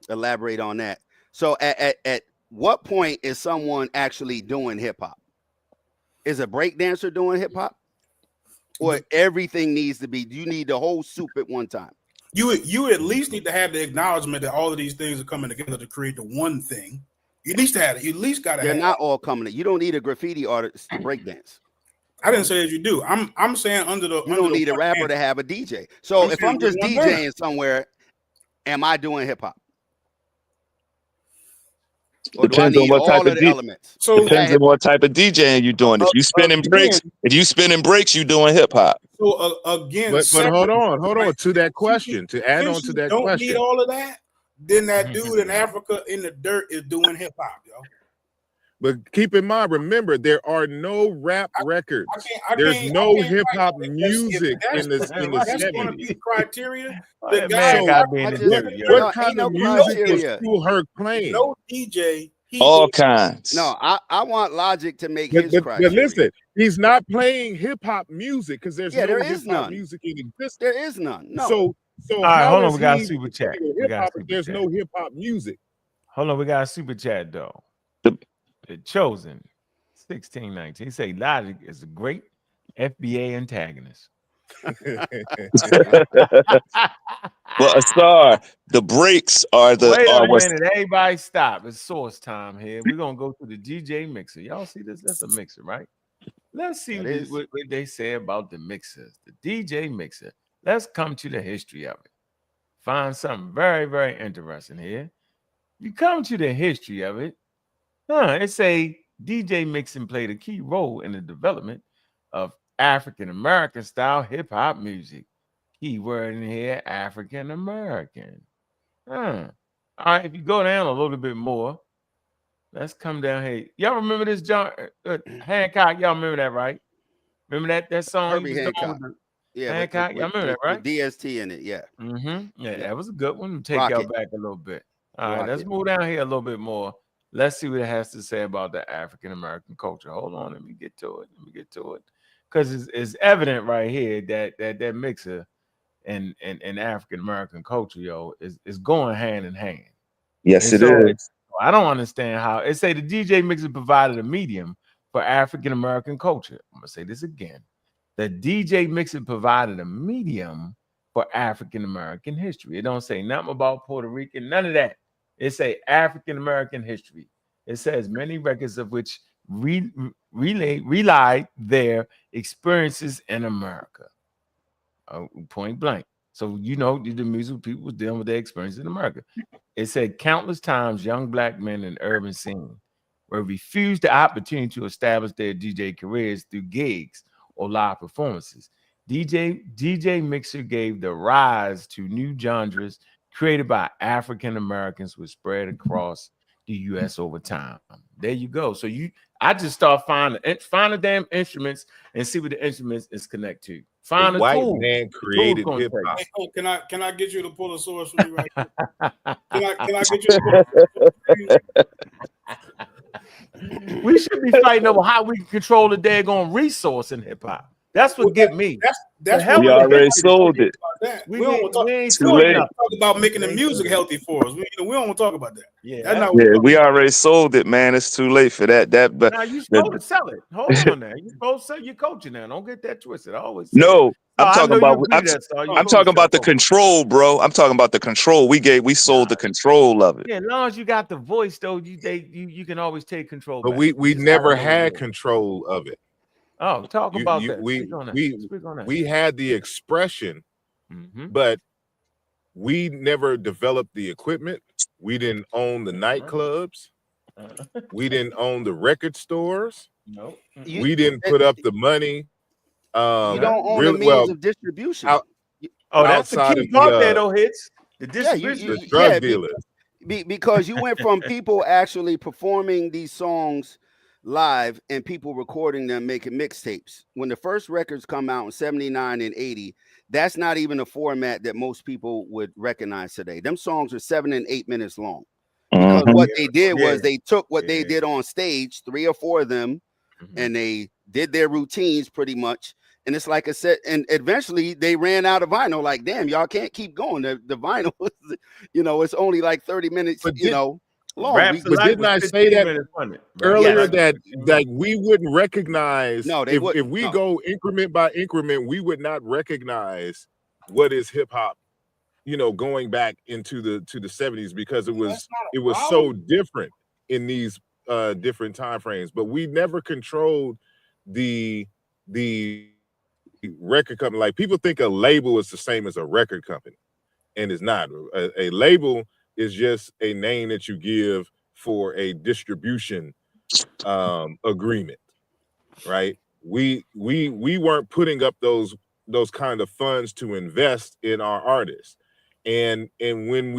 elaborate on that. So at what point is someone actually doing hip hop? Is a breakdancer doing hip hop? Or everything needs to be, you need the whole soup at one time? You at least need to have the acknowledgement that all of these things are coming together to create the one thing. You at least have it. You at least got to. They're not all coming. You don't need a graffiti artist to breakdance. I didn't say that you do. I'm saying you don't need a rapper to have a DJ. So if I'm just DJing somewhere, am I doing hip hop? Or do I Depends on need what type all of of the elements? So Is that depends on hip what hop? type of DJing you doing. If you spinning breaks, again, if you spinning breaks, you doing hip hop. so again, But hold separate, on. right? To that question, to add on Since to you that don't need question. all of that, then that dude in Africa in the dirt is doing hip hop, yo. But keep in mind, remember, there are no rap records. There's I no can't hip hop fight that. music If in the that's going to 70s. be the criteria, the That guy man in gotta be in Africa the just dirt, yo. What no, ain't kind no of music was criteria. Kool Herc playing? no DJ, he All go kinds. No, I want Logic to make But, his but, but criteria. listen, he's not playing hip hop music because there's Yeah, no there hip is hop none. music in existence. There is none. No. So All right, how hold on. is We got a he super chat. considered We hip got a hop if super there's chat. no hip hop music? Hold on, we got a super chat though. The Chosen 1619. He say Logic is a great FBA antagonist. But Asar, the breaks are Wait a what's minute, everybody stop. It's source time here. We're gonna go to the DJ mixer. Y'all see this? That's a mixer, right? Let's see That is. what they say about the mixers, the DJ mixer. Let's come to the history of it. Find something very, very interesting here. You come to the history of it. It say DJ mixing played a key role in the development of African American style hip hop music. Key word in here, African American. All right, if you go down a little bit more, let's come down here. Y'all remember this John Hancock? Y'all remember that, right? Remember that song Herbie he was doing Hancock. with Yeah, Hancock? Y'all remember that, with right? DST in it. Yeah. Yeah, that was a good one. Take Rock y'all it. back a little bit. All right, Rock let's it. move down here a little bit more. Let's see what it has to say about the African American culture. Hold on, let me get to it. Because it's evident right here that mixer and African American culture, yo, is going hand in hand. yes, And it so is. I don't understand how it say the DJ mixer provided a medium for African American culture. I'm gonna say this again. The DJ mixer provided a medium for African American history. It don't say nothing about Puerto Rican, none of that. It say African American history. It says many records of which relied their experiences in America. Point blank. So you know the music people was dealing with their experiences in America. It said countless times young black men in urban scene were refused the opportunity to establish their DJ careers through gigs or live performances. DJ Mixer gave the rise to new genres created by African Americans, which spread across the U.S. over time. There you go. So I just start find the damn instruments and see what the instruments is connect to. Find The a white tool. man The tool's created gonna hip tell you. hop. Can I get you to pull a source for me right quick? Can I get you to pull a source? We should be fighting over how we can control the daggone resource in hip hop. That's what get me. That's The hell We with the already history. sold it. We don't want to talk. ain't Too We don't late. want to talk about making the music healthy for us. We don't want to talk about that. Yeah, That's not what Yeah, we're we talking already sold it, man. It's too late for that. But Now you supposed to sell it. Hold on now. You supposed to sell your coaching now. Don't get that twisted. I always say no, it. I'm I talking know you about agree that, sir. You I'm supposed talking to about the sell coaching. control, bro. I'm talking about the control. We sold the control of it. Yeah, as long as you got the voice, though, you can always take control But back. we You just never gotta know had the control of it. Oh, talk about that. Speak on that. We Speak on that. we had the expression, Mhm. but we never developed the equipment. We didn't own the nightclubs. We didn't own the record stores. No. We didn't put up the money. You don't own the Really means well of distribution. Oh, that's the outside key of part there, the though, Hits. The Yeah, distribution. the drug dealers. Because you went from people actually performing these songs live and people recording them, making mixtapes. When the first records come out in 79 and 80, that's not even a format that most people would recognize today. Them songs are 7 and 8 minutes long. Because what they did was they took what they did on stage, 3 or 4 of them, and they did their routines pretty much. And it's like I said, and eventually they ran out of vinyl. Like, damn, y'all can't keep going. The vinyl, it's only like 30 minutes, long. But didn't I say that earlier that we wouldn't recognize if we go increment by increment, we would not recognize what is hip hop, going back into the 70s because it was so different in these different time frames. But we never controlled the record company. Like, people think a label is the same as a record company, and it's not. A label is just a name that you give for a distribution agreement, right? We weren't putting up those kind of funds to invest in our artists, and when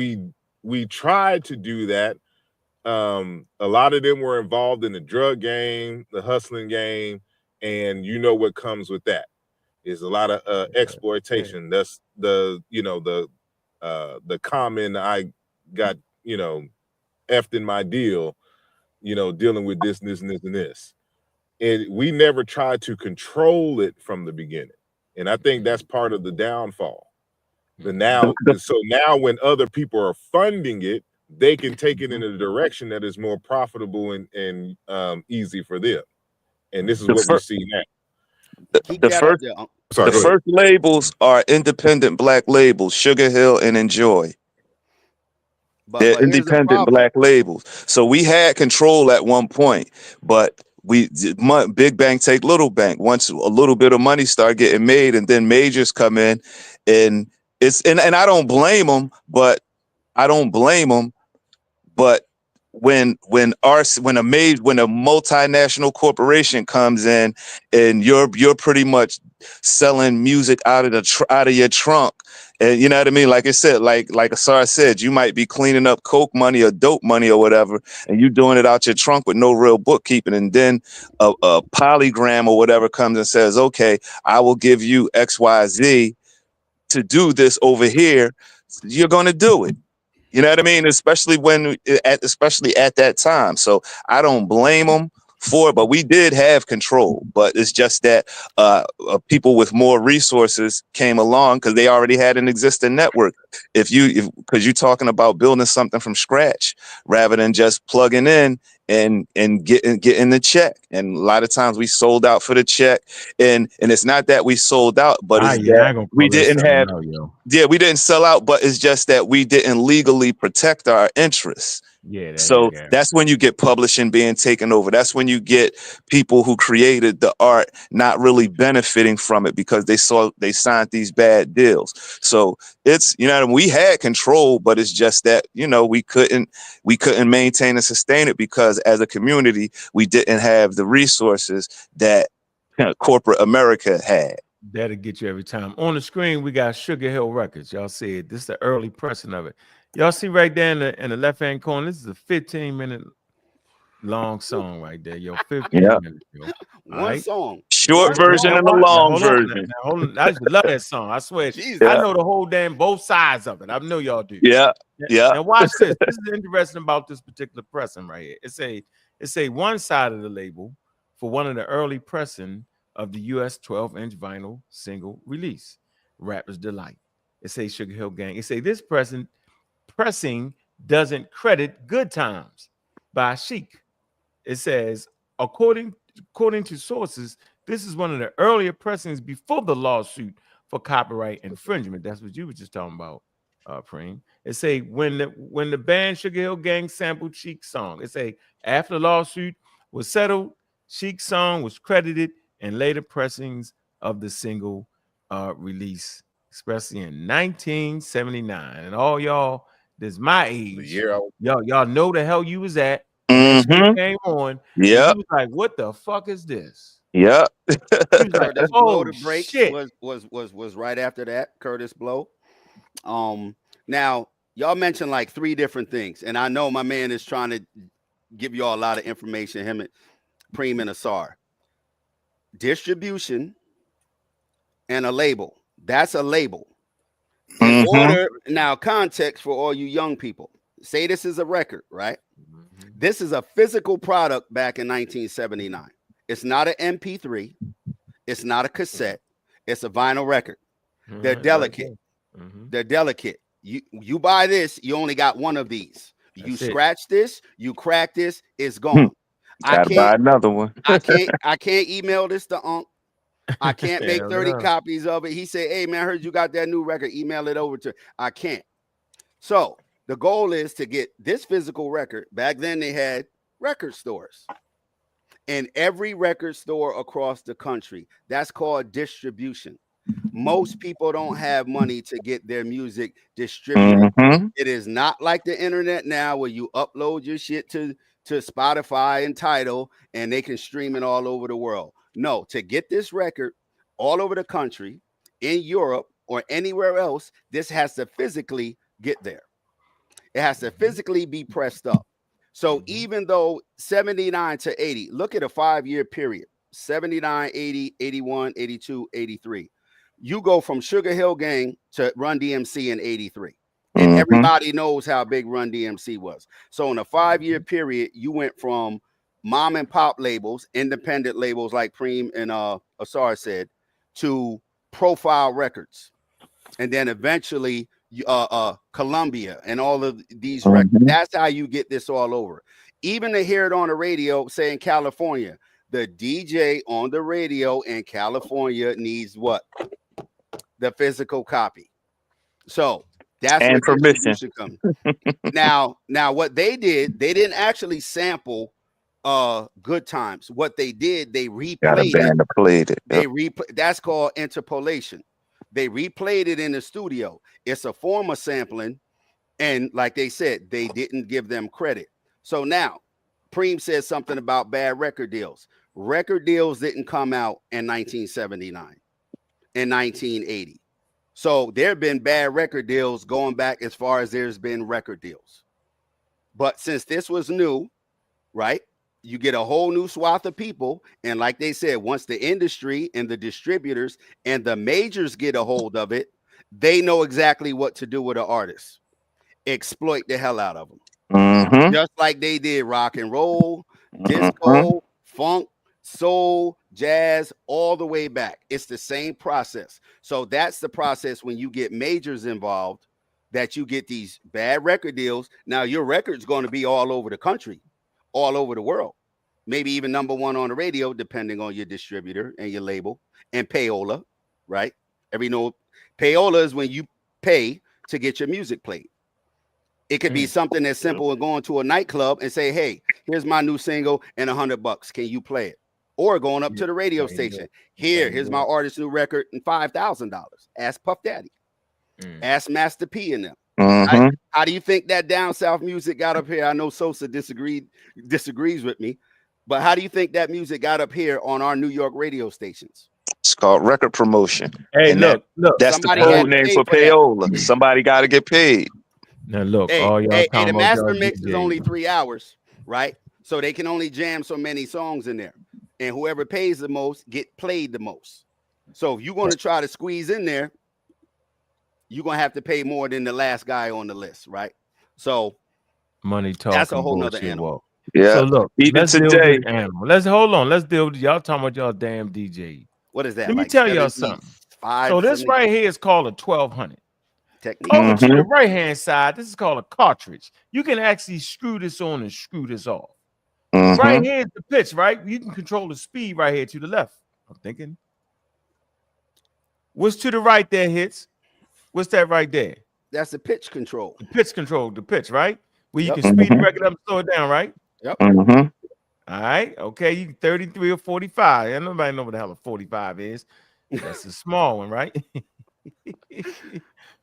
we tried to do that, a lot of them were involved in the drug game, the hustling game, and you know what comes with that is a lot of exploitation. That's the comment I got, effed in my deal, dealing with this and this and this and this. And we never tried to control it from the beginning. And I think that's part of the downfall. But now, so now when other people are funding it, they can take it in a direction that is more profitable and easy for them. And this is what we see now. The first labels are independent black labels, Sugar Hill and Enjoy. They're independent black labels. So we had control at one point, but big bank take little bank. Once a little bit of money start getting made, and then majors come in, and I don't blame them, but when a multinational corporation comes in and you're pretty much selling music out of your trunk, and you know what I mean, like I said, like Asar said, you might be cleaning up coke money or dope money or whatever, and you doing it out your trunk with no real bookkeeping, and then a Polygram or whatever comes and says, okay, I will give you XYZ to do this over here. You're going to do it. You know what I mean? Especially at that time. So I don't blame them for it, but we did have control. But it's just that people with more resources came along because they already had an existing network. Because you're talking about building something from scratch rather than just plugging in and getting the check. And a lot of times we sold out for the check, and it's not that we sold out, but it's that we didn't have. Yeah, we didn't sell out, but it's just that we didn't legally protect our interests. Yeah. So that's when you get publishing being taken over. That's when you get people who created the art not really benefiting from it because they signed these bad deals. So it's, we had control, but it's just that, we couldn't maintain and sustain it because as a community, we didn't have the resources that corporate America had. That'll get you every time. On the screen, we got Sugar Hill Records. Y'all see it. This is the early pressing of it. Y'all see right there in the left-hand corner, this is a 15-minute long song right there. 15 minutes, yo. One song. Short version and a long version. Hold on. I just love that song. I swear. I know the whole both sides of it. I know y'all do. Yeah. Now watch this. This is interesting about this particular pressing right here. It's a one side of the label for one of the early pressing of the US 12-inch vinyl single release, Rapper's Delight. It says Sugar Hill Gang. It say this pressing doesn't credit Good Times by Chic. It says, according to sources, this is one of the earlier pressings before the lawsuit for copyright infringement. That's what you were just talking about, Preem. It say when the band Sugar Hill Gang sampled Chic's song. It say after the lawsuit was settled, Chic's song was credited in later pressings of the single release, especially in 1979. And all y'all, this is my age. Y'all know the hell you was at. Mm-hmm. Came on. Yeah. You was like, what the fuck is this? Yeah. Like, Blow the Brakes was right after that. Curtis Blow. Now y'all mentioned like 3 different things, and I know my man is trying to give y'all a lot of information. Him and Preem and Asar. Distribution and a label. That's a label. In order, now context for all you young people. Say this is a record, right? This is a physical product back in 1979. It's not an MP3. It's not a cassette. It's a vinyl record. They're delicate. They're delicate. You buy this, you only got one of these. You scratch this, you crack this, it's gone. Gotta buy another one. I can't email this to Unc. I can't make 30 copies of it. He said, hey man, I heard you got that new record. Email it over to. I can't. So the goal is to get this physical record. Back then they had record stores. In every record store across the country. That's called distribution. most people don't have money to get their music distributed. It is not like the internet now where you upload your shit to Spotify and Tidal and they can stream it all over the world. No, to get this record all over the country, in Europe or anywhere else, this has to physically get there. It has to physically be pressed up. So even though 79 to 80, look at a 5-year period, 79, 80, 81, 82, 83. You go from Sugar Hill Gang to Run DMC in 83. And everybody knows how big Run DMC was. So in a 5-year period, you went from mom and pop labels, independent labels like Preem and Asar said, to Profile Records. And then eventually Columbia and all of these records. That's how you get this all over. Even to hear it on the radio, say in California, the DJ on the radio in California needs what? The physical copy. So that's and where permission. distribution comes. Now what they did, they didn't actually sample Good Times. What they did, they Got a replayed band that played it. They that's called interpolation. They replayed it in the studio. It's a form of sampling, and like they said, they didn't give them credit. So now, Preem says something about bad record deals. Record deals didn't come out in 1979, in 1980. So there have been bad record deals going back as far as there's been record deals. But since this was new, right? You get a whole new swath of people. And like they said, once the industry and the distributors and the majors get a hold of it, they know exactly what to do with an artist. Exploit the hell out of them. Just like they did rock and roll, disco, funk, soul, jazz, all the way back. It's the same process. So that's the process when you get majors involved, that you get these bad record deals. Now your record's going to be all over the country, all over the world, maybe even #1 on the radio, depending on your distributor and your label and payola, right? Payola is when you pay to get your music played. It could be something as simple as going to a nightclub and say, hey, here's my new single and $100. Can you play it? Or going up to the radio station. Here's my artist's new record and $5,000. Ask Puff Daddy. Ask Master P and them. How do you think that down south music got up here? I know Sosa disagrees with me, but how do you think that music got up here on our New York radio stations? It's called record promotion. Hey, and look. That's the code name for payola. Somebody got to get paid. Now look, Hey, all y'all the talking about master y'all mix is DJing. only 3 hours, right? So they can only jam so many songs in there, and whoever pays the most get played the most. So if you're going to try to squeeze in there, you're going to have to pay more than the last guy on the list, right? So Money talking. that's a whole nother bullshit animal. walk. Yeah. So look, Even let's deal with today. this animal. Let's hold on. Let's deal with y'all talking about y'all damn DJ. What is that? Let me like tell y'all something. So this right here is called a 1200. Technique. Over to the right hand side, this is called a cartridge. You can actually screw this on and screw this off. Right here is the pitch, right? You can control the speed right here to the left. I'm thinking. What's to the right there, Hits? What's that right there? That's the pitch control. The pitch control, the pitch, right? Where you can speed the record up and slow it down, right? Yep. All right. Okay. You 33 or 45. And nobody know what the hell a 45 is. That's a small one, right?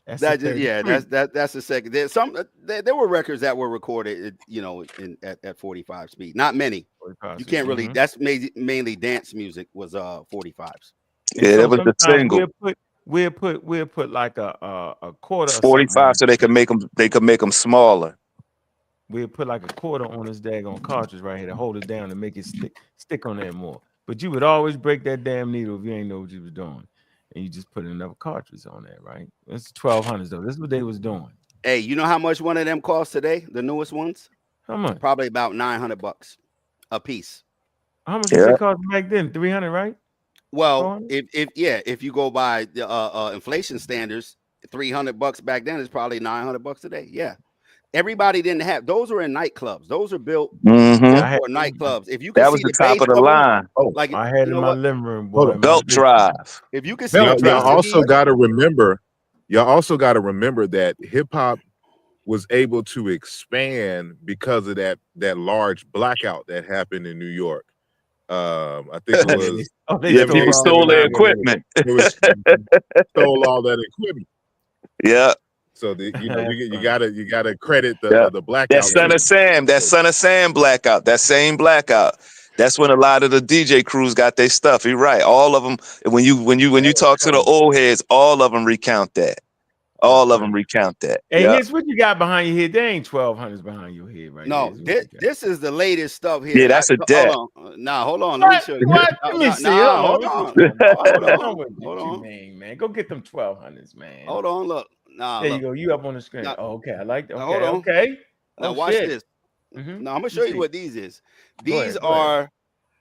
That's the second. There were records that were recorded, at 45 speed. Not many. You can't really. That's mainly dance music was 45s. Yeah, that was the single. We'll put like a quarter. 45, so they can make them smaller. We'll put like a quarter on this daggone cartridge right here to hold it down and make it stick on there more. But you would always break that damn needle if you ain't know what you was doing. And you just put another cartridge on there, right? It's 1200s though. This is what they was doing. Hey, you know how much one of them costs today? The newest ones? How much? Probably about $900 a piece. How much did they cost back then? 300, right? Well, if you go by the inflation standards, $300 back then is probably $900 today. Yeah. Everybody didn't have those. Were in nightclubs. Those are built for nightclubs. If you can that see was the top of the line. Like I had in my living room, boy. Belt drive. If you can see, y'all also got to remember that hip hop was able to expand because of that large blackout that happened in New York. I think it was. Yeah, people stole their equipment. It was stole all that equipment. Yeah. So you gotta credit the blackout. That Son of Sam, blackout, that same blackout. That's when a lot of the DJ crews got their stuff. You're right. All of them. When you talk to the old heads, all of them recount that. All of them recount that. Hey, Yeah. here's what you got behind your head. There ain't 1200s behind your head, right? No, this is the latest stuff here. Yeah, that's a debt. Hold on. Nah, hold on. Let me show you. What? Let me see. Hold on. Hold on. Man, go get them 1200s, man. Hold on. Look. Nah. There look. you go. You up on the screen. Nah. Oh, okay. I like that. Okay. Hold on. Okay. Now Oh, watch shit. this. Mhm. Now I'm gonna show you what these is. These Go ahead.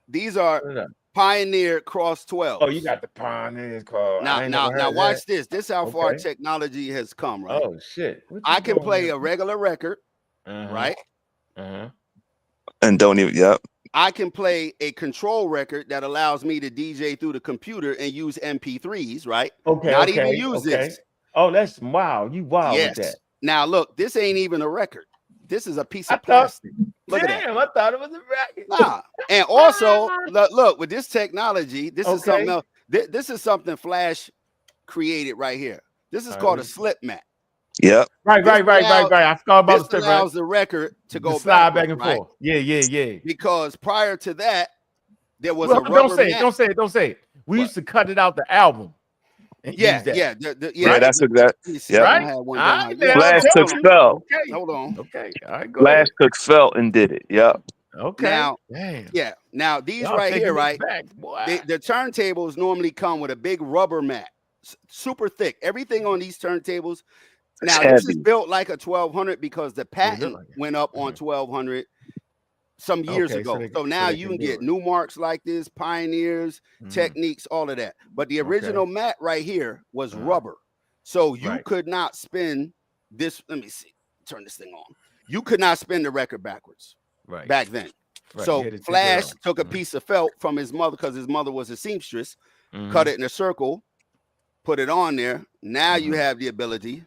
these are Pioneer Cross 12. Oh, you got the Pioneers called. Now watch this. This is how far technology has come, right? Oh shit. I can play a regular record, right? And don't even. Yep. I can play a control record that allows me to DJ through the computer and use MP3s, right? Okay. Not even use this. Oh, that's wow. You wild with that. Now look, this ain't even a record. This is a piece of plastic. Look at that. I thought it was a record. Nah. And also, look, with this technology, this is something else. This is something Flash created right here. This is called a slip mat. Yep. Right. I forgot about the slip mat. Allows the record to go slide back and right? forth. Yeah. Because prior to that, there was Well, a rubber mat. Don't say it. We used to cut it out the album. Yeah. Right, that's exactly. Yeah. Right? Flash took felt. Okay. Hold on. Okay. All right. Go Flash ahead. took felt and did it. Yep. Okay. Now, damn. Yeah. Now these Y'all right taking here, it right? back, boy. The turntables normally come with a big rubber mat, super thick. Everything on these turntables. Now this is built like a 1200 because the patent went up on 1200 some years ago. So now you can get new marks like this, Pioneers, Techniques, all of that. But the original mat right here was rubber. So you could not spin this. Let me see. Turn this thing on. You could not spin the record backwards back then. So Flash took a piece of felt from his mother because his mother was a seamstress, cut it in a circle, put it on there. Now you have the ability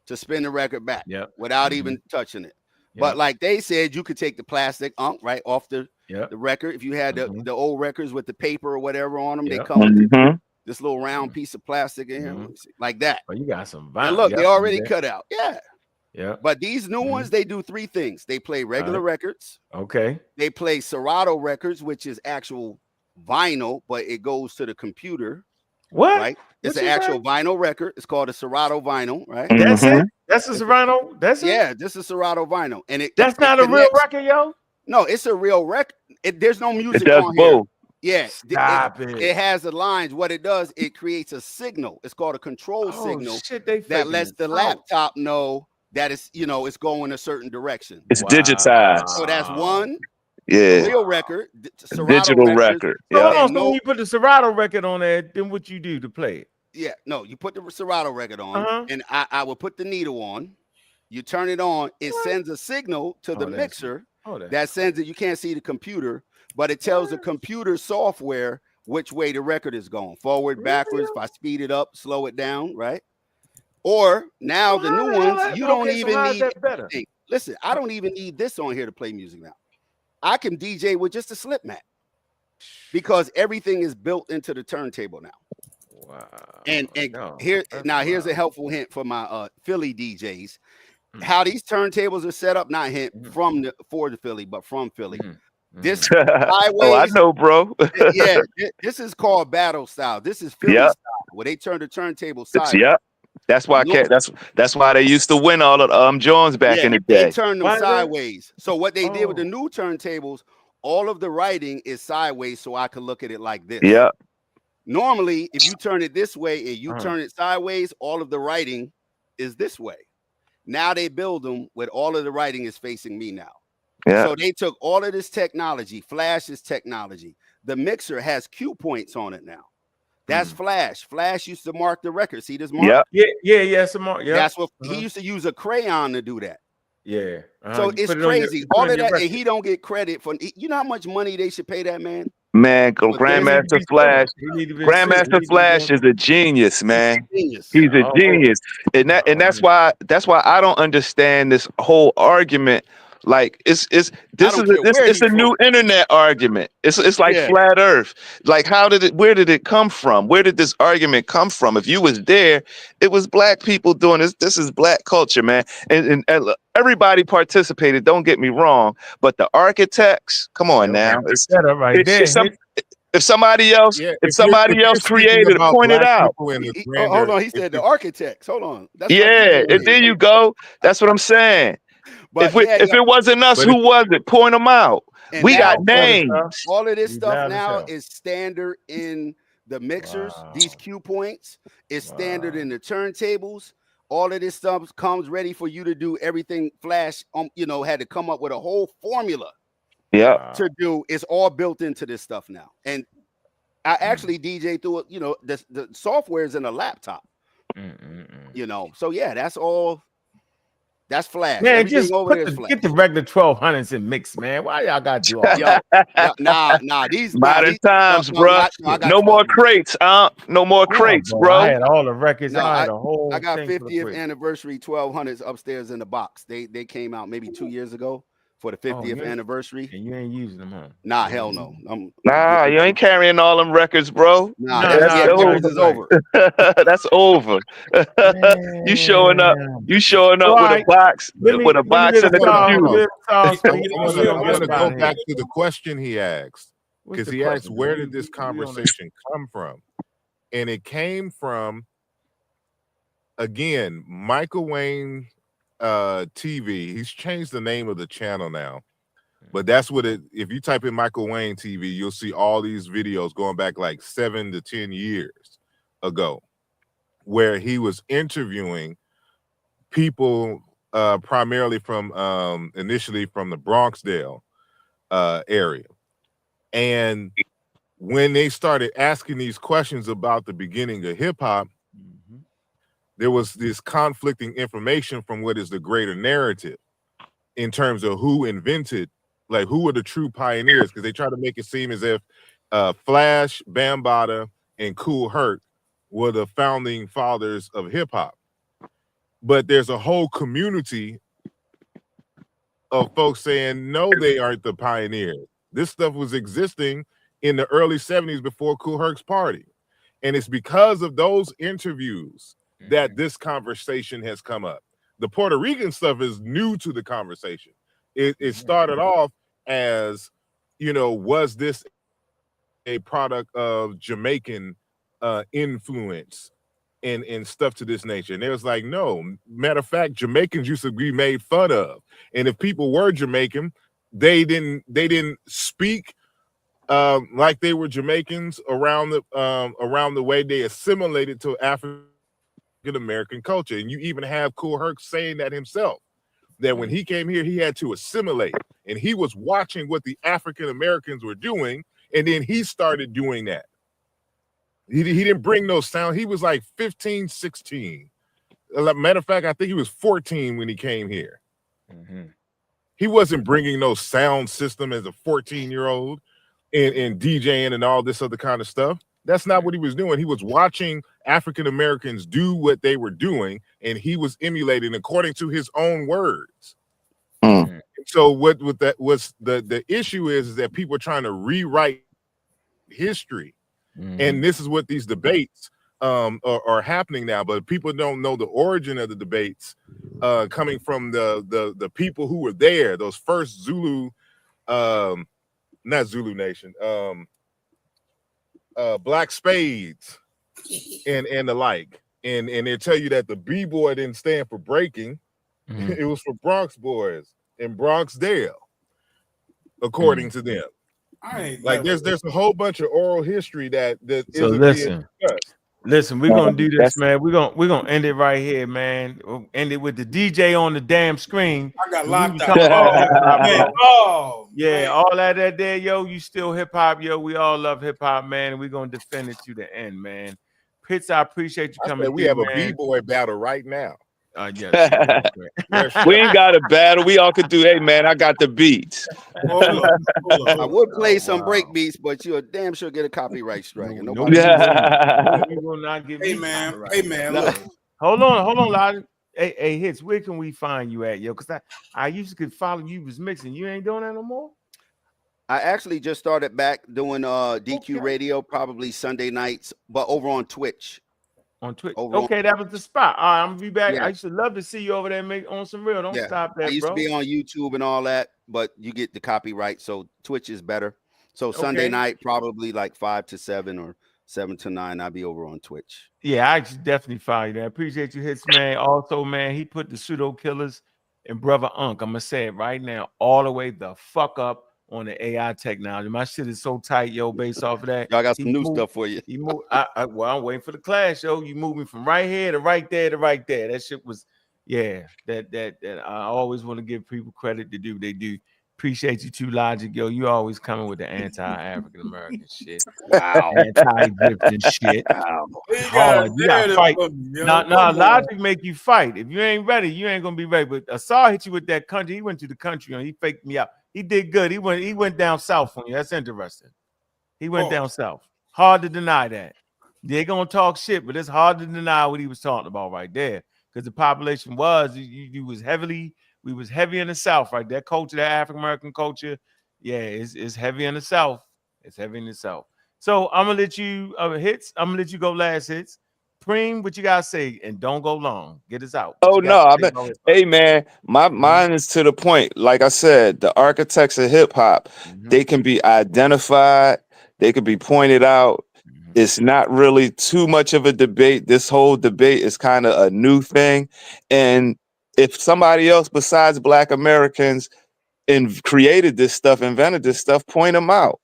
to spin the record back without even touching it. But like they said, you could take the plastic right off the record. If you had the old records with the paper or whatever on them, they come with this little round piece of plastic in here, like that. Oh, you got some vinyl. And look, they already cut out. Yeah. But these new ones, they do three things. They play regular records. Okay. They play Serato records, which is actual vinyl, but it goes to the computer. What? Right? It's an actual vinyl record. It's called a Serato vinyl, right? That's it? That's a Serato? That's it? Yeah, this is Serato vinyl. And that's not a real record, yo? No, it's a real record. There's no music it does on both. here. Yeah. Stop it. It has the lines. What it does, it creates a signal. It's called a control signal that lets the laptop know that it's, it's going a certain direction. It's digitized. So that's one. Yeah. Real record. Digital record. So hold on, so when you put the Serato record on there, then what you do to play it? Yeah, no, you put the Serato record on, and I will put the needle on. You turn it on, it sends a signal to the mixer that sends it. You can't see the computer, but it tells the computer software which way the record is going, forward, backwards. If I speed it up, slow it down, right? Or now the new ones, you don't even need anything. Listen, I don't even need this on here to play music now. I can DJ with just a slip mat because everything is built into the turntable now. Wow. And here's a helpful hint for my Philly DJs. How these turntables are set up, not hint for the Philly, but from Philly. This sideways, oh, I know, bro. Yeah, this is called battle style. This is Philly style, where they turn the turntable sideways. Yep. That's why that's why they used to win all of Jones back in the day. They turned them sideways. So what they did with the new turntables, all of the writing is sideways, so I could look at it like this. Yeah. Normally, if you turn it this way and you turn it sideways, all of the writing is this way. Now they build them with all of the writing is facing me now. Yeah. So they took all of this technology, Flash's technology. The mixer has cue points on it now. That's Flash. Flash used to mark the record. See this mark? Yeah. It's a mark. Yeah. That's what he used to use a crayon to do that. Yeah. So it's crazy. All of that, and he don't get credit for. You know how much money they should pay that man? Man, Grandmaster Flash. Grandmaster Flash is a genius, man. He's a genius, and that's why I don't understand this whole argument Like it's I don't care where it's he a new from. internet argument. It's like Yeah. flat Earth. Like where did it come from? Where did this argument come from? If you was there, it was black people doing this. This is black culture, man. And look, everybody participated. Don't get me wrong, but the architects, come on now. Setup right there. If somebody else, Yeah, if somebody else speaking created it, about point it black out. people in the Hold grander, on, he said the architects. Hold on. That's Yeah, like and there you go. That's what I'm saying. But If it wasn't us, who was it? Point them out. And We now got names. all of this You stuff loud as now hell. is standard in the mixers. These cue points is standard in the turntables. All of this stuff comes ready for you to do everything. Flash, had to come up with a whole formula. Yeah. To do. It's all built into this stuff now. And I actually DJ through it. The software is in a laptop. So yeah, that's all. That's Flash. Man, Everything just over there is get Flash. the regular 1200s and mix, man. Why y'all got to do all that? Nah. Modern times, bro. No more crates, no more crates, bro. I had all the records. No, I had a whole. I got thing for the 50th crate. anniversary 1200s upstairs in the box. They came out maybe 2 years ago for the 50th anniversary. And you ain't using them, huh? Nah, hell no. Nah, you ain't carrying all them records, bro. Nah, records is over. That's over. You showing up with a box, with a box and a computer. I'm gonna go back to the question he asked, because he asked, where did this conversation come from? And it came from, again, Michael Wayne TV. He's changed the name of the channel now, but that's what it. If you type in Michael Wayne TV, you'll see all these videos going back like 7 to 10 years ago, where he was interviewing people primarily from initially from the Bronxdale area. And when they started asking these questions about the beginning of hip hop, there was this conflicting information from what is the greater narrative in terms of who invented, like who were the true pioneers, because they try to make it seem as if Flash, Bambaataa, and Kool Herc were the founding fathers of hip hop. But there's a whole community of folks saying, no, they aren't the pioneers. This stuff was existing in the early 70s before Kool Herc's party. And it's because of those interviews that this conversation has come up. The Puerto Rican stuff is new to the conversation. It started off as, was this a product of Jamaican influence and stuff to this nature? And it was like, no. Matter of fact, Jamaicans used to be made fun of. And if people were Jamaican, they didn't speak like they were Jamaicans around the way they assimilated to African American culture. And you even have Kool Herc saying that himself, that when he came here, he had to assimilate, and he was watching what the African Americans were doing, and then he started doing that. He didn't bring no sound. He was like 15, 16. Matter of fact, I think he was 14 when he came here. He wasn't bringing no sound system as a 14-year-old and DJing and all this other kind of stuff. That's not what he was doing. He was watching African Americans do what they were doing, and he was emulating according to his own words. So what that was the issue is that people are trying to rewrite history, and this is what these debates are happening now. But people don't know the origin of the debates coming from the people who were there, those first Zulu, not Zulu Nation, Black Spades and the like, and they tell you that the B-boy didn't stand for breaking. It was for Bronx boys in Bronxdale, according to them. Like there's a whole bunch of oral history that So isn't listen, being discussed. listen, we're gonna do this, man. We're gonna end it right here, man. We'll end it with the DJ on the damn screen. I got We locked was out. talking about hip hop, Man, bro. Yeah, all that there, yo. You still hip hop, yo. We all love hip hop, man. We're gonna defend it to the end, man. Pitts, I appreciate you I coming. said we have a B-boy battle right now. Yes. We ain't got a battle. We all could do, hey man, I got the beats. I would play some break beats, but you'll damn sure get a copyright strike. And nobody We will not give Hey me man, copyright. hey man, look. Hold on, Lottie. Hey, Hits, where can we find you at, yo? Because I used to could follow you was mixing. You ain't doing that no more? I actually just started back doing DQ Okay. radio, probably Sunday nights, but over on Twitch. On Twitch. Over Okay, that was the spot. All right, I'm gonna be back. Yeah. I used to love to see you over there make on some real. Don't Yeah, stop I that, used to bro. be on YouTube and all that, but you get the copyright, so Twitch is better. So Sunday Okay. night, probably like 5 to 7 or 7 to 9, I'll be over on Twitch. Yeah, I should definitely follow you there. I appreciate you, Hits, man. Also, man, he put the pseudo killers and Brother Unk. I'm gonna say it right now, all the way the fuck up on the AI technology. My shit is so tight, yo. Based off of that, Y'all got he some new moved- stuff for you. He moved. Well, I'm waiting for the class, yo. You moved me from right here to right there to right there. That shit was, yeah. That I always want to give people credit to do. They do. Appreciate you too, Logic, yo. You always coming with the anti-African American shit. Wow. Anti-Egyptian shit. Hard. You got to fight. Nah, Logic make you fight. If you ain't ready, you ain't gonna be ready. But Asar hit you with that country. He went to the country and he faked me out. He did good. He went down south on you. That's interesting. He went down south. Hard to deny that. They gonna talk shit, but it's hard to deny what he was talking about right there. Because the population was we was heavy in the South, right? That culture, that African American culture, yeah, it's heavy in the South. It's heavy in the South. So I'm gonna let you Hits. I'm gonna let you go last, Hits. Preem, what you gotta say, and don't go long. Get us out. What Oh you no, gotta I say mean, about it? hey man, mine is to the point. Like I said, the architects of hip hop, they can be identified, they can be pointed out. It's not really too much of a debate. This whole debate is kind of a new thing. And if somebody else besides Black Americans created this stuff, invented this stuff, point them out.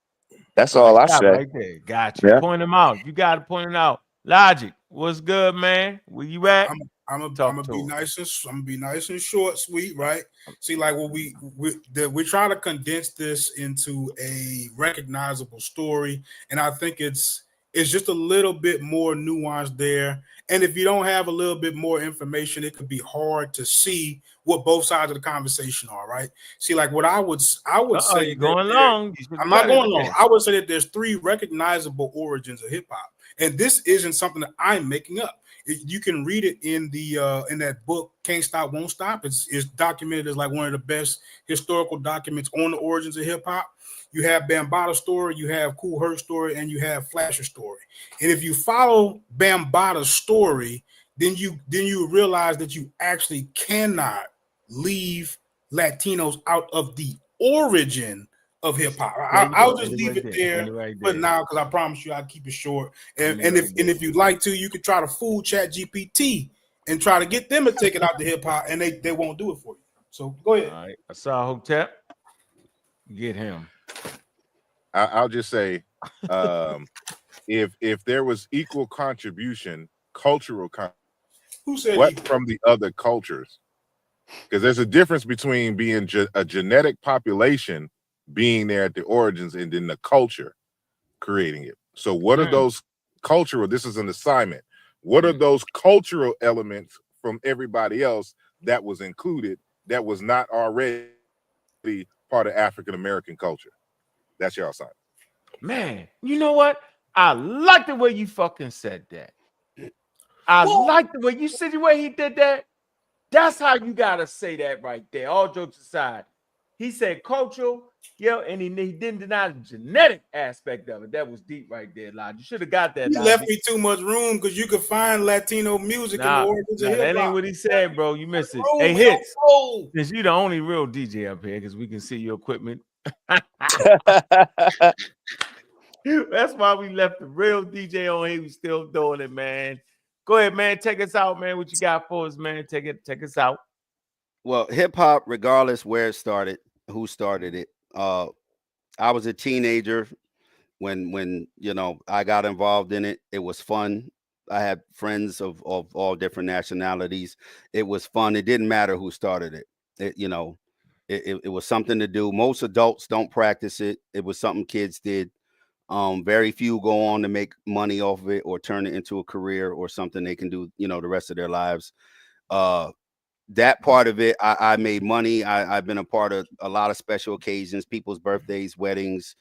That's all I That say. right there. Got you. Yeah. Point them out. You got to point them out. Logic. What's good, man? Where you at? I'm gonna be nice and short, sweet, right? See, like what we're trying to condense this into a recognizable story, and I think it's just a little bit more nuanced there. And if you don't have a little bit more information, it could be hard to see what both sides of the conversation are, right? See, like what I would say, you're going long. I'm not going long. I would say that there's 3 recognizable origins of hip hop, and this isn't something that I'm making up. You can read it in that book, Can't Stop, Won't Stop. It's documented as like one of the best historical documents on the origins of hip hop. You have Bambaata's story, you have Kool Herc's story, and you have Flasher's story. And if you follow Bambaata's story, then you realize that you actually cannot leave Latinos out of the origin of hip hop. I'll just leave it there for now because I promise you I'll keep it short. And if you'd like to, you could try to fool ChatGPT and try to get them to take it out the hip hop, and they won't do it for you. So go ahead. All right, Asar Hotep, get him. I'll just say, if there was equal contribution, cultural who said what from the other cultures? Because there's a difference between being a genetic population being there at the origins and then the culture creating it. So what are those cultural? This is an assignment. What are those cultural elements from everybody else that was included that was not already part of African American culture? That's your assignment. Man, you know what? I like the way you fucking said that. I like the way you said the way he did that. That's how you gotta say that right there. All jokes aside, he said cultural, and he didn't deny the genetic aspect of it. That was deep right there, Lodge. You should have got that. You left me too much room because you could find Latino music in the origins of hip hop. That ain't what he said, bro. You missed it. Hey, Hits, since you the only real DJ up here because we can see your equipment. That's why we left the real DJ on here. We still doing it, man. Go ahead, man. Take us out, man. What you got for us, man? Take us out. Well, hip hop, regardless where it started, who started it. I was a teenager when I got involved in it. It was fun. I had friends of all different nationalities. It was fun. It didn't matter who started it. It was something to do. Most adults don't practice it. It was something kids did. Very few go on to make money off of it or turn it into a career or something they can do, the rest of their lives. That part of it, I made money. I've been a part of a lot of special occasions, people's birthdays, weddings,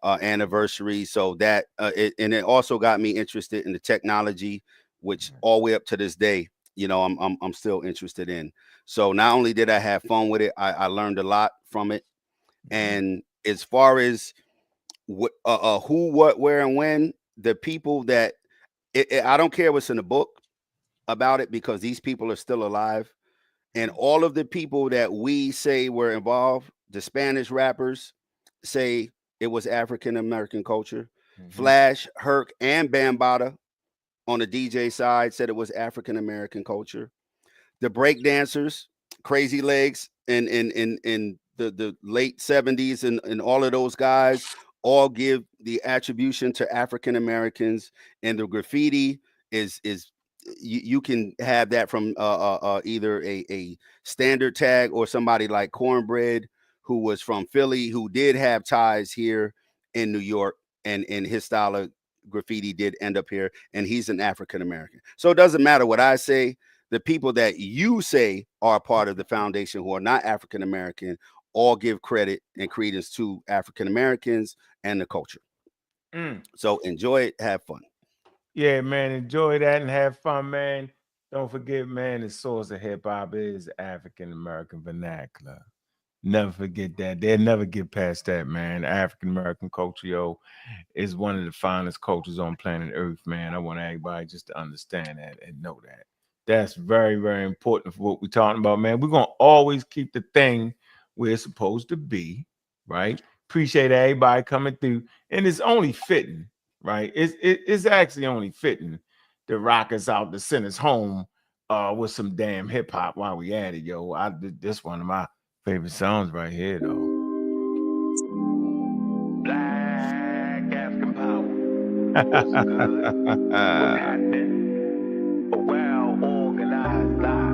anniversaries. So that it also got me interested in the technology, which all the way up to this day, I'm still interested in. So not only did I have fun with it, I learned a lot from it. And as far as who, what, where, and when, the people that I don't care what's in the book about it, because these people are still alive. And all of the people that we say were involved, the Spanish rappers say it was African American culture. Flash, Herc, and Bambaataa on the DJ side said it was African American culture. The break dancers, Crazy Legs, in the late 70s, and all of those guys all give the attribution to African Americans. And the graffiti is you can have that from either a standard tag or somebody like Cornbread, who was from Philly, who did have ties here in New York, and his style of graffiti did end up here, and he's an African American. So it doesn't matter what I say. The people that you say are part of the foundation who are not African American all give credit and credence to African Americans and the culture. So enjoy it, have fun. Yeah, man, enjoy that and have fun, man. Don't forget, man, the source of hip hop is African American vernacular. Never forget that. They'll never get past that, man. African American culture, yo, is one of the finest cultures on planet Earth, man. I want everybody just to understand that and know that. That's very, very important for what we're talking about, man. We're going to always keep the thing where it's supposed to be, right? Appreciate everybody coming through. And it's only fitting, right? It's actually only fitting to rock us out to send us home with some damn hip hop while we at it, yo. This one of my favorite songs right here, though. Black African power. What's good? What's happening? A well-organized lie.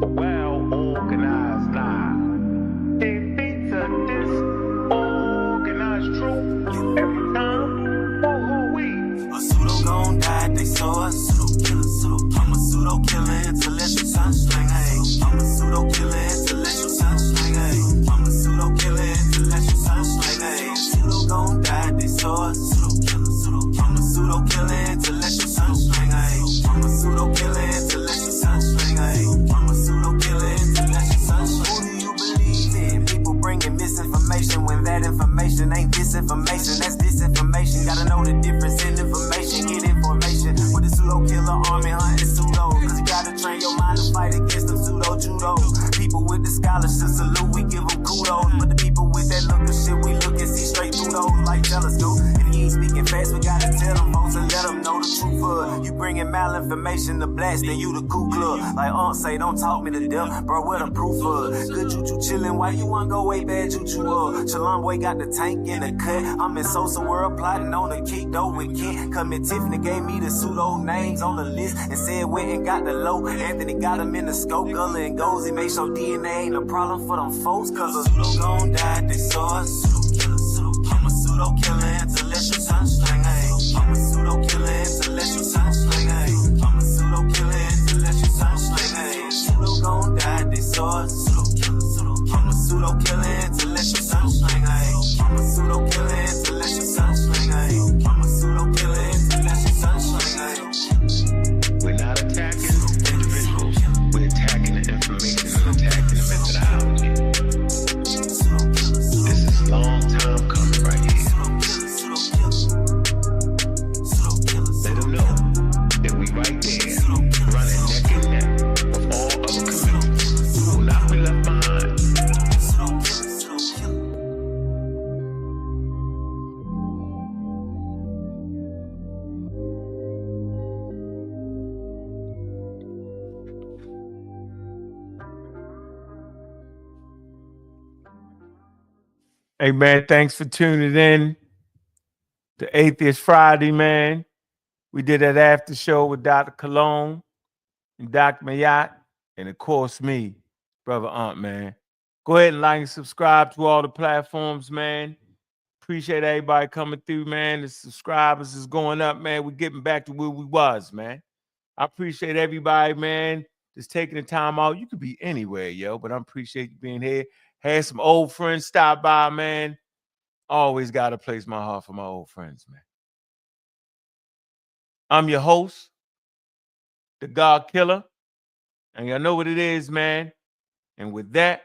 A well-organized lie. Defeats a disorganized truth. Every time, who we? A pseudo gon' die, they saw a pseudo killer. I'm a pseudo killer, intellectual sunsling. Hey, I'm a pseudo killer, intellectual sunsling. Hey, I'm a pseudo killer, intellectual sunsling. Hey, pseudo gon' die, they saw a pseudo killer. I'm a pseudo killer, intellectual sunsling. Hey, I'm a pseudo killer, intellectual sunsling. Hey, I'm a pseudo killer, intellectual sunsling. Who do you believe in? People bringing misinformation when that information ain't disinformation. That's disinformation. Gotta know the difference in information. Get information with the pseudo killer army hunting pseudo. Cause you gotta train your mind to fight against them pseudo judo. People with the scholarship salute, we give them kudos. But the people with that look of shit, we look and see straight through those like telescope. If you ain't speaking fast, we gotta tell them folks and let them know the truth of. You bringing malinformation to blast, then you the Ku Klux. Like say, don't talk me to death, bro, what the proof of? Good juju chillin', why you wanna go way bad juju of? Shalom boy got the tank in the cut. I'm in Sosa world plotting on the kick though with Kent. Come in Tiffany gave me the pseudo names on the list and said went and got the low. Anthony got him in the scope, Gullah and Gozy. Make sure DNA ain't a problem for them folks, cause a pseudo gon' die, they saw a pseudo killer. I'm a pseudo killer, intellectual sunsling. Hey, I'm a pseudo killer, intellectual sunsling. Hey, I'm a pseudo killer, intellectual sunsling. Hey, pseudo gon' die, they saw a pseudo killer. I'm a pseudo killer, intellectual sunsling. Hey, I'm a pseudo killer, intellectual sunsling. Hey, I'm a pseudo killer, intellectual sunsling. Hey. We're not attacking individuals. We're attacking the information and attacking the methodology. This is long time coming right here. Let them know that we right there, running neck and neck with all other communities. We will not be left behind. Hey, man, thanks for tuning in to Atheist Friday, man. We did that after show with Dr. Cologne and Dr. Mayat, and of course me, Brother Aunt, man. Go ahead and like and subscribe to all the platforms, man. Appreciate everybody coming through, man. The subscribers is going up, man. We're getting back to where we was, man. I appreciate everybody, man, just taking the time out. You could be anywhere, yo, but I appreciate you being here. Had some old friends stop by, man. Always got to place my heart for my old friends, man. I'm your host, the God Killer. And y'all know what it is, man. And with that,